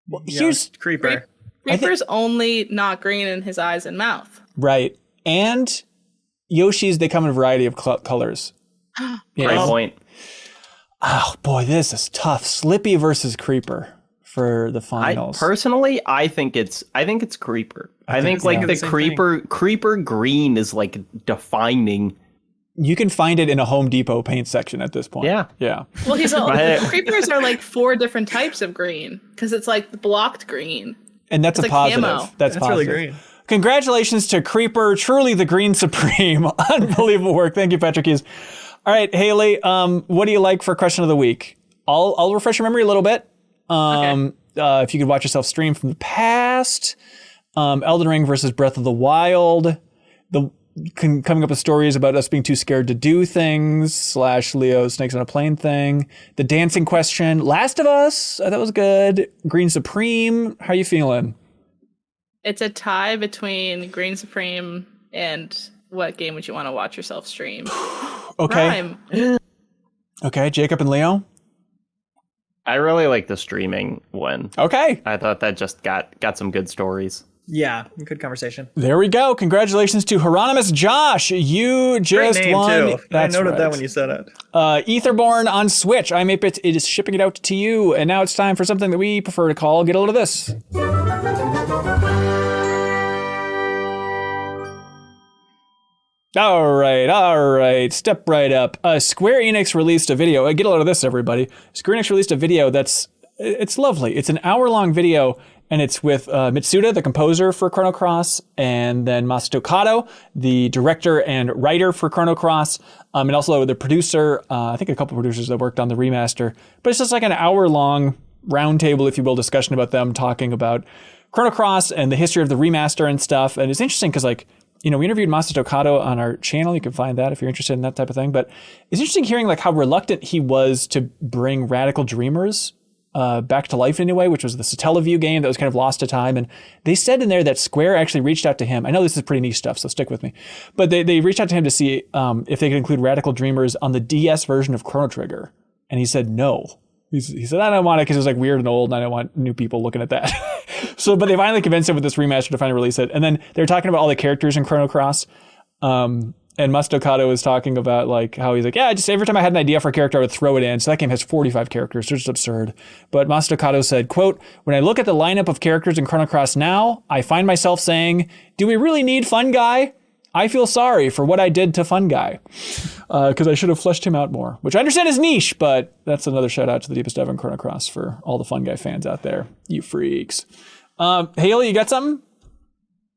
Well, here's Creeper. Creeper's only not green in his eyes and mouth. Right. And Yoshi's, they come in a variety of colors. Great point. Oh, boy, this is tough. Slippy versus Creeper for the finals. I think it's Creeper. I think like the Creeper green is like defining. You can find it in a Home Depot paint section at this point. Yeah. Well, creepers are like 4 different types of green because it's like blocked green. And that's it's a positive. Camo. That's positive. Really green. Congratulations to Creeper, truly the green supreme. Unbelievable work. Thank you, Patrick Hughes. All right, Haley, what do you like for question of the week? I'll refresh your memory a little bit. Okay. If you could watch yourself stream from the past, Elden Ring versus Breath of the Wild, coming up with stories about us being too scared to do things, / Leo Snakes on a Plane thing, the dancing question, Last of Us, that was good, Green Supreme, how are you feeling? It's a tie between Green Supreme and what game would you want to watch yourself stream? Okay. Rhyme. Okay, Jacob and Leo? I really like the streaming one. Okay. I thought that just got some good stories. Yeah, good conversation. There we go. Congratulations to Hieronymus Josh. You just Great name, won. too. That's I noted right. that when you said it. Etherborn on Switch. I'm it is shipping it out to you. And now it's time for something that we prefer to call Get a Load of This. All right. Step right up. Square Enix released a video. Get a load of this, everybody. Square Enix released a video that's it's lovely. It's an hour-long video, and it's with Mitsuda, the composer for Chrono Cross, and then Masato Kato, the director and writer for Chrono Cross, and also the producer, I think a couple producers that worked on the remaster. But it's just like an hour-long roundtable, if you will, discussion about them talking about Chrono Cross and the history of the remaster and stuff. And it's interesting because, like, you know, we interviewed Masato Kato on our channel. You can find that if you're interested in that type of thing. But it's interesting hearing like how reluctant he was to bring Radical Dreamers back to life in a way, which was the Satellaview game that was kind of lost to time. And they said in there that Square actually reached out to him. I know this is pretty niche stuff, so stick with me. But they reached out to him to see if they could include Radical Dreamers on the DS version of Chrono Trigger. And he said no. He said, I don't want it because it was like weird and old and I don't want new people looking at that. But they finally convinced him with this remaster to finally release it. And then they're talking about all the characters in Chrono Cross. And Masato Kato was talking about like how he's like, yeah, just every time I had an idea for a character, I would throw it in. So that game has 45 characters. It's just absurd. But Masato Kato said, quote, when I look at the lineup of characters in Chrono Cross now, I find myself saying, do we really need Fun Guy? I feel sorry for what I did to Fun Guy because I should have fleshed him out more, which I understand is niche, but that's another shout out to the deepest dive in Chrono Cross for all the Fun Guy fans out there. You freaks. Haley, you got something?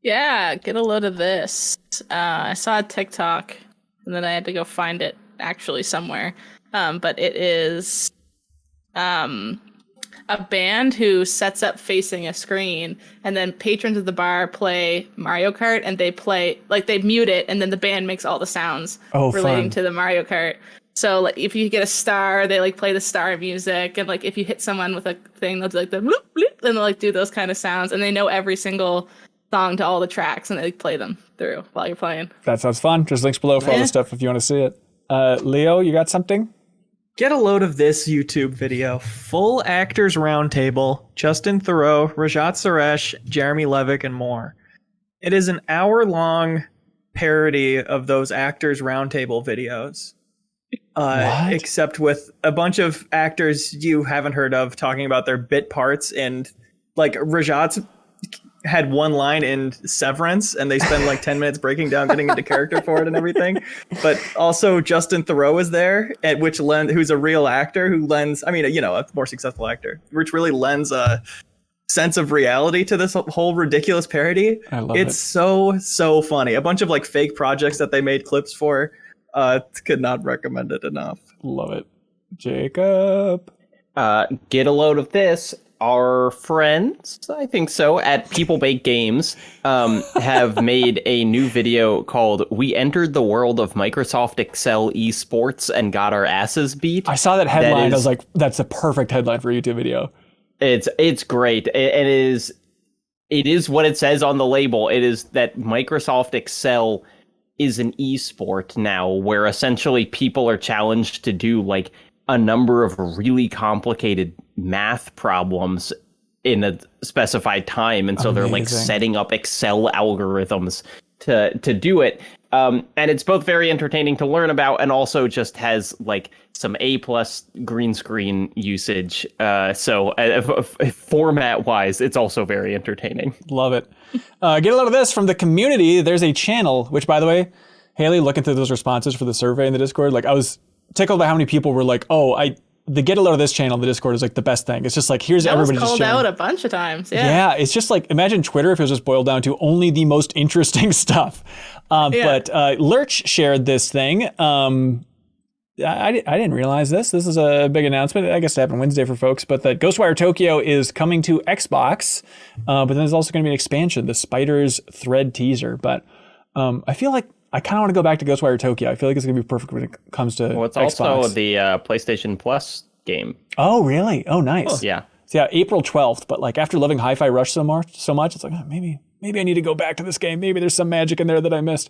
Yeah, get a load of this. I saw a TikTok, and then I had to go find it actually somewhere. But it is a band who sets up facing a screen, and then patrons of the bar play Mario Kart, and they play, like, they mute it, and then the band makes all the sounds relating to the Mario Kart. So, like, if you get a star, they, like, play the star music, and, like, if you hit someone with a thing, they'll do, like, the bloop, bloop, and they'll, like, do those kind of sounds, and they know every single song to all the tracks, and they play them through while you're playing. That sounds fun. There's links below for all the stuff if you want to see it. Leo, you got something? Get a load of this YouTube video. Full actors roundtable. Justin Theroux, Rajat Suresh, Jeremy Levick, and more. It is an hour-long parody of those actors roundtable videos. Except with a bunch of actors you haven't heard of talking about their bit parts, and like Rajat's had one line in Severance, and they spend like 10 minutes breaking down getting into character for it and everything. But also Justin Theroux is there, who's a real actor who lends, I mean, you know, a more successful actor, which really lends a sense of reality to this whole ridiculous parody. I love it. It's so funny. A bunch of like fake projects that they made clips for. Could not recommend it enough. Love it. Jacob. Get a load of this. Our friends, I think so, at People Bake Games have made a new video called We Entered the World of Microsoft Excel Esports and Got Our Asses Beat. I saw that headline. I was like, that's a perfect headline for a YouTube video. It's great. It is what it says on the label. It is that Microsoft Excel is an esport now, where essentially people are challenged to do like a number of really complicated math problems in a specified time, and so they're like setting up Excel algorithms to do it. And it's both very entertaining to learn about, and also just has like some A+ green screen usage. So format wise, it's also very entertaining. Love it. Get a lot of this from the community. There's a channel, which, by the way, Haley, looking through those responses for the survey in the Discord, like I was tickled by how many people were like, the Get a Load of This channel in the Discord is like the best thing. It's just like, here's everybody just called out a bunch of times. Yeah, it's just like, imagine Twitter if it was just boiled down to only the most interesting stuff. But Lurch shared this thing. I didn't realize this. This is a big announcement. I guess it happened Wednesday for folks, but that Ghostwire Tokyo is coming to Xbox. But then there's also going to be an expansion, the Spider's Thread teaser. But I feel like I kind of want to go back to Ghostwire Tokyo. I feel like it's going to be perfect when it comes to Well, it's Xbox. also the PlayStation Plus game. Oh, really? Oh, nice. Yeah. So yeah, April 12th. But like after loving Hi-Fi Rush so much, it's like, maybe I need to go back to this game. Maybe there's some magic in there that I missed.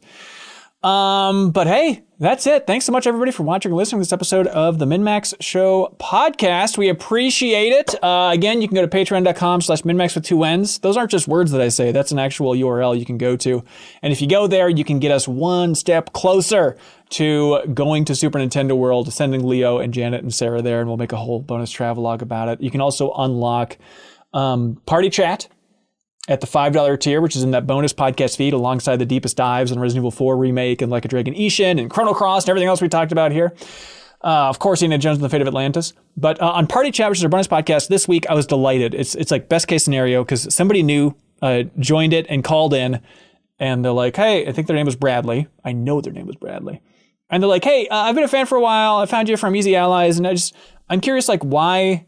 But hey, that's it. Thanks so much, everybody, for watching and listening to this episode of the MinnMax Show podcast. We appreciate it. Again, you can go to patreon.com/MinnMax with 2 N's. Those aren't just words that I say. That's an actual URL you can go to. And if you go there, you can get us one step closer to going to Super Nintendo World, sending Leo and Janet and Sarah there, and we'll make a whole bonus travelogue about it. You can also unlock Party Chat at the $5 tier, which is in that bonus podcast feed alongside the deepest dives on Resident Evil 4 Remake and Like a Dragon Ishin and Chrono Cross and everything else we talked about here. Of course, Indiana Jones and the Fate of Atlantis. But on Party Chat, which is our bonus podcast this week, I was delighted. It's like best case scenario because somebody new joined it and called in, and they're like, hey, I think their name was Bradley. I know their name was Bradley. And they're like, hey, I've been a fan for a while. I found you from Easy Allies, and I'm curious, like, why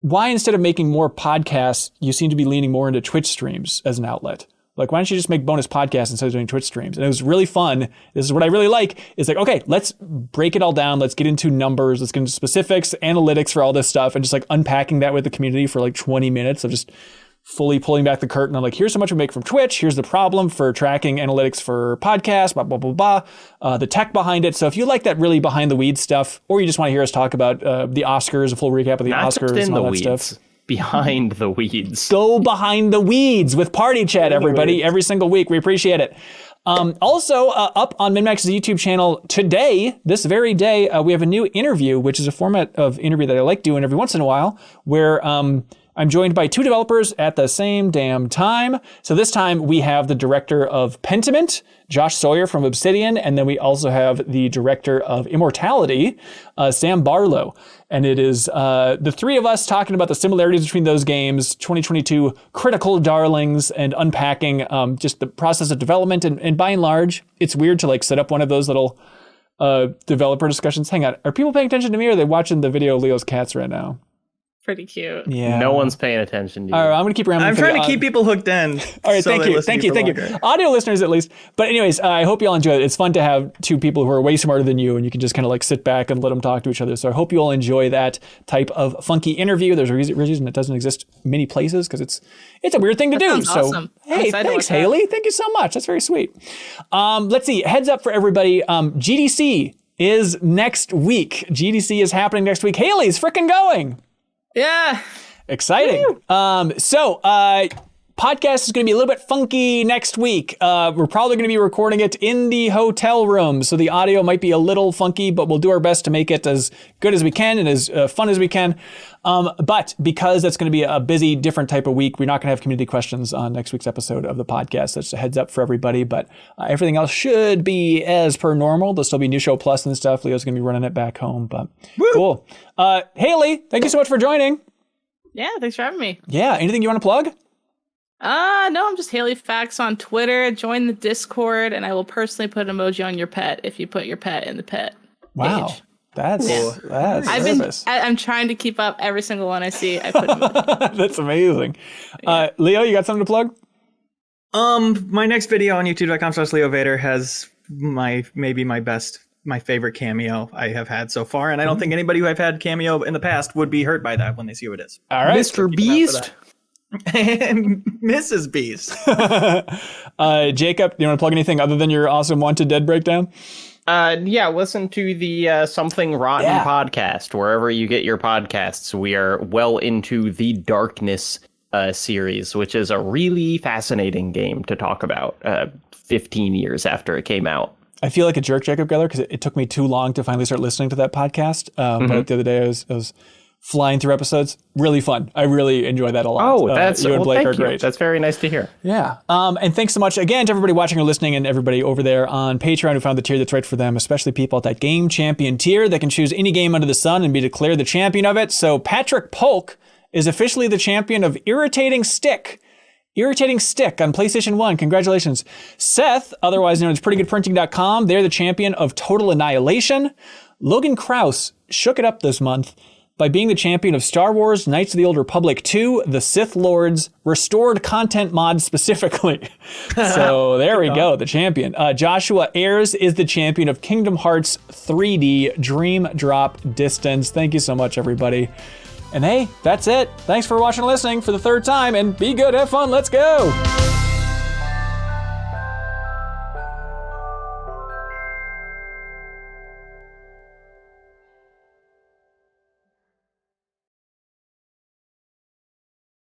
instead of making more podcasts, you seem to be leaning more into Twitch streams as an outlet? Like, why don't you just make bonus podcasts instead of doing Twitch streams? And it was really fun. This is what I really like. It's like, okay, let's break it all down. Let's get into numbers. Let's get into specifics, analytics for all this stuff, and just like unpacking that with the community for like 20 minutes of just fully pulling back the curtain. I'm like, here's how much we make from Twitch. Here's the problem for tracking analytics for podcasts, blah, blah, blah, blah. The tech behind it. So if you like that really behind the weeds stuff, or you just want to hear us talk about the Oscars, a full recap of the Oscars and all that stuff. Behind the weeds. Go behind the weeds with Party Chat, everybody, every single week. We appreciate it. Also, up on MinnMax's YouTube channel today, this very day, we have a new interview, which is a format of interview that I like doing every once in a while, where I'm joined by two developers at the same damn time. So this time we have the director of Pentiment, Josh Sawyer from Obsidian, and then we also have the director of Immortality, Sam Barlow. And it is the three of us talking about the similarities between those games, 2022 critical darlings, and unpacking just the process of development. And by and large, it's weird to like set up one of those little developer discussions. Hang on, are people paying attention to me, or are they watching the video of Leo's cats right now? Pretty cute. Yeah. No one's paying attention to you. All right, I'm going to keep rambling. I'm trying to keep people hooked in. All right, thank you. Audio listeners, at least. But anyways, I hope you all enjoy it. It's fun to have two people who are way smarter than you, and you can just kind of like sit back and let them talk to each other. So I hope you all enjoy that type of funky interview. There's a reason it doesn't exist many places, because it's a weird thing to do. So awesome. Hey, thanks, Haley. Thank you so much. That's very sweet. Let's see. Heads up for everybody. GDC is next week. GDC is happening next week. Haley's freaking going. Yeah. Exciting. Podcast is going to be a little bit funky next week. We're probably going to be recording it in the hotel room, so the audio might be a little funky, but we'll do our best to make it as good as we can and as fun as we can. But because that's going to be a busy, different type of week, we're not going to have community questions on next week's episode of the podcast. That's a heads up for everybody, but everything else should be as per normal. There'll still be New Show Plus and stuff. Leo's going to be running it back home, but cool. Haley, thank you so much for joining. Yeah, thanks for having me. Yeah, anything you want to plug? No, I'm just Haley Fax on Twitter. Join the Discord, and I will personally put an emoji on your pet if you put your pet in the pet page. That's I'm trying to keep up every single one I see. I put emoji. That's amazing. Leo, you got something to plug? My next video on youtube.com/LeoVader has my favorite cameo I have had so far, and I don't think anybody who I've had cameo in the past would be hurt by that when they see what it is. All right, Mr. Beast. And Mrs. Beast. Jacob, do you want to plug anything other than your awesome Wanted Dead breakdown? Listen to the Something Rotten podcast, wherever you get your podcasts. We are well into the Darkness series, which is a really fascinating game to talk about 15 years after it came out. I feel like a jerk, Jacob Geller, because it took me too long to finally start listening to that podcast. But the other day I was flying through episodes. Really fun. I really enjoy that a lot. Oh, that's you and Blake are great. That's very nice to hear. Yeah. And thanks so much again to everybody watching or listening, and everybody over there on Patreon who found the tier that's right for them, especially people at that Game Champion tier that can choose any game under the sun and be declared the champion of it. So Patrick Polk is officially the champion of Irritating Stick. Irritating Stick on PlayStation 1. Congratulations. Seth, otherwise known as PrettyGoodPrinting.com, they're the champion of Total Annihilation. Logan Krause shook it up this month by being the champion of Star Wars Knights of the Old Republic 2, the Sith Lords Restored Content mod specifically. So there we go, the champion. Joshua Ayers is the champion of Kingdom Hearts 3D Dream Drop Distance. Thank you so much, everybody. And hey, that's it. Thanks for watching and listening for the third time, and be good, have fun, let's go.